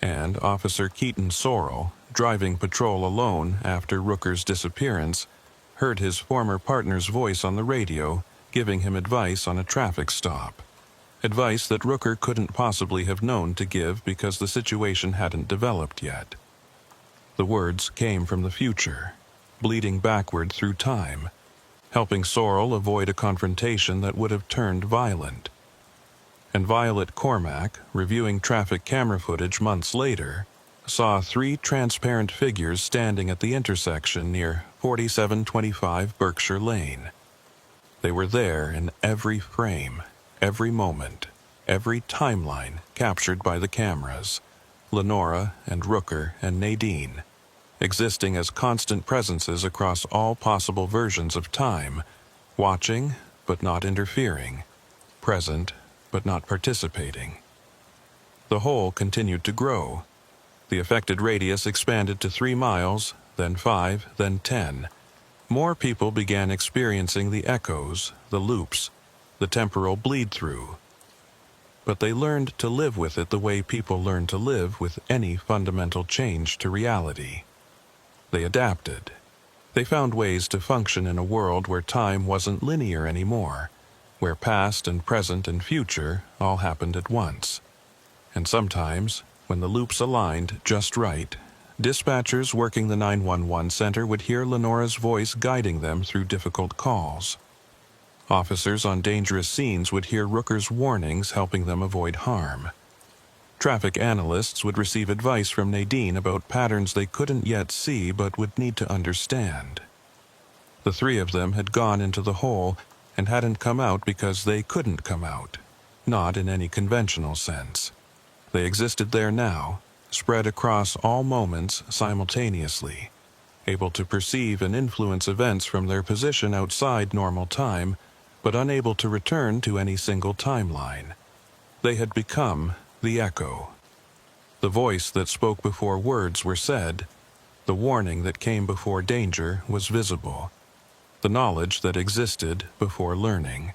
And Officer Keaton Sorrell, driving patrol alone after Rooker's disappearance, heard his former partner's voice on the radio giving him advice on a traffic stop. Advice that Rooker couldn't possibly have known to give because the situation hadn't developed yet. The words came from the future, bleeding backward through time, helping Sorrell avoid a confrontation that would have turned violent. And Violet Cormack, reviewing traffic camera footage months later, saw 3 transparent figures standing at the intersection near 4725 Berkshire Lane. They were there in every frame, every moment, every timeline captured by the cameras, Lenora and Rooker and Nadine, existing as constant presences across all possible versions of time, watching but not interfering, present but not participating. The hole continued to grow. The affected radius expanded to 3 miles, then 5, then 10. More people began experiencing the echoes, the loops, the temporal bleed-through. But they learned to live with it the way people learn to live with any fundamental change to reality. They adapted. They found ways to function in a world where time wasn't linear anymore, where past and present and future all happened at once. And sometimes, when the loops aligned just right, dispatchers working the 911 center would hear Lenora's voice guiding them through difficult calls. Officers on dangerous scenes would hear Rooker's warnings helping them avoid harm. Traffic analysts would receive advice from Nadine about patterns they couldn't yet see but would need to understand. The 3 of them had gone into the hole and hadn't come out because they couldn't come out, not in any conventional sense. They existed there now, spread across all moments simultaneously, able to perceive and influence events from their position outside normal time, but unable to return to any single timeline. They had become the echo. The voice that spoke before words were said, the warning that came before danger was visible, the knowledge that existed before learning.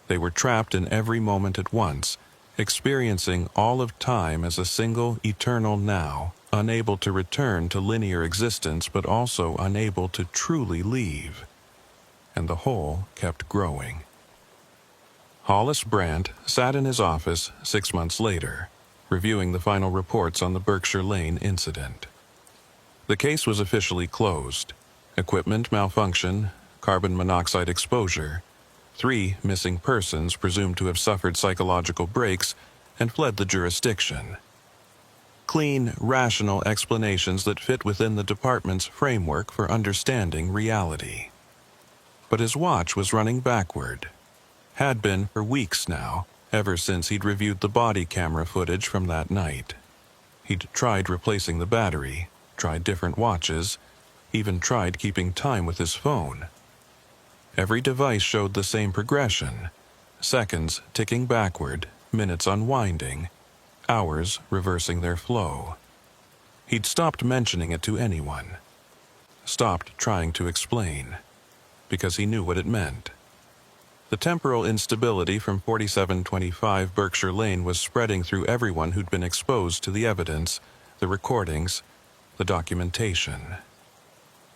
They were trapped in every moment at once, experiencing all of time as a single eternal now, unable to return to linear existence but also unable to truly leave. And the hole kept growing. Hollis Brandt sat in his office 6 months later, reviewing the final reports on the Berkshire Lane incident. The case was officially closed. Equipment malfunction, carbon monoxide exposure, 3 missing persons presumed to have suffered psychological breaks and fled the jurisdiction. Clean, rational explanations that fit within the department's framework for understanding reality. But his watch was running backward. Had been for weeks now, ever since he'd reviewed the body camera footage from that night. He'd tried replacing the battery, tried different watches, even tried keeping time with his phone. Every device showed the same progression: seconds ticking backward, minutes unwinding, hours reversing their flow. He'd stopped mentioning it to anyone, stopped trying to explain, because he knew what it meant. The temporal instability from 4725 Berkshire Lane was spreading through everyone who'd been exposed to the evidence, the recordings, the documentation.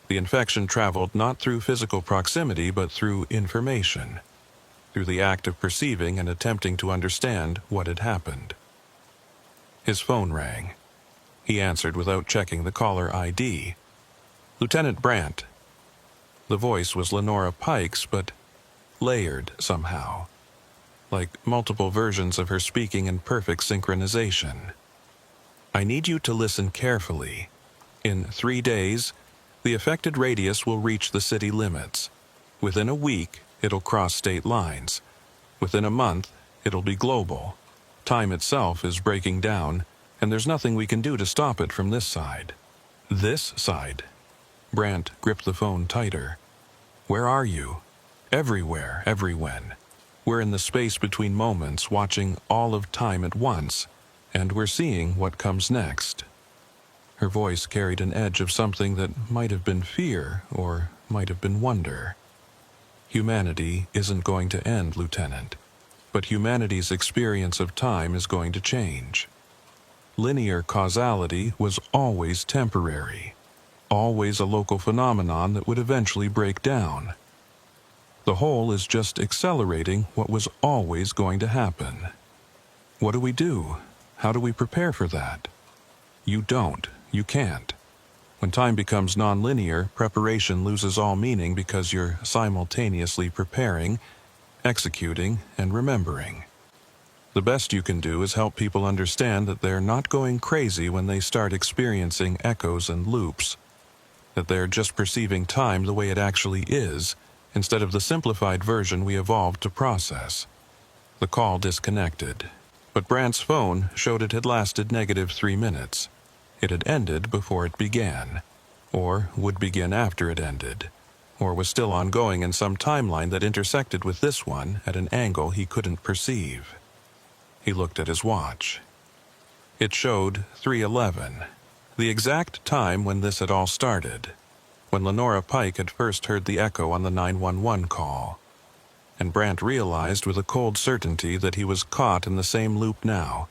The infection traveled not through physical proximity but through information, through the act of perceiving and attempting to understand what had happened. His phone rang. He answered without checking the caller ID. "Lieutenant Brandt." The voice was Lenora Pike's, but layered somehow, like multiple versions of her speaking in perfect synchronization. "I need you to listen carefully. In 3 days, the affected radius will reach the city limits. Within a week, it'll cross state lines. Within a month, it'll be global. Time itself is breaking down, and there's nothing we can do to stop it from this side." "This side?" Brandt gripped the phone tighter. "Where are you?" "Everywhere, everywhen. We're in the space between moments, watching all of time at once, and we're seeing what comes next." Her voice carried an edge of something that might have been fear or might have been wonder. "Humanity isn't going to end, Lieutenant, but humanity's experience of time is going to change. Linear causality was always temporary, always a local phenomenon that would eventually break down. The whole is just accelerating what was always going to happen. What do we do? How do we prepare for that? You don't. You can't. When time becomes nonlinear, preparation loses all meaning because you're simultaneously preparing, executing, and remembering. The best you can do is help people understand that they're not going crazy when they start experiencing echoes and loops, that they're just perceiving time the way it actually is, instead of the simplified version we evolved to process." The call disconnected, but Brandt's phone showed it had lasted -3 minutes. It had ended before it began, or would begin after it ended, or was still ongoing in some timeline that intersected with this one at an angle he couldn't perceive. He looked at his watch. It showed 3:11, the exact time when this had all started, when Lenora Pike had first heard the echo on the 911 call. And Brandt realized with a cold certainty that he was caught in the same loop now,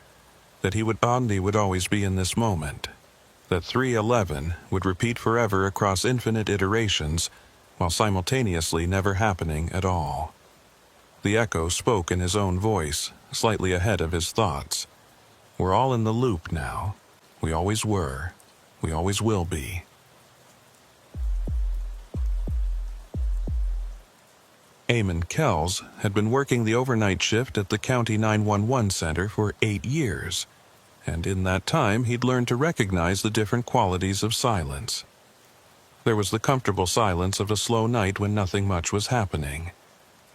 that he would always be in this moment, that 3:11 would repeat forever across infinite iterations while simultaneously never happening at all. The echo spoke in his own voice, slightly ahead of his thoughts. "We're all in the loop now. We always were. We always will be." Eamon Kells had been working the overnight shift at the County 911 Center for 8 years, and in that time he'd learned to recognize the different qualities of silence. There was the comfortable silence of a slow night when nothing much was happening,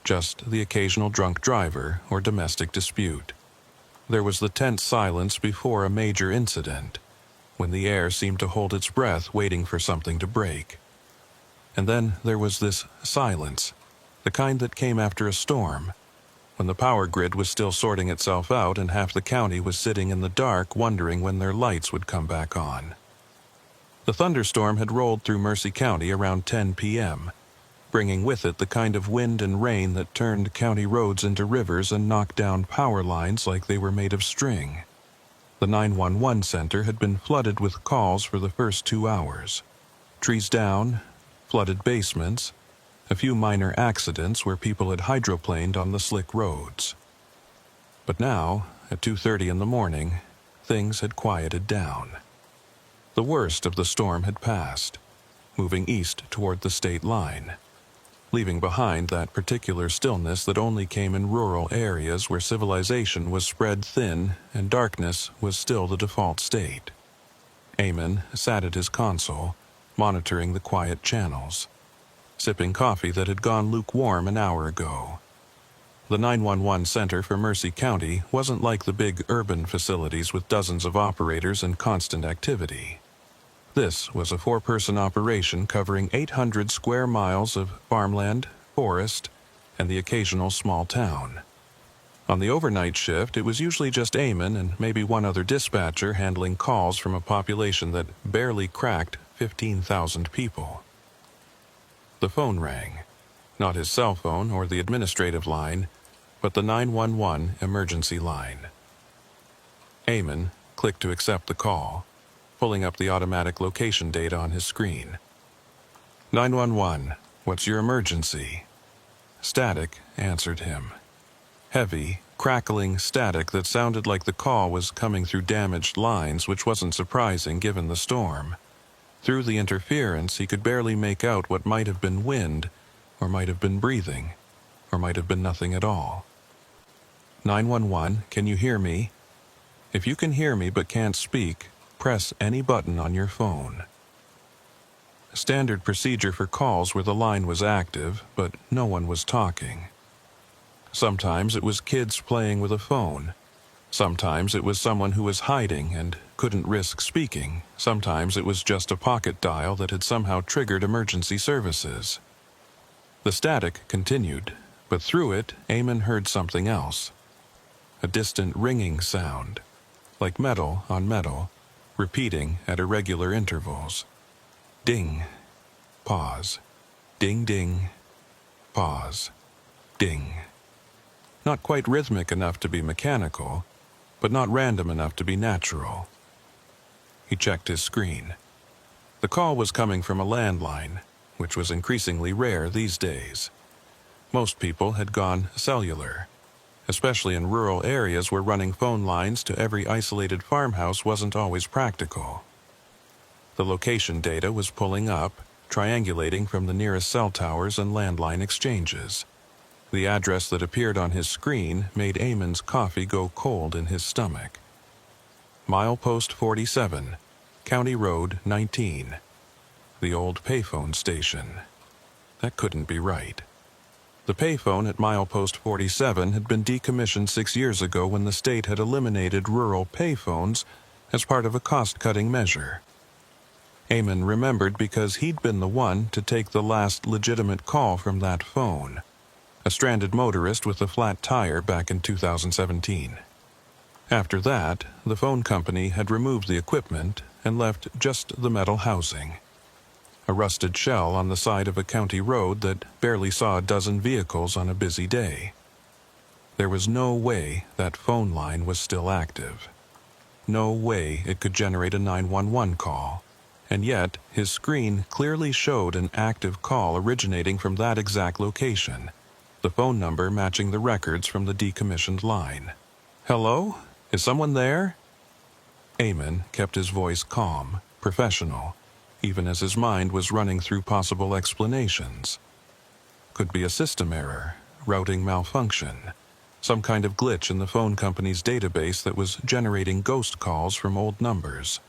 just the occasional drunk driver or domestic dispute. There was the tense silence before a major incident, when the air seemed to hold its breath waiting for something to break. And then there was this silence, the kind that came after a storm, when the power grid was still sorting itself out and half the county was sitting in the dark wondering when their lights would come back on. The thunderstorm had rolled through Mercy County around 10 p.m., bringing with it the kind of wind and rain that turned county roads into rivers and knocked down power lines like they were made of string. The 911 center had been flooded with calls for the first 2 hours. Trees down, flooded basements, A few minor accidents where people had hydroplaned on the slick roads. But now, at 2:30 in the morning, things had quieted down. The worst of the storm had passed, moving east toward the state line, leaving behind that particular stillness that only came in rural areas where civilization was spread thin and darkness was still the default state. Eamon sat at his console, monitoring the quiet channels, sipping coffee that had gone lukewarm an hour ago. The 911 center for Mercy County wasn't like the big urban facilities with dozens of operators and constant activity. This was a 4-person operation covering 800 square miles of farmland, forest, and the occasional small town. On the overnight shift, it was usually just Eamon and maybe one other dispatcher handling calls from a population that barely cracked 15,000 people. The phone rang. Not his cell phone or the administrative line, but the 911 emergency line. Eamon clicked to accept the call, pulling up the automatic location data on his screen. 911, what's your emergency? Static answered him. Heavy, crackling static that sounded like the call was coming through damaged lines, which wasn't surprising given the storm. Through the interference, he could barely make out what might have been wind, or might have been breathing, or might have been nothing at all. 911, can you hear me? If you can hear me but can't speak, press any button on your phone. Standard procedure for calls where the line was active, but no one was talking. Sometimes it was kids playing with a phone. Sometimes it was someone who was hiding and couldn't risk speaking. Sometimes it was just a pocket dial that had somehow triggered emergency services. The static continued, but through it, Eamon heard something else. A distant ringing sound, like metal on metal, repeating at irregular intervals. Ding, pause, ding ding, pause, ding. Not quite rhythmic enough to be mechanical, but not random enough to be natural. He checked his screen. The call was coming from a landline, which was increasingly rare these days. Most people had gone cellular, especially in rural areas where running phone lines to every isolated farmhouse wasn't always practical. The location data was pulling up, triangulating from the nearest cell towers and landline exchanges. The address that appeared on his screen made Eamon's coffee go cold in his stomach. Milepost 47, County Road 19. The old payphone station. That couldn't be right. The payphone at Milepost 47 had been decommissioned 6 years ago when the state had eliminated rural payphones as part of a cost-cutting measure. Eamon remembered because he'd been the one to take the last legitimate call from that phone, a stranded motorist with a flat tire back in 2017. After that, the phone company had removed the equipment and left just the metal housing. A rusted shell on the side of a county road that barely saw a dozen vehicles on a busy day. There was no way that phone line was still active. No way it could generate a 911 call. And yet, his screen clearly showed an active call originating from that exact location, the phone number matching the records from the decommissioned line. Hello? Is someone there? Eamon kept his voice calm, professional, even as his mind was running through possible explanations. Could be a system error, routing malfunction, some kind of glitch in the phone company's database that was generating ghost calls from old numbers.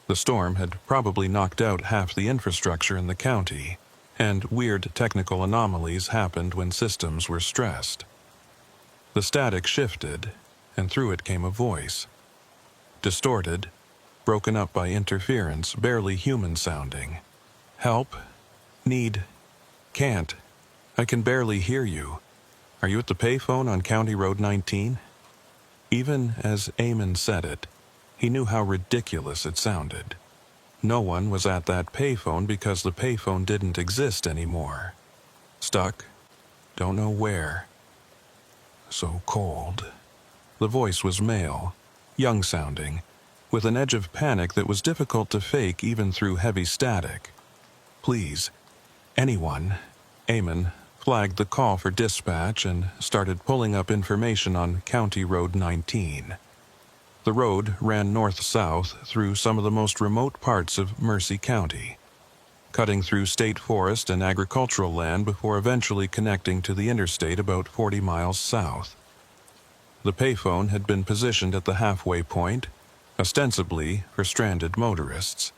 The storm had probably knocked out half the infrastructure in the county, and weird technical anomalies happened when systems were stressed. The static shifted, and through it came a voice. Distorted, broken up by interference, barely human-sounding. Help? Need? Can't. I can barely hear you. Are you at the payphone on County Road 19? Even as Eamon said it, he knew how ridiculous it sounded. No one was at that payphone because the payphone didn't exist anymore. Stuck. Don't know where. So cold. The voice was male, young-sounding, with an edge of panic that was difficult to fake even through heavy static. Please, anyone, Eamon flagged the call for dispatch and started pulling up information on County Road 19. The road ran north-south through some of the most remote parts of Mercy County, cutting through state forest and agricultural land before eventually connecting to the interstate about 40 miles south. The payphone had been positioned at the halfway point, ostensibly for stranded motorists,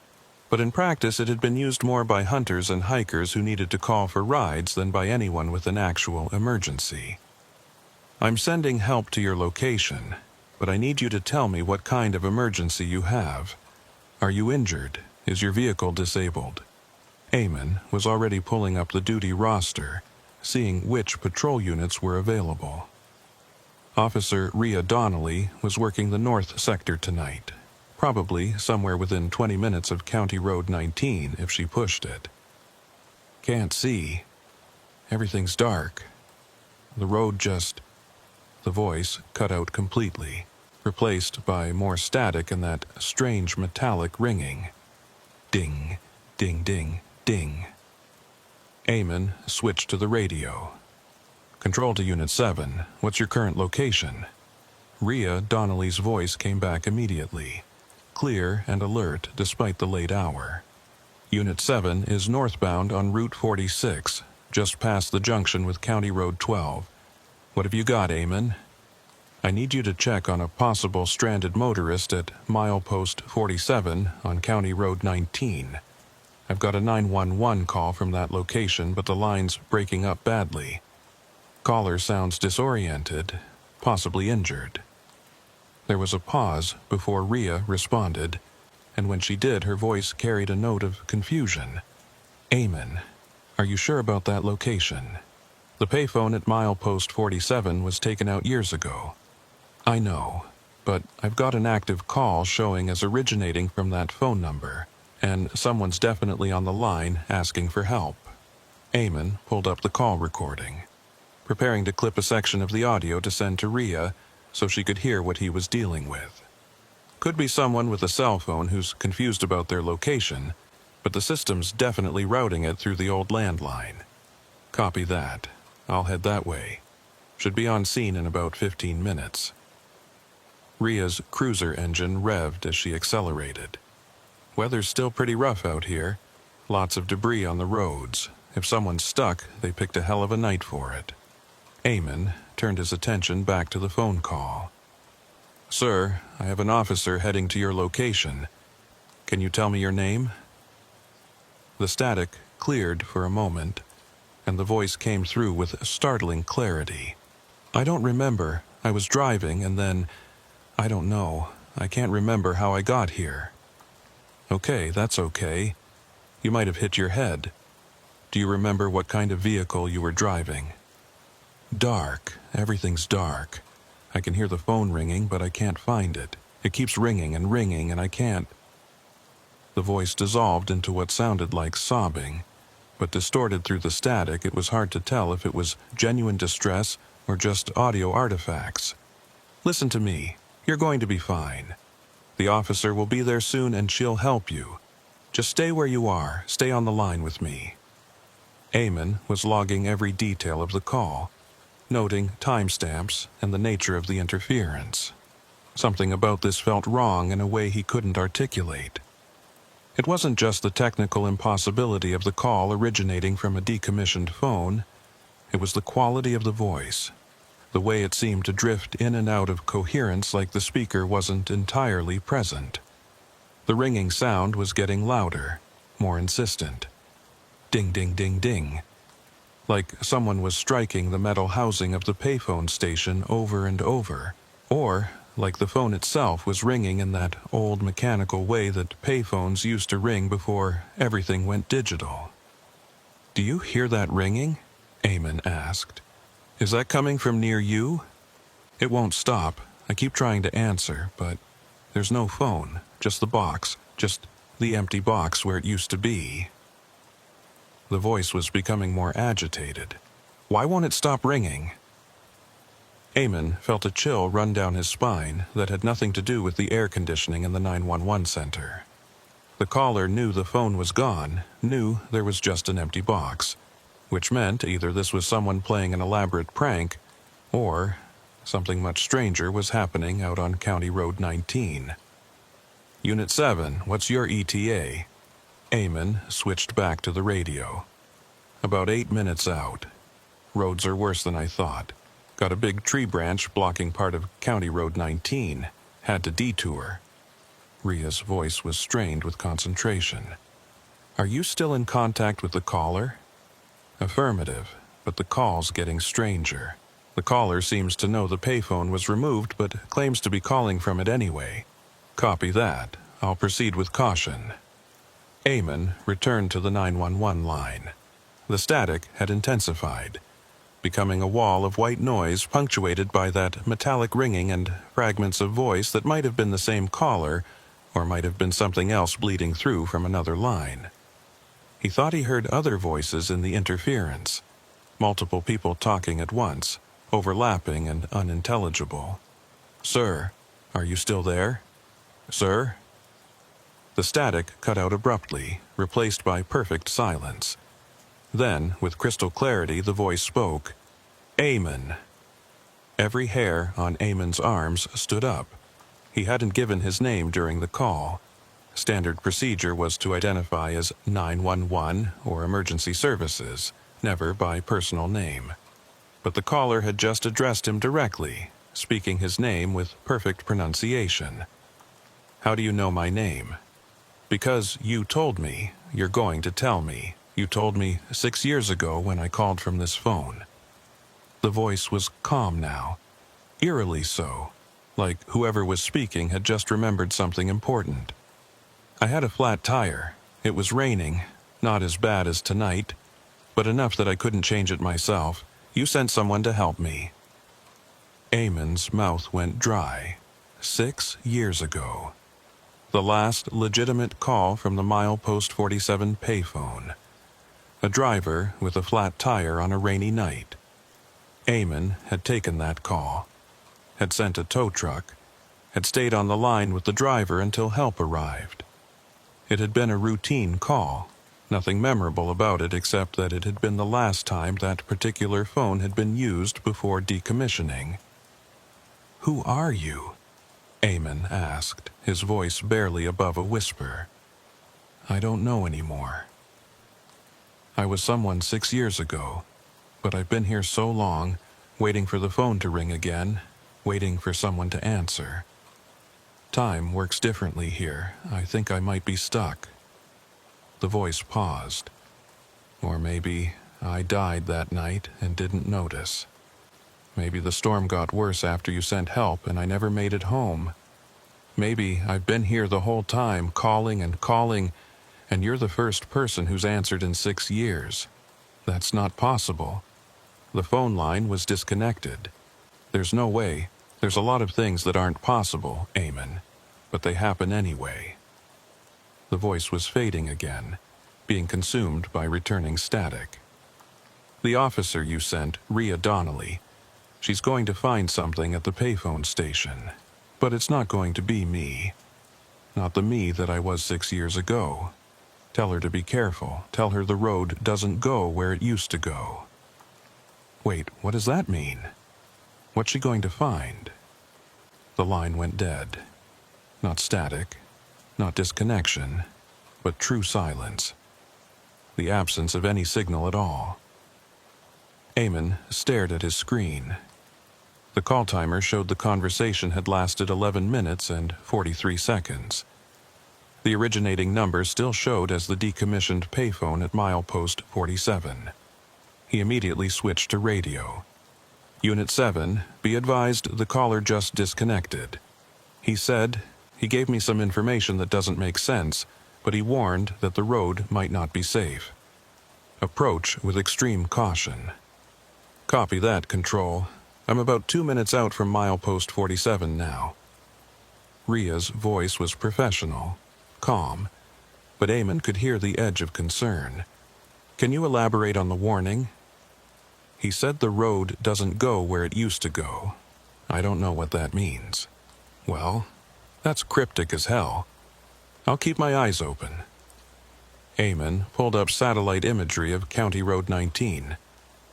but in practice it had been used more by hunters and hikers who needed to call for rides than by anyone with an actual emergency. "I'm sending help to your location, but I need you to tell me what kind of emergency you have. Are you injured? Is your vehicle disabled?" Eamon was already pulling up the duty roster, seeing which patrol units were available. Officer Rhea Donnelly was working the north sector tonight, probably somewhere within 20 minutes of County Road 19 if she pushed it. "Can't see. Everything's dark. The road just..." The voice cut out completely, replaced by more static and that strange metallic ringing. Ding, ding, ding, ding. Eamon switched to the radio. "Control to Unit 7. What's your current location?" Rhea Donnelly's voice came back immediately, clear and alert despite the late hour. "Unit 7 is northbound on Route 46, just past the junction with County Road 12. What have you got, Eamon?" "I need you to check on a possible stranded motorist at milepost 47 on County Road 19. I've got a 911 call from that location, but the line's breaking up badly. Caller sounds disoriented, possibly injured." There was a pause before Rhea responded, and when she did, her voice carried a note of confusion. "Eamon, are you sure about that location? The payphone at milepost 47 was taken out years ago." "I know, but I've got an active call showing as originating from that phone number, and someone's definitely on the line asking for help." Eamon pulled up the call recording, preparing to clip a section of the audio to send to Rhea so she could hear what he was dealing with. Could be someone with a cell phone who's confused about their location, but the system's definitely routing it through the old landline. "Copy that. I'll head that way. Should be on scene in about 15 minutes. Rhea's cruiser engine revved as she accelerated. Weather's still pretty rough out here. Lots of debris on the roads. If someone's stuck, they picked a hell of a night for it. Eamon turned his attention back to the phone call. "Sir, I have an officer heading to your location. Can you tell me your name?" The static cleared for a moment, and the voice came through with startling clarity. "I don't remember. I was driving, and then... I don't know. I can't remember how I got here." "Okay, that's okay. You might have hit your head. Do you remember what kind of vehicle you were driving?" "Dark. Everything's dark. I can hear the phone ringing, but I can't find it. It keeps ringing, and I can't..." The voice dissolved into what sounded like sobbing, but distorted through the static, it was hard to tell if it was genuine distress or just audio artifacts. "Listen to me. You're going to be fine. The officer will be there soon and she'll help you. Just stay where you are. Stay on the line with me." Eamon was logging every detail of the call, noting timestamps and the nature of the interference. Something about this felt wrong in a way he couldn't articulate. It wasn't just the technical impossibility of the call originating from a decommissioned phone. It was the quality of the voice, the way it seemed to drift in and out of coherence like the speaker wasn't entirely present. The ringing sound was getting louder, more insistent. Ding, ding, ding, ding. Like someone was striking the metal housing of the payphone station over and over, or like the phone itself was ringing in that old mechanical way that payphones used to ring before everything went digital. "Do you hear that ringing?" Eamon asked. "Is that coming from near you?" "It won't stop. I keep trying to answer, but there's no phone, just the box, just the empty box where it used to be." The voice was becoming more agitated. "Why won't it stop ringing?" Eamon felt a chill run down his spine that had nothing to do with the air conditioning in the 911 center. The caller knew the phone was gone, knew there was just an empty box, which meant either this was someone playing an elaborate prank, or something much stranger was happening out on County Road 19. Unit 7, what's your ETA? Eamon switched back to the radio. About 8 minutes out. Roads are worse than I thought. Got a big tree branch blocking part of County Road 19. Had to detour. Ria's voice was strained with concentration. Are you still in contact with the caller? Affirmative, but the call's getting stranger. The caller seems to know the payphone was removed, but claims to be calling from it anyway. Copy that. I'll proceed with caution. Eamon returned to the 911 line. The static had intensified, becoming a wall of white noise punctuated by that metallic ringing and fragments of voice that might have been the same caller, or might have been something else bleeding through from another line. He thought he heard other voices in the interference, multiple people talking at once, overlapping and unintelligible. Sir, are you still there? Sir? The static cut out abruptly, replaced by perfect silence. Then, with crystal clarity, the voice spoke. Eamon. Every hair on Eamon's arms stood up. He hadn't given his name during the call. Standard procedure was to identify as 911 or emergency services, never by personal name. But the caller had just addressed him directly, speaking his name with perfect pronunciation. How do you know my name? Because you told me. You're going to tell me. You told me 6 years ago when I called from this phone. The voice was calm now, eerily so, like whoever was speaking had just remembered something important. I had a flat tire. It was raining, not as bad as tonight, but enough that I couldn't change it myself. You sent someone to help me. Eamon's mouth went dry. 6 years ago. The last legitimate call from the milepost 47 payphone. A driver with a flat tire on a rainy night. Eamon had taken that call, had sent a tow truck, had stayed on the line with the driver until help arrived. It had been a routine call, nothing memorable about it except that it had been the last time that particular phone had been used before decommissioning. Who are you? Eamon asked, his voice barely above a whisper. I don't know anymore. I was someone 6 years ago, but I've been here so long, waiting for the phone to ring again, waiting for someone to answer. Time works differently here. I think I might be stuck. The voice paused. Or maybe I died that night and didn't notice. Maybe the storm got worse after you sent help and I never made it home. Maybe I've been here the whole time, calling, and you're the first person who's answered in 6 years. That's not possible. The phone line was disconnected. There's no way. There's a lot of things that aren't possible, Eamon, but they happen anyway. The voice was fading again, being consumed by returning static. The officer you sent, Ria Donnelly, she's going to find something at the payphone station, but it's not going to be me. Not the me that I was 6 years ago. Tell her to be careful. Tell her the road doesn't go where it used to go. Wait, what does that mean? What's she going to find? The line went dead. Not static, not disconnection, but true silence. The absence of any signal at all. Eamon stared at his screen. The call timer showed the conversation had lasted 11 minutes and 43 seconds. The originating number still showed as the decommissioned payphone at milepost 47. He immediately switched to radio. Unit 7, be advised the caller just disconnected. He said, he gave me some information that doesn't make sense, but he warned that the road might not be safe. Approach with extreme caution. Copy that, Control. I'm about 2 minutes out from milepost 47 now. Ria's voice was professional, calm, but Eamon could hear the edge of concern. Can you elaborate on the warning? He said the road doesn't go where it used to go. I don't know what that means. Well, that's cryptic as hell. I'll keep my eyes open. Eamon pulled up satellite imagery of County Road 19,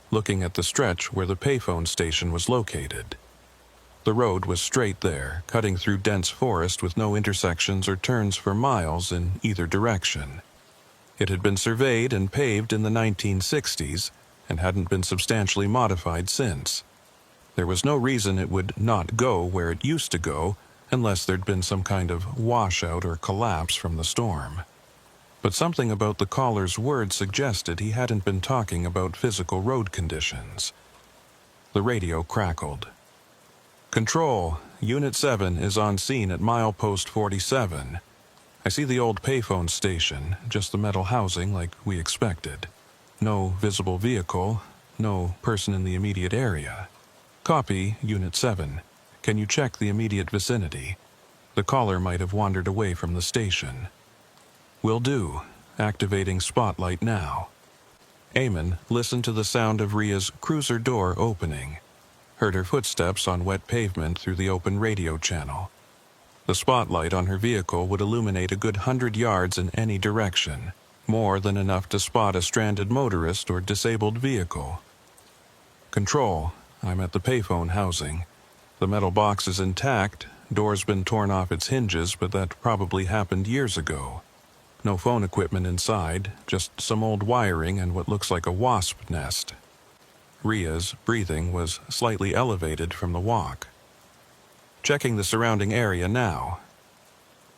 looking at the stretch where the payphone station was located. The road was straight there, cutting through dense forest with no intersections or turns for miles in either direction. It had been surveyed and paved in the 1960s and hadn't been substantially modified since. There was no reason it would not go where it used to go unless there'd been some kind of washout or collapse from the storm. But something about the caller's words suggested he hadn't been talking about physical road conditions. The radio crackled. "Control, Unit 7 is on scene at milepost 47. I see the old payphone station, just the metal housing like we expected. No visible vehicle, no person in the immediate area. Copy, Unit 7. Can you check the immediate vicinity? The caller might have wandered away from the station." "Will do. Activating spotlight now." Eamon listened to the sound of Ria's cruiser door opening, heard her footsteps on wet pavement through the open radio channel. The spotlight on her vehicle would illuminate a good 100 yards in any direction, more than enough to spot a stranded motorist or disabled vehicle. "Control, I'm at the payphone housing. The metal box is intact, door's been torn off its hinges, but that probably happened years ago. No phone equipment inside, just some old wiring and what looks like a wasp nest." Ria's breathing was slightly elevated from the walk. "Checking the surrounding area now."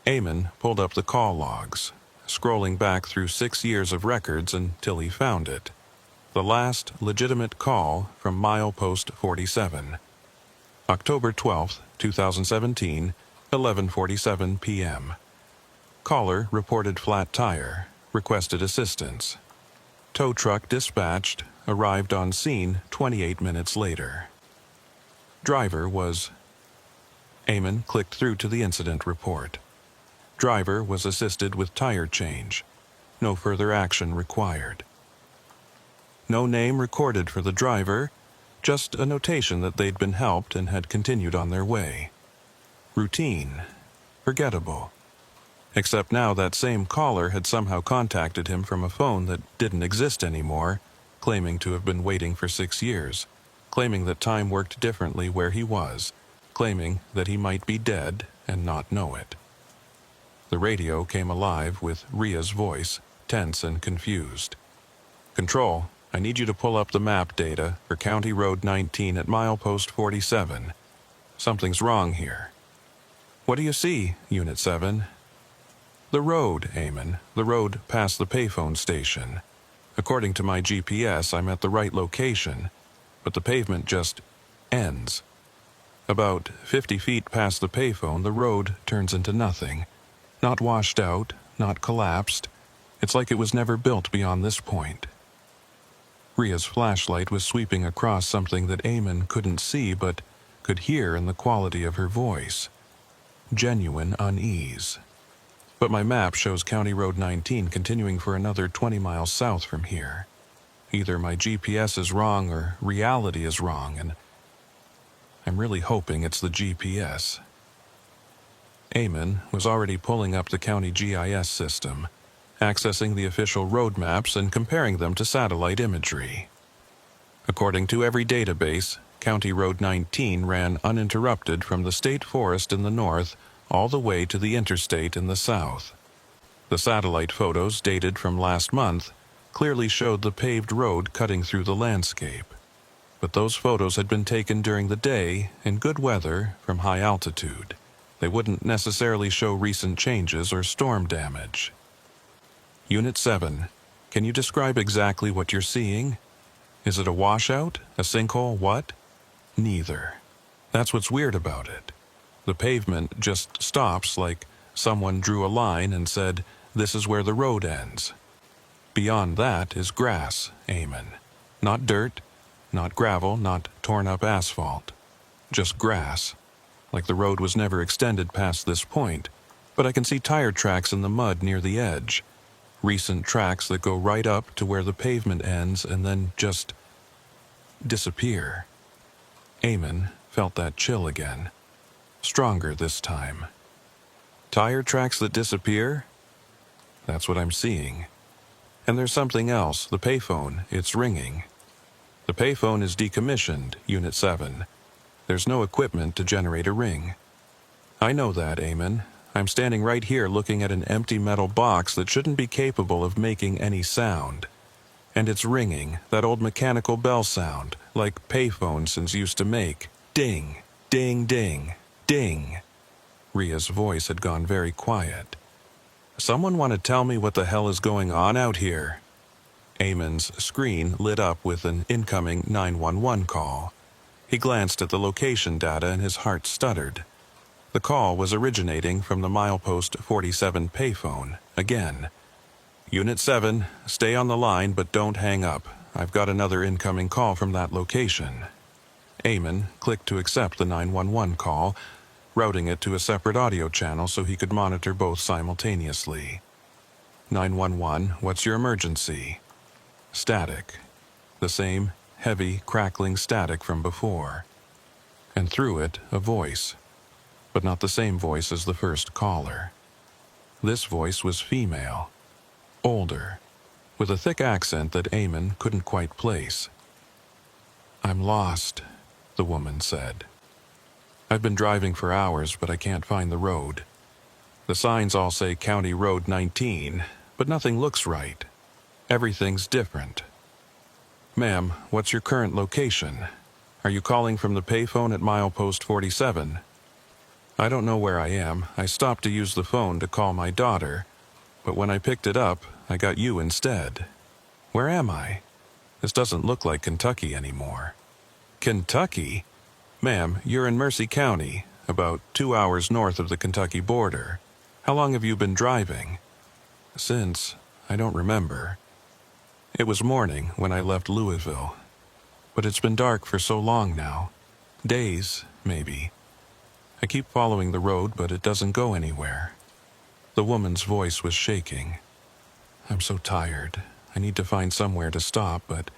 Eamon pulled up the call logs, scrolling back through 6 years of records until he found it. The last legitimate call from milepost 47. October 12, 2017, 11:47 p.m. Caller reported flat tire, requested assistance. Tow truck dispatched, arrived on scene 28 minutes later. Driver was... Eamon clicked through to the incident report. Driver was assisted with tire change. No further action required. No name recorded for the driver, just a notation that they'd been helped and had continued on their way. Routine. Forgettable. Except now that same caller had somehow contacted him from a phone that didn't exist anymore, claiming to have been waiting for 6 years, claiming that time worked differently where he was, claiming that he might be dead and not know it. The radio came alive with Ria's voice, tense and confused. "Control, I need you to pull up the map data for County Road 19 at milepost 47. Something's wrong here." "What do you see, Unit 7? "The road, Eamon. The road past the payphone station. According to my GPS, I'm at the right location, but the pavement just ends. About 50 feet past the payphone, the road turns into nothing. Not washed out, not collapsed. It's like it was never built beyond this point." Ria's flashlight was sweeping across something that Eamon couldn't see but could hear in the quality of her voice. Genuine unease. "But my map shows County Road 19 continuing for another 20 miles south from here. Either my GPS is wrong or reality is wrong, and I'm really hoping it's the GPS." Eamon was already pulling up the county GIS system, accessing the official road maps and comparing them to satellite imagery. According to every database, County Road 19 ran uninterrupted from the state forest in the north all the way to the interstate in the south. The satellite photos, dated from last month, clearly showed the paved road cutting through the landscape. But those photos had been taken during the day, in good weather, from high altitude. They wouldn't necessarily show recent changes or storm damage. "Unit 7, can you describe exactly what you're seeing? Is it a washout? A sinkhole? What?" "Neither. That's what's weird about it. The pavement just stops like someone drew a line and said, 'This is where the road ends.' Beyond that is grass, Eamon. Not dirt, not gravel, not torn-up asphalt. Just grass. Like the road was never extended past this point, but I can see tire tracks in the mud near the edge. Recent tracks that go right up to where the pavement ends and then just disappear." Eamon felt that chill again. Stronger this time. "Tire tracks that disappear? That's what I'm seeing. And there's something else, the payphone, it's ringing. The payphone is decommissioned, Unit 7. There's no equipment to generate a ring. I know that, Eamon. I'm standing right here looking at an empty metal box that shouldn't be capable of making any sound. And it's ringing, that old mechanical bell sound, like payphones used to make. Ding, ding, ding, ding. Ria's voice had gone very quiet. Someone want to tell me what the hell is going on out here? Eamon's screen lit up with an incoming 911 call. He glanced at the location data and his heart stuttered. The call was originating from the milepost 47 payphone, again. Unit 7, stay on the line but don't hang up. I've got another incoming call from that location. Eamon clicked to accept the 911 call, routing it to a separate audio channel so he could monitor both simultaneously. 911, what's your emergency? Static. The same heavy, crackling static from before. And through it, a voice. But not the same voice as the first caller. This voice was female. Older. With a thick accent that Eamon couldn't quite place. I'm lost, the woman said. I've been driving for hours, but I can't find the road. The signs all say County Road 19, but nothing looks right. Everything's different. Ma'am, what's your current location? Are you calling from the payphone at milepost 47? I don't know where I am. I stopped to use the phone to call my daughter, but when I picked it up, I got you instead. Where am I? This doesn't look like Kentucky anymore. Kentucky? Ma'am, you're in Mercer County, about 2 hours north of the Kentucky border. How long have you been driving? Since, I don't remember. It was morning when I left Louisville, but it's been dark for so long now. Days, maybe. I keep following the road, but it doesn't go anywhere. The woman's voice was shaking. I'm so tired. I need to find somewhere to stop, but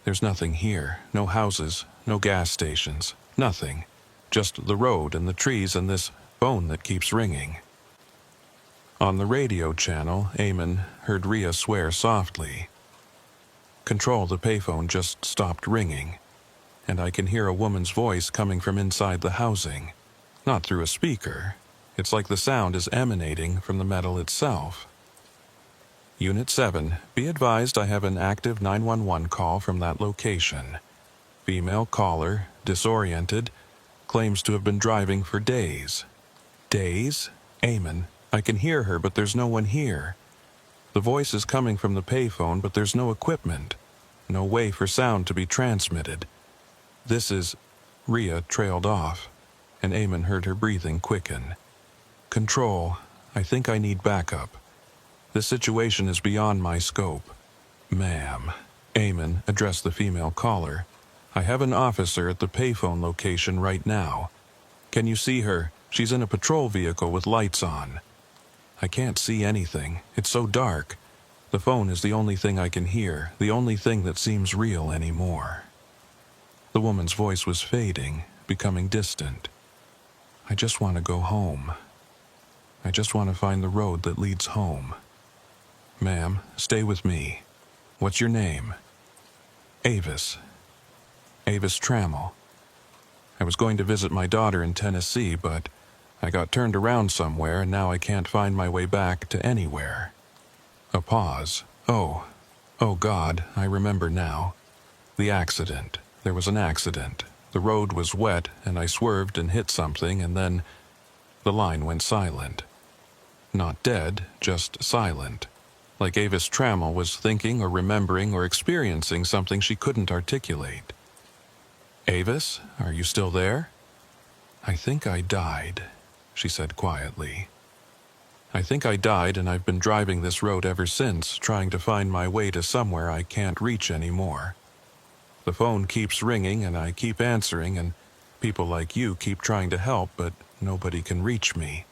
there's nothing here. No houses, no gas stations, nothing. Just the road and the trees and this phone that keeps ringing. On the radio channel, Eamon heard Ria swear softly. Control, the payphone just stopped ringing, and I can hear a woman's voice coming from inside the housing. Not through a speaker. It's like the sound is emanating from the metal itself. Unit 7, be advised I have an active 911 call from that location. Female caller, disoriented, claims to have been driving for days. Days? Eamon, I can hear her, but there's no one here. The voice is coming from the payphone, but there's no equipment. No way for sound to be transmitted. This is... Ria trailed off, and Eamon heard her breathing quicken. Control, I think I need backup. This situation is beyond my scope. Ma'am, Eamon addressed the female caller. I have an officer at the payphone location right now. Can you see her? She's in a patrol vehicle with lights on. I can't see anything. It's so dark. The phone is the only thing I can hear, the only thing that seems real anymore. The woman's voice was fading, becoming distant. I just want to go home. I just want to find the road that leads home. Ma'am, stay with me. What's your name? Avis. Avis Trammell. I was going to visit my daughter in Tennessee, but I got turned around somewhere and now I can't find my way back to anywhere. A pause. Oh God, I remember now. The accident. There was an accident. The road was wet and I swerved and hit something and then the line went silent. Not dead, just silent. Like Avis Trammell was thinking or remembering or experiencing something she couldn't articulate. Avis, are you still there? I think I died, she said quietly. I think I died and I've been driving this road ever since, trying to find my way to somewhere I can't reach anymore. The phone keeps ringing and I keep answering and people like you keep trying to help, but nobody can reach me.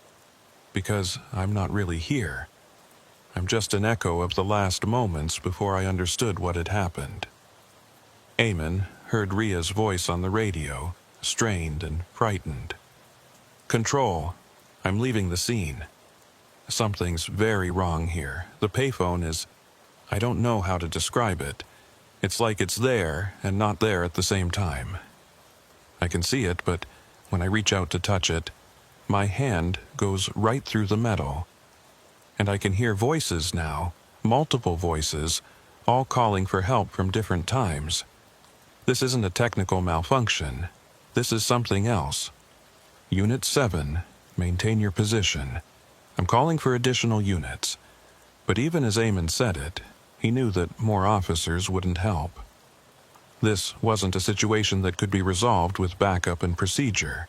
Because I'm not really here. I'm just an echo of the last moments before I understood what had happened. Eamon heard Ria's voice on the radio, strained and frightened. Control, I'm leaving the scene. Something's very wrong here. The payphone is... I don't know how to describe it. It's like it's there and not there at the same time. I can see it, but when I reach out to touch it, my hand goes right through the metal. And I can hear voices now, multiple voices, all calling for help from different times. This isn't a technical malfunction. This is something else. Unit 7, maintain your position. I'm calling for additional units. But even as Eamon said it, he knew that more officers wouldn't help. This wasn't a situation that could be resolved with backup and procedure.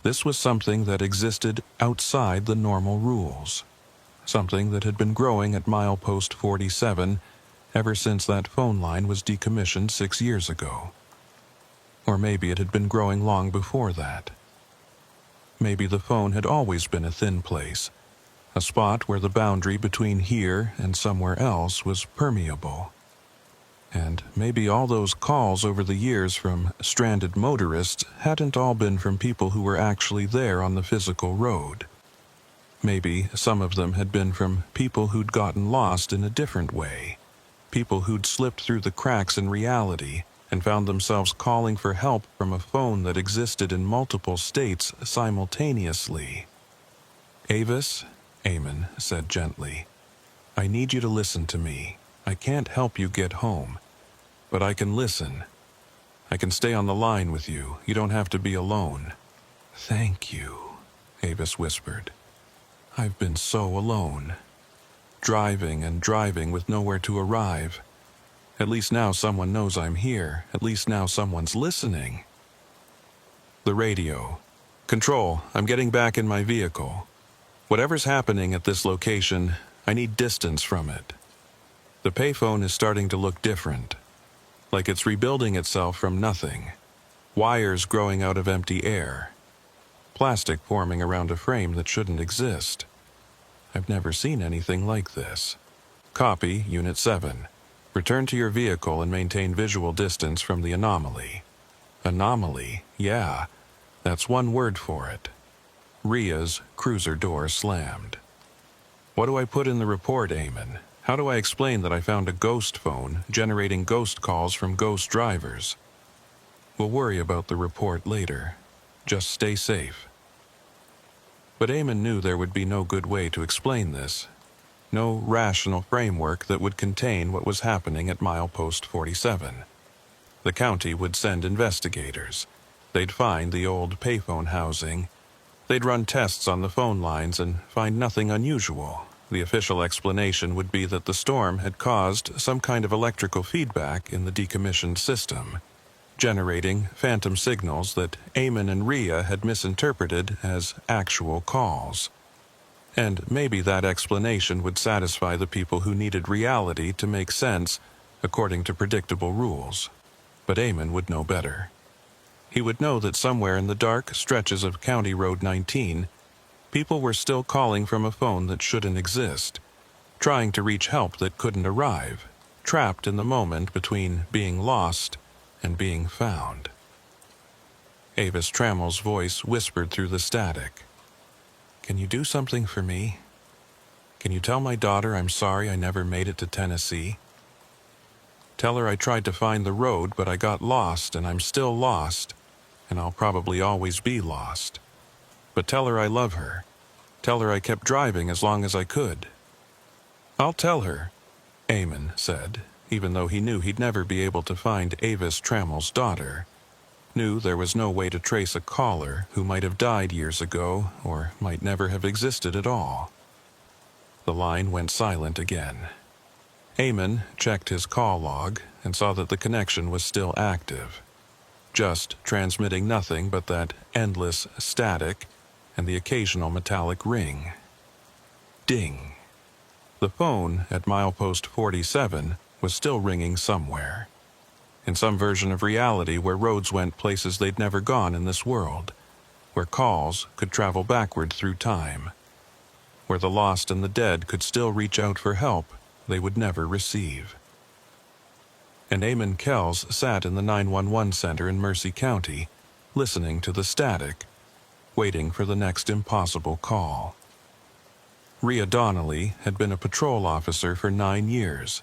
This was something that existed outside the normal rules. Something that had been growing at milepost 47 ever since that phone line was decommissioned 6 years ago. Or maybe it had been growing long before that. Maybe the phone had always been a thin place, a spot where the boundary between here and somewhere else was permeable. And maybe all those calls over the years from stranded motorists hadn't all been from people who were actually there on the physical road. Maybe some of them had been from people who'd gotten lost in a different way, people who'd slipped through the cracks in reality and found themselves calling for help from a phone that existed in multiple states simultaneously. "Avis," Eamon said gently, "I need you to listen to me. I can't help you get home, but I can listen. I can stay on the line with you. You don't have to be alone." "Thank you," Avis whispered. "I've been so alone. Driving and driving with nowhere to arrive. At least now someone knows I'm here. At least now someone's listening." The radio. "Control, I'm getting back in my vehicle. Whatever's happening at this location, I need distance from it." The payphone is starting to look different, like it's rebuilding itself from nothing. Wires growing out of empty air. Plastic forming around a frame that shouldn't exist. I've never seen anything like this. "Copy, Unit 7. Return to your vehicle and maintain visual distance from the anomaly." Anomaly, yeah, that's one word for it. Ria's cruiser door slammed. "What do I put in the report, Eamon? How do I explain that I found a ghost phone generating ghost calls from ghost drivers?" "We'll worry about the report later. Just stay safe." But Eamon knew there would be no good way to explain this. No rational framework that would contain what was happening at milepost 47. The county would send investigators. They'd find the old payphone housing. They'd run tests on the phone lines and find nothing unusual. The official explanation would be that the storm had caused some kind of electrical feedback in the decommissioned system, generating phantom signals that Eamon and Ria had misinterpreted as actual calls. And maybe that explanation would satisfy the people who needed reality to make sense according to predictable rules. But Eamon would know better. He would know that somewhere in the dark stretches of County Road 19, people were still calling from a phone that shouldn't exist, trying to reach help that couldn't arrive, trapped in the moment between being lost and being found. Avis Trammell's voice whispered through the static. "Can you do something for me? Can you tell my daughter I'm sorry I never made it to Tennessee? Tell her I tried to find the road, but I got lost, and I'm still lost, and I'll probably always be lost. But tell her I love her. Tell her I kept driving as long as I could." "I'll tell her," Eamon said, even though he knew he'd never be able to find Avis Trammell's daughter. Knew there was no way to trace a caller who might have died years ago or might never have existed at all. The line went silent again. Eamon checked his call log and saw that the connection was still active, just transmitting nothing but that endless static and the occasional metallic ring. Ding. The phone at milepost 47 was still ringing somewhere. In some version of reality where roads went places they'd never gone in this world, where calls could travel backward through time, where the lost and the dead could still reach out for help they would never receive. And Eamon Kells sat in the 911 center in Mercy County, listening to the static, waiting for the next impossible call. Ria Donnelly had been a patrol officer for 9 years,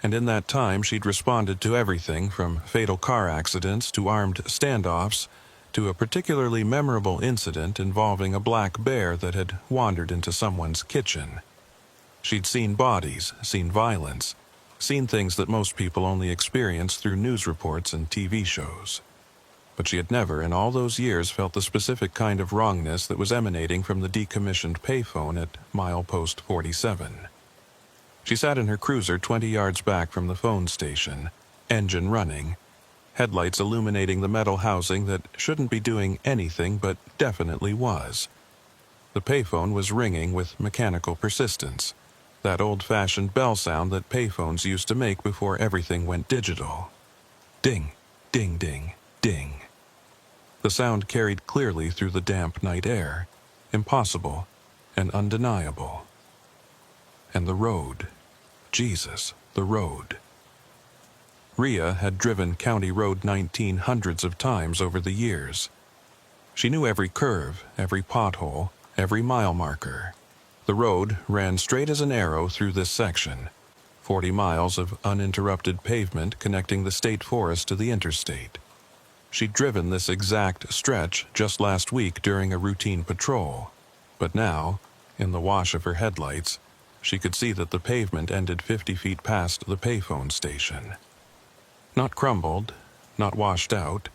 And in that time she'd responded to everything from fatal car accidents to armed standoffs to a particularly memorable incident involving a black bear that had wandered into someone's kitchen. She'd seen bodies, seen violence, seen things that most people only experience through news reports and TV shows. But she had never in all those years felt the specific kind of wrongness that was emanating from the decommissioned payphone at milepost 47. She sat in her cruiser 20 yards back from the phone station, engine running, headlights illuminating the metal housing that shouldn't be doing anything but definitely was. The payphone was ringing with mechanical persistence, that old-fashioned bell sound that payphones used to make before everything went digital. Ding, ding, ding, ding. The sound carried clearly through the damp night air, impossible and undeniable. And the road. Jesus, the road. Rhea had driven County Road 19 hundreds of times over the years. She knew every curve, every pothole, every mile marker. The road ran straight as an arrow through this section, 40 miles of uninterrupted pavement connecting the state forest to the interstate. She'd driven this exact stretch just last week during a routine patrol, but now, in the wash of her headlights, she could see that the pavement ended 50 feet past the payphone station. Not crumbled, not washed out,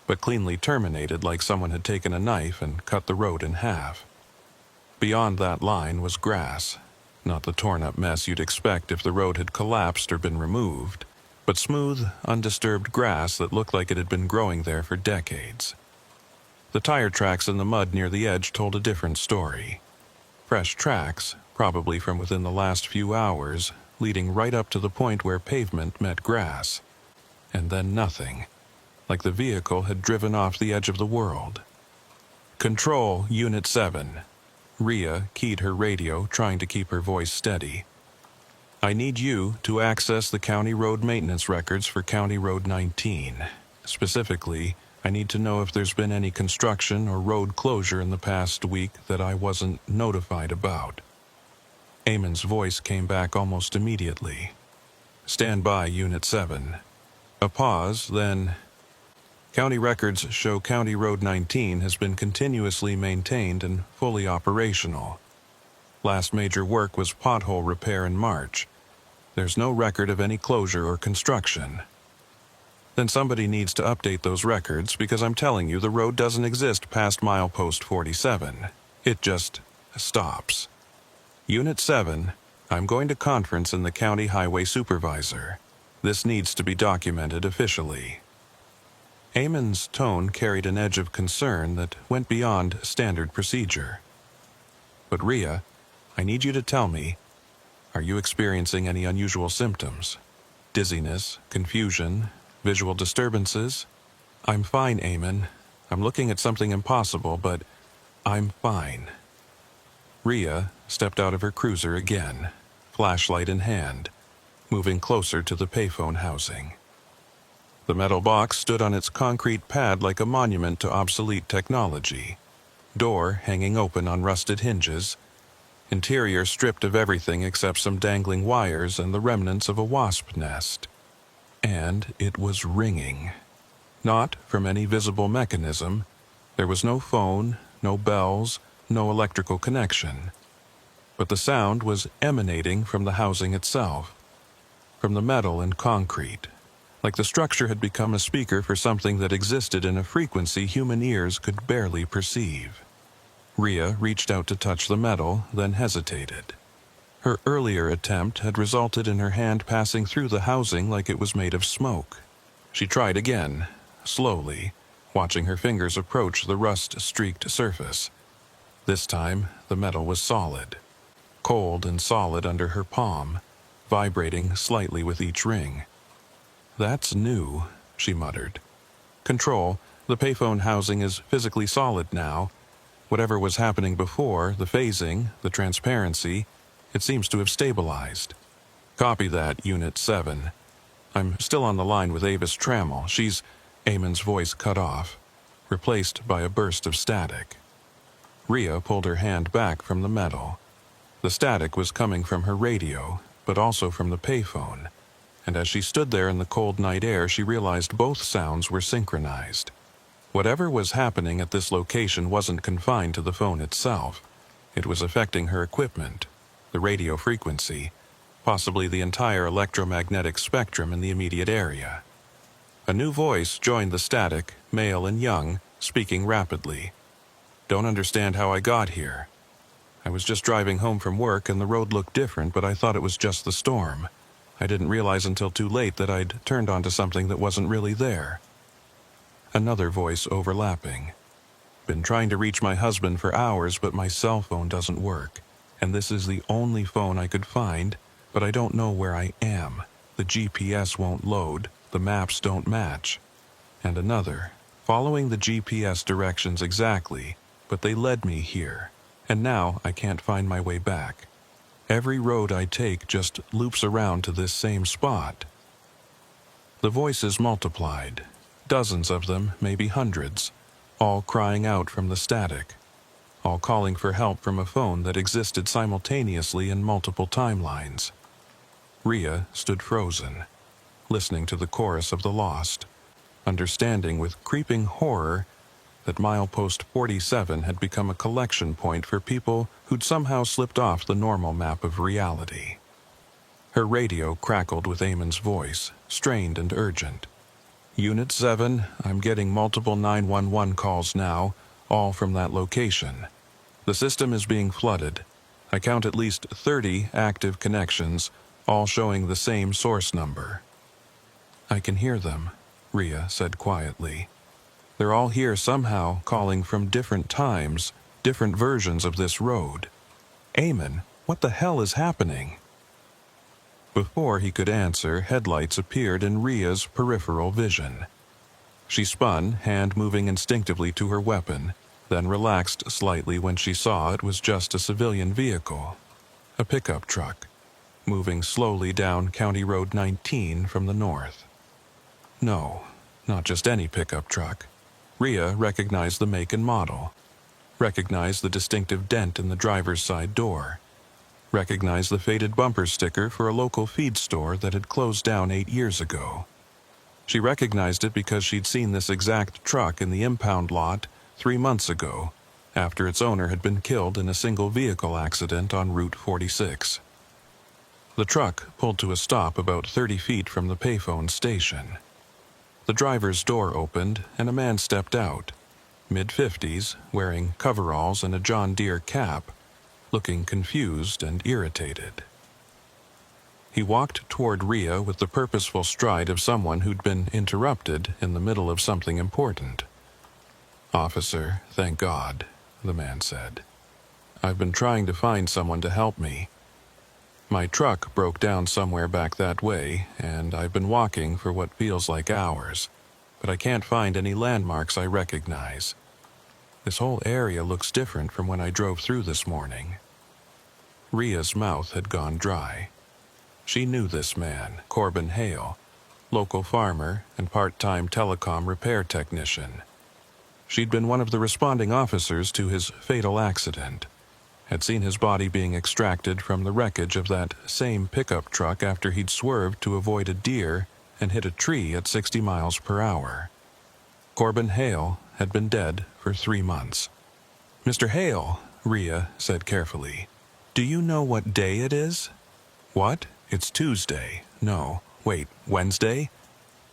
but cleanly terminated like someone had taken a knife and cut the road in half. Beyond that line was grass, not the torn-up mess you'd expect if the road had collapsed or been removed, but smooth, undisturbed grass that looked like it had been growing there for decades. The tire tracks in the mud near the edge told a different story. Fresh tracks, probably from within the last few hours, leading right up to the point where pavement met grass. And then nothing, like the vehicle had driven off the edge of the world. "Control, Unit 7. Rhea keyed her radio, trying to keep her voice steady. "I need you to access the County Road maintenance records for County Road 19. Specifically, I need to know if there's been any construction or road closure in the past week that I wasn't notified about." Eamon's voice came back almost immediately. "Stand by, Unit 7. A pause, then... County records show County Road 19 has been continuously maintained and fully operational. Last major work was pothole repair in March. There's no record of any closure or construction. Then somebody needs to update those records because I'm telling you the road doesn't exist past milepost 47. It just stops. Unit 7, I'm going to conference in the county highway supervisor. This needs to be documented officially." Eamon's tone carried an edge of concern that went beyond standard procedure. "But Rhea, I need you to tell me, are you experiencing any unusual symptoms? Dizziness, confusion, visual disturbances?" "I'm fine, Eamon. I'm looking at something impossible, but I'm fine." Rhea stepped out of her cruiser again, flashlight in hand, moving closer to the payphone housing. The metal box stood on its concrete pad like a monument to obsolete technology, door hanging open on rusted hinges, interior stripped of everything except some dangling wires and the remnants of a wasp nest. And it was ringing. Not from any visible mechanism. There was no phone, no bells, no electrical connection. But the sound was emanating from the housing itself, from the metal and concrete, like the structure had become a speaker for something that existed in a frequency human ears could barely perceive. Rhea reached out to touch the metal, then hesitated. Her earlier attempt had resulted in her hand passing through the housing like it was made of smoke. She tried again, slowly, watching her fingers approach the rust-streaked surface. This time, the metal was solid, cold and solid under her palm, vibrating slightly with each ring. "That's new," she muttered. "Control, the payphone housing is physically solid now. Whatever was happening before, the phasing, the transparency, it seems to have stabilized." "Copy that, Unit 7. I'm still on the line with Avis Trammell. She's..." Eamon's voice cut off, replaced by a burst of static. Rhea pulled her hand back from the metal. The static was coming from her radio, but also from the payphone. and as she stood there in the cold night air, she realized both sounds were synchronized. Whatever was happening at this location wasn't confined to the phone itself. It was affecting her equipment, the radio frequency, possibly the entire electromagnetic spectrum in the immediate area. A new voice joined the static, male and young, speaking rapidly. "Don't understand how I got here. I was just driving home from work and the road looked different, but I thought it was just the storm. I didn't realize until too late that I'd turned onto something that wasn't really there." Another voice overlapping. "Been trying to reach my husband for hours, but my cell phone doesn't work. And this is the only phone I could find, but I don't know where I am. The GPS won't load, the maps don't match." And another, "Following the GPS directions exactly, but they led me here. And now I can't find my way back. Every road I take just loops around to this same spot." The voices multiplied, dozens of them, maybe hundreds, all crying out from the static, all calling for help from a phone that existed simultaneously in multiple timelines. Rhea stood frozen, listening to the chorus of the lost, understanding with creeping horror that milepost 47 had become a collection point for people who'd somehow slipped off the normal map of reality. Her radio crackled with Eamon's voice, strained and urgent. "Unit 7, I'm getting multiple 911 calls now, all from that location. The system is being flooded. I count at least 30 active connections, all showing the same source number." "I can hear them," Rhea said quietly. "They're all here somehow, calling from different times, different versions of this road. Eamon, what the hell is happening?" Before he could answer, headlights appeared in Rhea's peripheral vision. She spun, hand moving instinctively to her weapon, then relaxed slightly when she saw it was just a civilian vehicle, a pickup truck, moving slowly down County Road 19 from the north. No, not just any pickup truck. Rhea recognized the make and model, recognized the distinctive dent in the driver's side door, recognized the faded bumper sticker for a local feed store that had closed down 8 years ago. She recognized it because she'd seen this exact truck in the impound lot 3 months ago, after its owner had been killed in a single vehicle accident on Route 46. The truck pulled to a stop about 30 feet from the payphone station. The driver's door opened and a man stepped out, mid-50s, wearing coveralls and a John Deere cap, looking confused and irritated. He walked toward Rhea with the purposeful stride of someone who'd been interrupted in the middle of something important. "Officer, thank God," the man said. "I've been trying to find someone to help me. My truck broke down somewhere back that way, and I've been walking for what feels like hours, but I can't find any landmarks I recognize. This whole area looks different from when I drove through this morning." Rhea's mouth had gone dry. She knew this man, Corbin Hale, local farmer and part-time telecom repair technician. She'd been one of the responding officers to his fatal accident, had seen his body being extracted from the wreckage of that same pickup truck after he'd swerved to avoid a deer and hit a tree at 60 miles per hour. Corbin Hale had been dead for 3 months. "Mr. Hale," Rhea said carefully, "do you know what day it is?" "What? It's Tuesday. No, wait, Wednesday?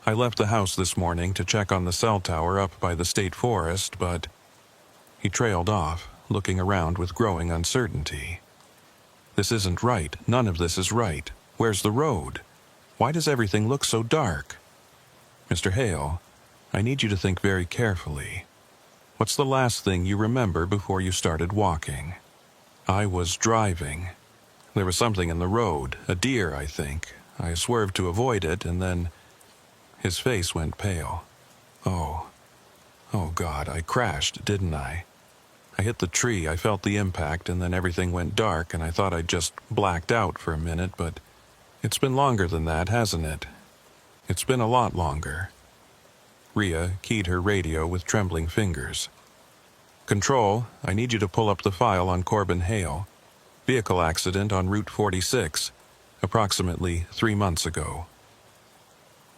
I left the house this morning to check on the cell tower up by the state forest, but—" He trailed off, looking around with growing uncertainty. "This isn't right. None of this is right. Where's the road? Why does everything look so dark?" "Mr. Hale, I need you to think very carefully. What's the last thing you remember before you started walking?" "I was driving. There was something in the road, a deer, I think. I swerved to avoid it, and then—" His face went pale. Oh God, I crashed, didn't I? I hit the tree, I felt the impact, and then everything went dark, and I thought I'd just blacked out for a minute, but it's been longer than that, hasn't it? It's been a lot longer." Rhea keyed her radio with trembling fingers. "Control, I need you to pull up the file on Corbin Hale. Vehicle accident on Route 46, approximately 3 months ago.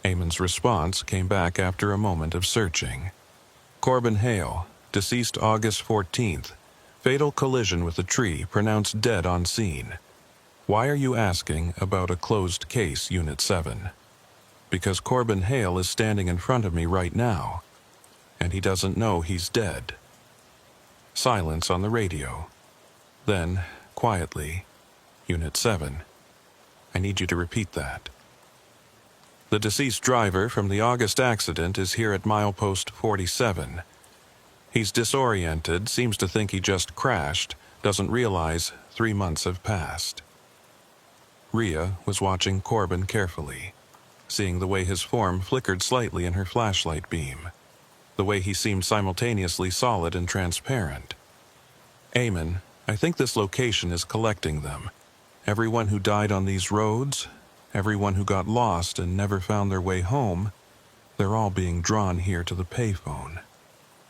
Eamon's response came back after a moment of searching. Corbin Hale, deceased August 14th. Fatal collision with a tree, pronounced dead on scene. Why are you asking about a closed case, Unit 7? Because Corbin Hale is standing in front of me right now, and he doesn't know he's dead. Silence on the radio. Then, quietly, Unit 7. I need you to repeat that. The deceased driver from the August accident is here at milepost 47. He's disoriented, seems to think he just crashed, doesn't realize 3 months have passed. Rhea was watching Corbin carefully, seeing the way his form flickered slightly in her flashlight beam, the way he seemed simultaneously solid and transparent. Eamon, I think this location is collecting them. Everyone who died on these roads, everyone who got lost and never found their way home, they're all being drawn here to the payphone.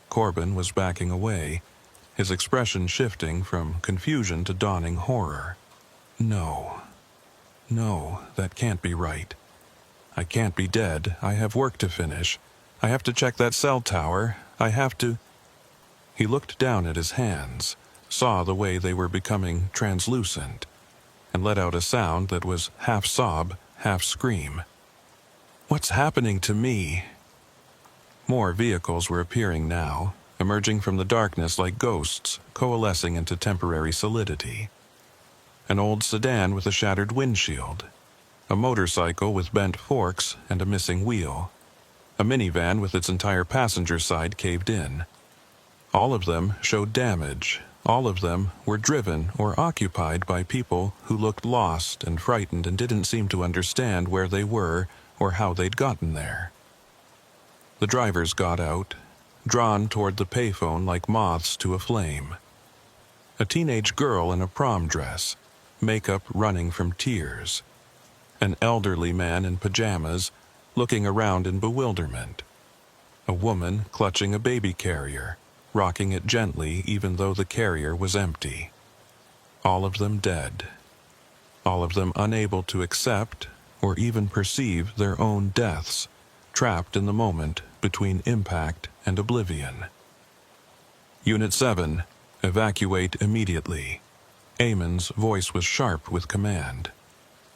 Corbin was backing away, his expression shifting from confusion to dawning horror. No, that can't be right. I can't be dead. I have work to finish. I have to check that cell tower. I have to... He looked down at his hands, saw the way they were becoming translucent, and let out a sound that was half sob, half scream. What's happening to me? More vehicles were appearing now, emerging from the darkness like ghosts, coalescing into temporary solidity. An old sedan with a shattered windshield, a motorcycle with bent forks and a missing wheel, a minivan with its entire passenger side caved in. All of them showed damage. All of them were driven or occupied by people who looked lost and frightened and didn't seem to understand where they were or how they'd gotten there. The drivers got out, drawn toward the payphone like moths to a flame. A teenage girl in a prom dress, makeup running from tears. An elderly man in pajamas, looking around in bewilderment. A woman clutching a baby carrier, rocking it gently even though the carrier was empty. All of them dead. All of them unable to accept or even perceive their own deaths, trapped in the moment between impact and oblivion. Unit 7, evacuate immediately. Eamon's voice was sharp with command.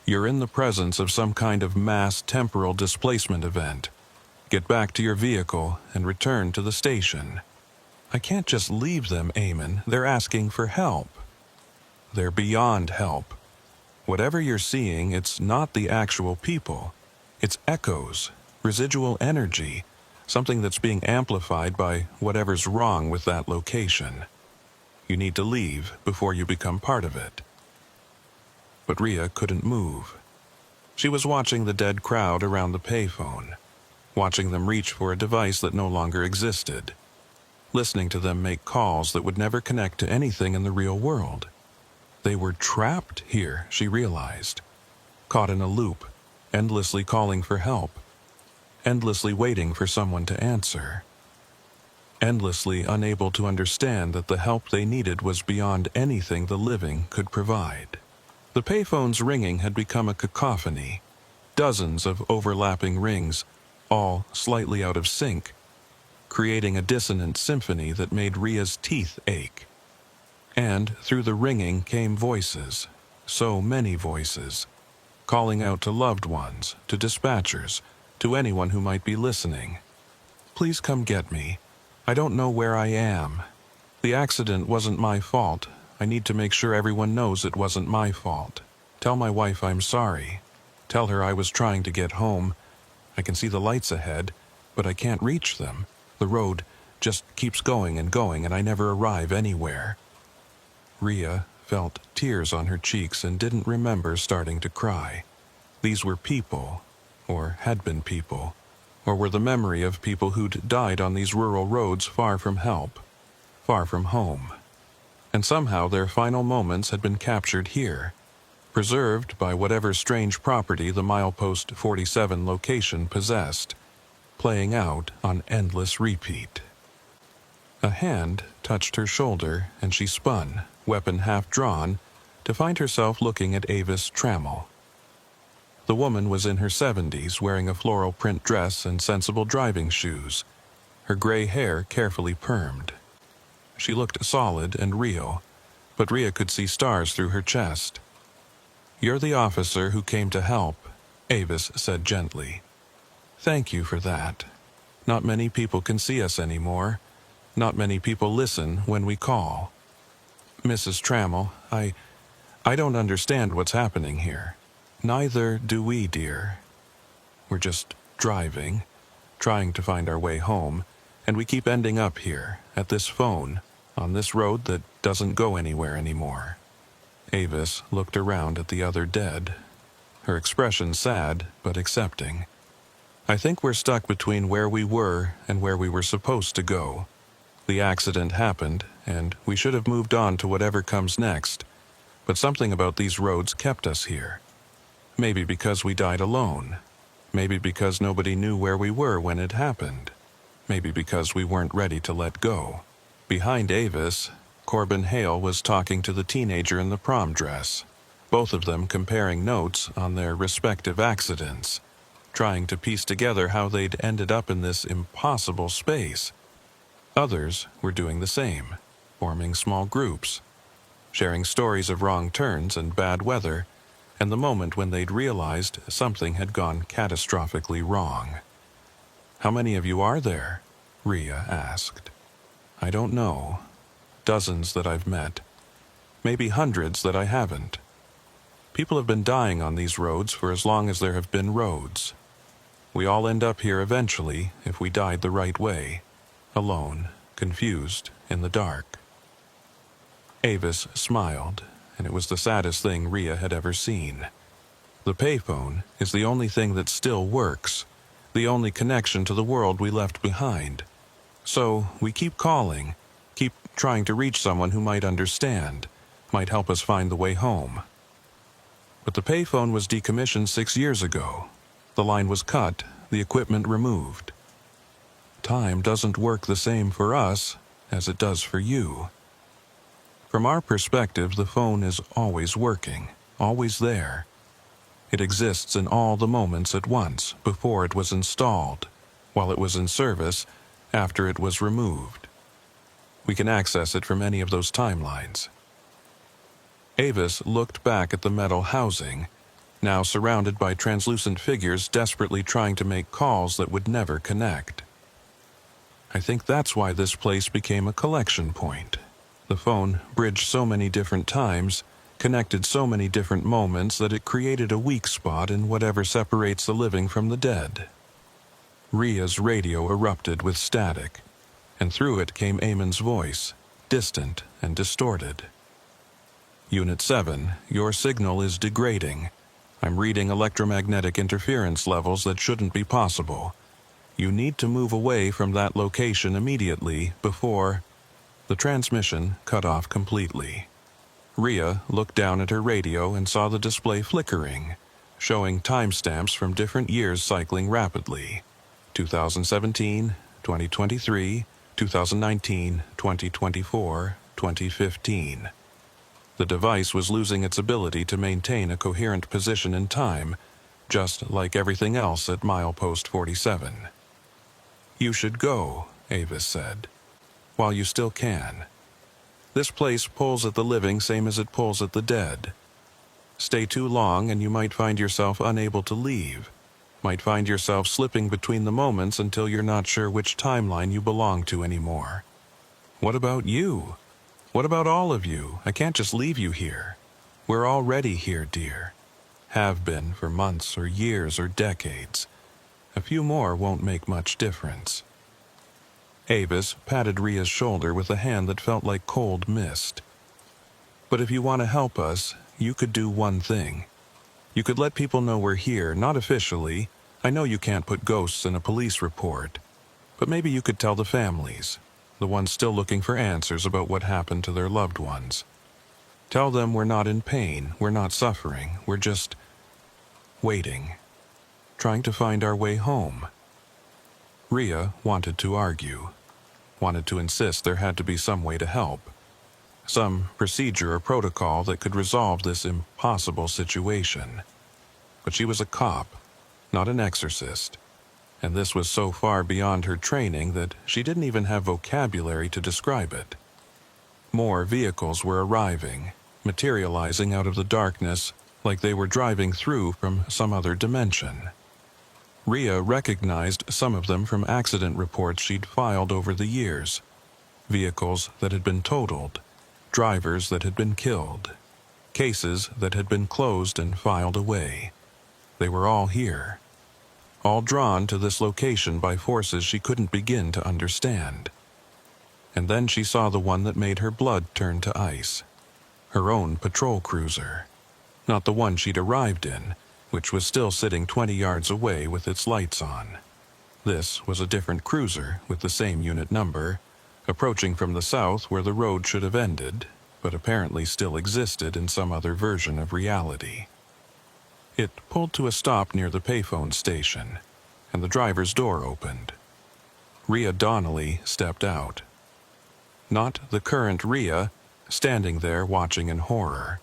You're in the presence of some kind of mass temporal displacement event. Get back to your vehicle and return to the station. I can't just leave them, Eamon. They're asking for help. They're beyond help. Whatever you're seeing, it's not the actual people. It's echoes, residual energy, something that's being amplified by whatever's wrong with that location. You need to leave before you become part of it. But Rhea couldn't move. She was watching the dead crowd around the payphone, watching them reach for a device that no longer existed, listening to them make calls that would never connect to anything in the real world. They were trapped here, she realized, caught in a loop, endlessly calling for help, endlessly waiting for someone to answer, endlessly unable to understand that the help they needed was beyond anything the living could provide. The payphone's ringing had become a cacophony, dozens of overlapping rings, all slightly out of sync, creating a dissonant symphony that made Rhea's teeth ache. And through the ringing came voices, so many voices, calling out to loved ones, to dispatchers, to anyone who might be listening. Please come get me. I don't know where I am. The accident wasn't my fault. I need to make sure everyone knows it wasn't my fault. Tell my wife I'm sorry. Tell her I was trying to get home. I can see the lights ahead, but I can't reach them. The road just keeps going and I never arrive anywhere. Rhea felt tears on her cheeks and didn't remember starting to cry. These were people, or had been people, or were the memory of people who'd died on these rural roads far from help, far from home. And somehow their final moments had been captured here, preserved by whatever strange property the milepost 47 location possessed, playing out on endless repeat. A hand touched her shoulder and she spun, weapon half drawn, to find herself looking at Avis Trammell. The woman was in her 70s, wearing a floral print dress and sensible driving shoes, her gray hair carefully permed. She looked solid and real, but Rhea could see stars through her chest. "You're the officer who came to help," Avis said gently. "Thank you for that. Not many people can see us anymore. Not many people listen when we call. Mrs. Trammell, I don't understand what's happening here. Neither do we, dear. We're just driving, trying to find our way home, and we keep ending up here, at this phone, on this road that doesn't go anywhere anymore." Avis looked around at the other dead, her expression sad but accepting. "I think we're stuck between where we were and where we were supposed to go. The accident happened, and we should have moved on to whatever comes next, but something about these roads kept us here. Maybe because we died alone. Maybe because nobody knew where we were when it happened. Maybe because we weren't ready to let go." Behind Avis, Corbin Hale was talking to the teenager in the prom dress, both of them comparing notes on their respective accidents, trying to piece together how they'd ended up in this impossible space. Others were doing the same, forming small groups, sharing stories of wrong turns and bad weather, and the moment when they'd realized something had gone catastrophically wrong. "How many of you are there?" Rhea asked. "I don't know. Dozens that I've met. Maybe hundreds that I haven't. People have been dying on these roads for as long as there have been roads. We all end up here eventually if we died the right way, alone, confused, in the dark." Avis smiled, and it was the saddest thing Rhea had ever seen. The payphone is the only thing that still works, the only connection to the world we left behind. So we keep calling, keep trying to reach someone who might understand, might help us find the way home. But the payphone was decommissioned 6 years ago. The line was cut, the equipment removed. Time doesn't work the same for us as it does for you. From our perspective, the phone is always working, always there. It exists in all the moments at once, before it was installed, while it was in service, after it was removed. We can access it from any of those timelines. Avis looked back at the metal housing, now surrounded by translucent figures desperately trying to make calls that would never connect. "I think that's why this place became a collection point. The phone bridged so many different times, connected so many different moments that it created a weak spot in whatever separates the living from the dead." Rhea's radio erupted with static, and through it came Eamon's voice, distant and distorted. "Unit 7, your signal is degrading. I'm reading electromagnetic interference levels that shouldn't be possible. You need to move away from that location immediately before—" The transmission cut off completely. Rhea looked down at her radio and saw the display flickering, showing timestamps from different years cycling rapidly. 2017, 2023, 2019, 2024, 2015. The device was losing its ability to maintain a coherent position in time, just like everything else at milepost 47. "You should go," Avis said, "while you still can. This place pulls at the living same as it pulls at the dead. Stay too long and you might find yourself unable to leave, might find yourself slipping between the moments until you're not sure which timeline you belong to anymore. What about you? What about all of you? I can't just leave you here. We're already here, dear. Have been for months or years or decades. A few more won't make much difference." Avis patted Rhea's shoulder with a hand that felt like cold mist. "But if you want to help us, you could do one thing. You could let people know we're here, not officially. I know you can't put ghosts in a police report. But maybe you could tell the families, the ones still looking for answers about what happened to their loved ones. Tell them we're not in pain, we're not suffering, we're just waiting, trying to find our way home." Rhea wanted to argue, wanted to insist there had to be some way to help, some procedure or protocol that could resolve this impossible situation. But she was a cop, not an exorcist, and this was so far beyond her training that she didn't even have vocabulary to describe it. More vehicles were arriving, materializing out of the darkness like they were driving through from some other dimension. Rhea recognized some of them from accident reports she'd filed over the years. Vehicles that had been totaled, drivers that had been killed, cases that had been closed and filed away. They were all here, all drawn to this location by forces she couldn't begin to understand. And then she saw the one that made her blood turn to ice. Her own patrol cruiser. Not the one she'd arrived in, which was still sitting 20 yards away with its lights on. This was a different cruiser with the same unit number, approaching from the south where the road should have ended, but apparently still existed in some other version of reality. It pulled to a stop near the payphone station, and the driver's door opened. Rhea Donnelly stepped out. Not the current Rhea, standing there watching in horror.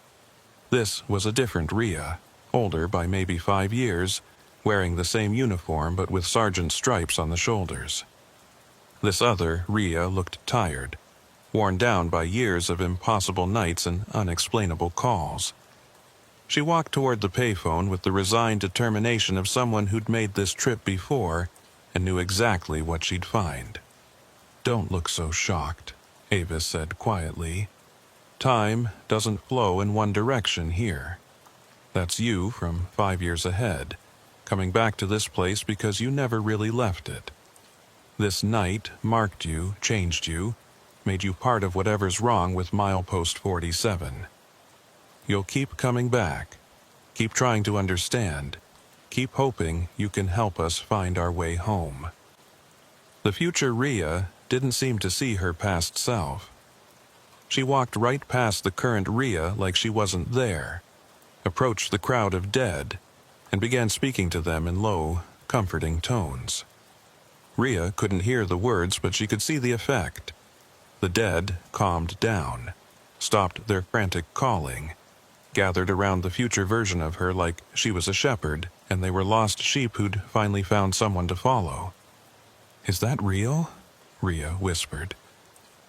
This was a different Rhea, older by maybe 5 years, wearing the same uniform but with sergeant stripes on the shoulders. This other Rhea looked tired, worn down by years of impossible nights and unexplainable calls. She walked toward the payphone with the resigned determination of someone who'd made this trip before and knew exactly what she'd find. "Don't look so shocked," Avis said quietly. "Time doesn't flow in one direction here. That's you from 5 years ahead, coming back to this place because you never really left it. This night marked you, changed you, made you part of whatever's wrong with milepost 47. You'll keep coming back, keep trying to understand, keep hoping you can help us find our way home." The future Rhea didn't seem to see her past self. She walked right past the current Rhea like she wasn't there, approached the crowd of dead, and began speaking to them in low, comforting tones. Rhea couldn't hear the words, but she could see the effect. The dead calmed down, stopped their frantic calling, gathered around the future version of her like she was a shepherd, and they were lost sheep who'd finally found someone to follow. "Is that real?" Rhea whispered.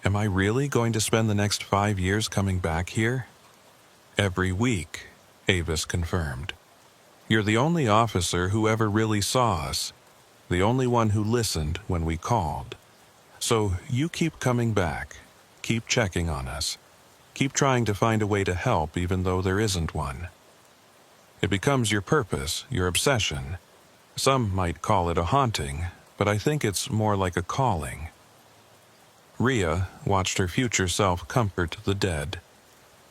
"Am I really going to spend the next 5 years coming back here?" "Every week," Avis confirmed. "You're the only officer who ever really saw us, the only one who listened when we called. So you keep coming back, keep checking on us, keep trying to find a way to help even though there isn't one. It becomes your purpose, your obsession. Some might call it a haunting, but I think it's more like a calling." Rhea watched her future self comfort the dead,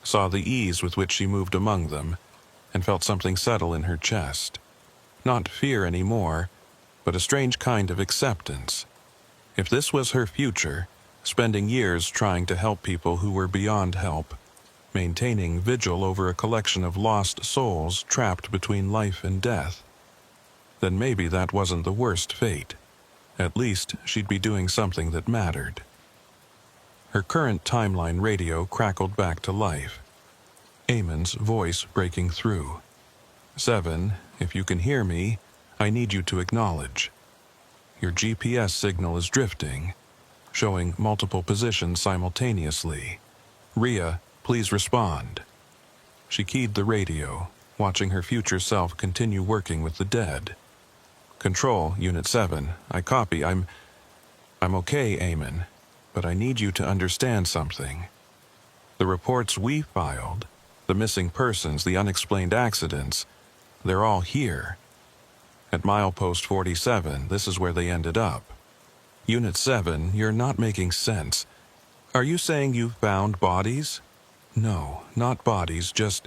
saw the ease with which she moved among them, and felt something settle in her chest. Not fear anymore, but a strange kind of acceptance. If this was her future, spending years trying to help people who were beyond help, maintaining vigil over a collection of lost souls trapped between life and death, then maybe that wasn't the worst fate. At least she'd be doing something that mattered. Her current timeline radio crackled back to life. Eamon's voice breaking through. "7, if you can hear me, I need you to acknowledge. Your GPS signal is drifting, showing multiple positions simultaneously. Rhea, please respond." She keyed the radio, watching her future self continue working with the dead. "Control, Unit 7, I copy. I'm okay, Eamon, but I need you to understand something. The reports we filed, the missing persons, the unexplained accidents, they're all here. At milepost 47, this is where they ended up. Unit 7, you're not making sense. Are you saying you found bodies?" "No, not bodies, just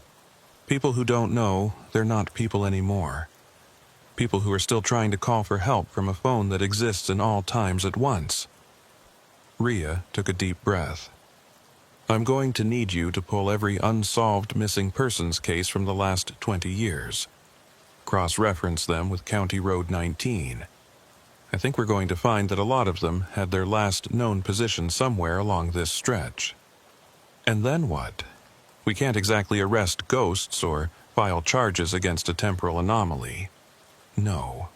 people who don't know they're not people anymore. People who are still trying to call for help from a phone that exists in all times at once." Rhea took a deep breath. "I'm going to need you to pull every unsolved missing persons case from the last 20 years. Cross-reference them with County Road 19. I think we're going to find that a lot of them had their last known position somewhere along this stretch. And then what? We can't exactly arrest ghosts or file charges against a temporal anomaly. No.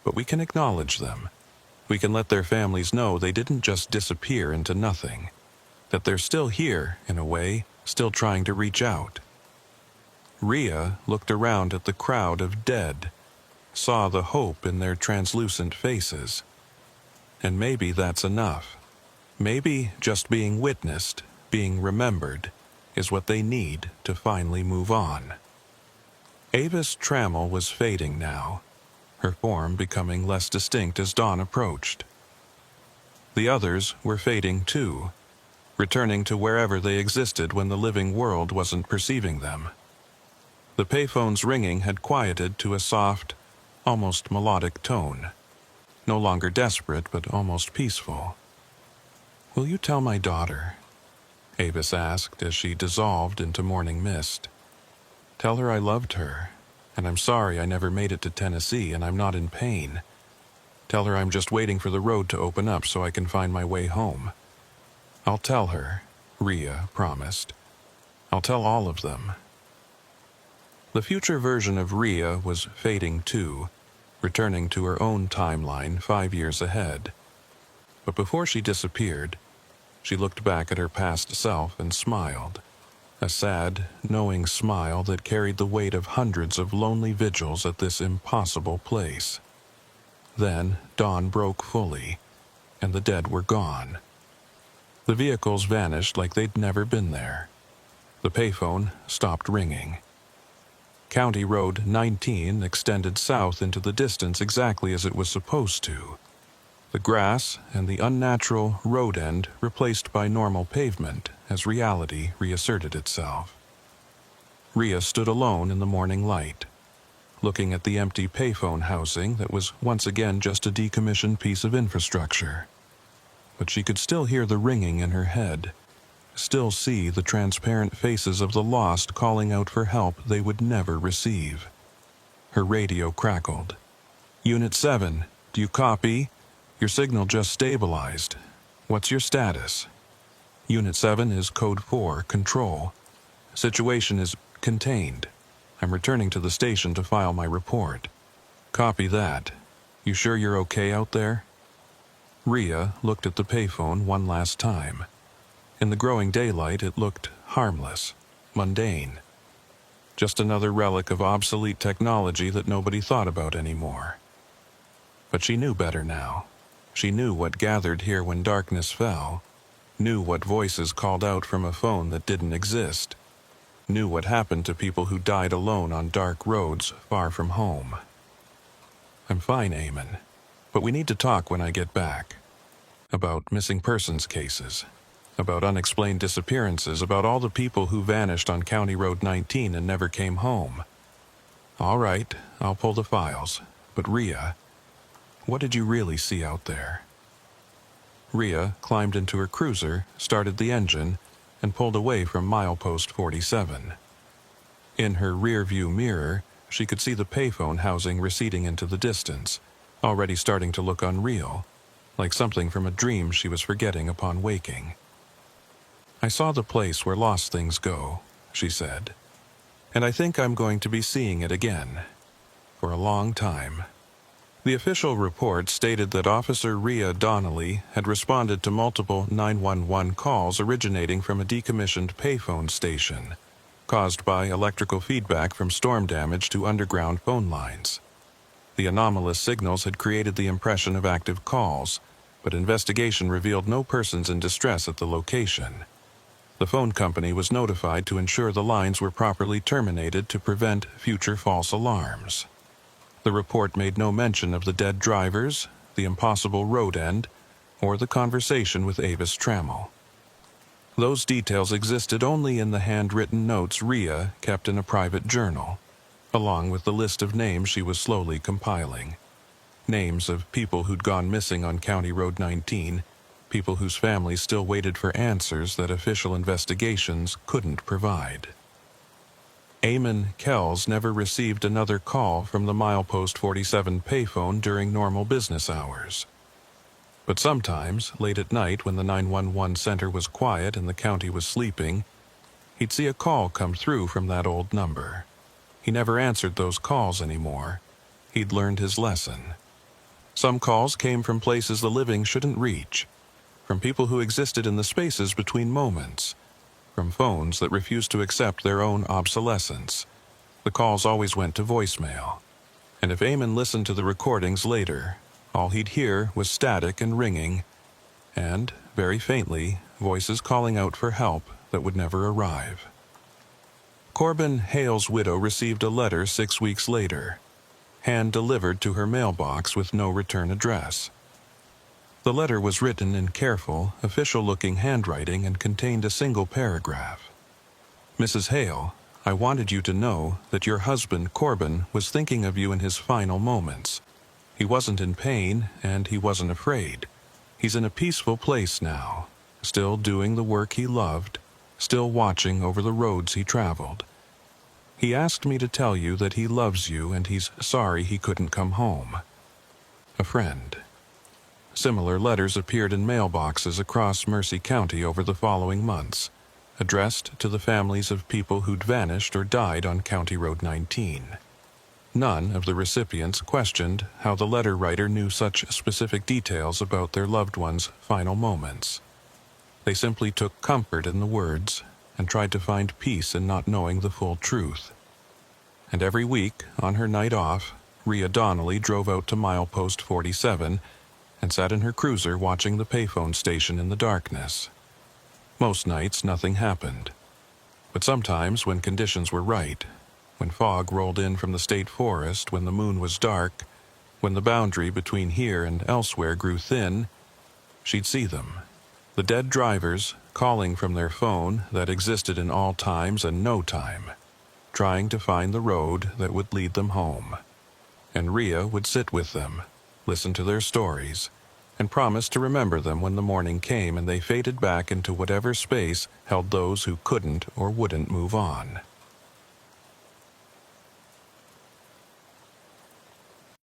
But we can acknowledge them. We can let their families know they didn't just disappear into nothing. That they're still here, in a way, still trying to reach out. Rhea looked around at the crowd of dead, saw the hope in their translucent faces. And maybe that's enough. Maybe just being witnessed, being remembered, is what they need to finally move on. Avis Trammell was fading now, her form becoming less distinct as dawn approached. The others were fading too, returning to wherever they existed when the living world wasn't perceiving them. The payphone's ringing had quieted to a soft, almost melodic tone, no longer desperate but almost peaceful. "Will you tell my daughter?" Avis asked as she dissolved into morning mist. "Tell her I loved her, and I'm sorry I never made it to Tennessee and I'm not in pain. Tell her I'm just waiting for the road to open up so I can find my way home. I'll tell her," Rhea promised. "I'll tell all of them." The future version of Rhea was fading too, returning to her own timeline 5 years ahead. But before she disappeared, she looked back at her past self and smiled. A sad, knowing smile that carried the weight of hundreds of lonely vigils at this impossible place. Then dawn broke fully, and the dead were gone. The vehicles vanished like they'd never been there. The payphone stopped ringing. County Road 19 extended south into the distance exactly as it was supposed to. The grass and the unnatural road end replaced by normal pavement as reality reasserted itself. Rhea stood alone in the morning light, looking at the empty payphone housing that was once again just a decommissioned piece of infrastructure. But she could still hear the ringing in her head, still see the transparent faces of the lost calling out for help they would never receive. Her radio crackled. "Unit 7, do you copy? Your signal just stabilized. What's your status?" "Unit 7 is Code 4, Control. Situation is contained. I'm returning to the station to file my report." "Copy that. You sure you're okay out there?" Rhea looked at the payphone one last time. In the growing daylight, it looked harmless, mundane. Just another relic of obsolete technology that nobody thought about anymore. But she knew better now. She knew what gathered here when darkness fell, knew what voices called out from a phone that didn't exist, knew what happened to people who died alone on dark roads far from home. "I'm fine, Eamon, but we need to talk when I get back. About missing persons cases, about unexplained disappearances, about all the people who vanished on County Road 19 and never came home." "All right, I'll pull the files. But Rhea, what did you really see out there?" Rhea climbed into her cruiser, started the engine, and pulled away from milepost 47. In her rear-view mirror, she could see the payphone housing receding into the distance, already starting to look unreal, like something from a dream she was forgetting upon waking. "I saw the place where lost things go," she said, "and I think I'm going to be seeing it again. For a long time." The official report stated that Officer Rhea Donnelly had responded to multiple 911 calls originating from a decommissioned payphone station, caused by electrical feedback from storm damage to underground phone lines. The anomalous signals had created the impression of active calls, but investigation revealed no persons in distress at the location. The phone company was notified to ensure the lines were properly terminated to prevent future false alarms. The report made no mention of the dead drivers, the impossible road end, or the conversation with Avis Trammell. Those details existed only in the handwritten notes Rhea kept in a private journal, along with the list of names she was slowly compiling. Names of people who'd gone missing on County Road 19, people whose families still waited for answers that official investigations couldn't provide. Eamon Kells never received another call from the milepost 47 payphone during normal business hours. But sometimes, late at night when the 911 center was quiet and the county was sleeping, he'd see a call come through from that old number. He never answered those calls anymore. He'd learned his lesson. Some calls came from places the living shouldn't reach, from people who existed in the spaces between moments, from phones that refused to accept their own obsolescence. The calls always went to voicemail, and if Eamon listened to the recordings later, all he'd hear was static and ringing, and, very faintly, voices calling out for help that would never arrive. Corbin Hale's widow received a letter 6 weeks later, hand-delivered to her mailbox with no return address. The letter was written in careful, official-looking handwriting and contained a single paragraph. "Mrs. Hale, I wanted you to know that your husband, Corbin, was thinking of you in his final moments. He wasn't in pain, and he wasn't afraid. He's in a peaceful place now, still doing the work he loved, still watching over the roads he traveled. He asked me to tell you that he loves you and he's sorry he couldn't come home. A friend." Similar letters appeared in mailboxes across Mercy County over the following months, addressed to the families of people who'd vanished or died on County Road 19. None of the recipients questioned how the letter writer knew such specific details about their loved ones' final moments. They simply took comfort in the words and tried to find peace in not knowing the full truth. And every week, on her night off, Rhea Donnelly drove out to milepost 47 and sat in her cruiser watching the payphone station in the darkness. Most nights, nothing happened. But sometimes, when conditions were right, when fog rolled in from the state forest, when the moon was dark, when the boundary between here and elsewhere grew thin, she'd see them. The dead drivers calling from their phone that existed in all times and no time, trying to find the road that would lead them home. And Rhea would sit with them, listen to their stories, and promise to remember them when the morning came and they faded back into whatever space held those who couldn't or wouldn't move on.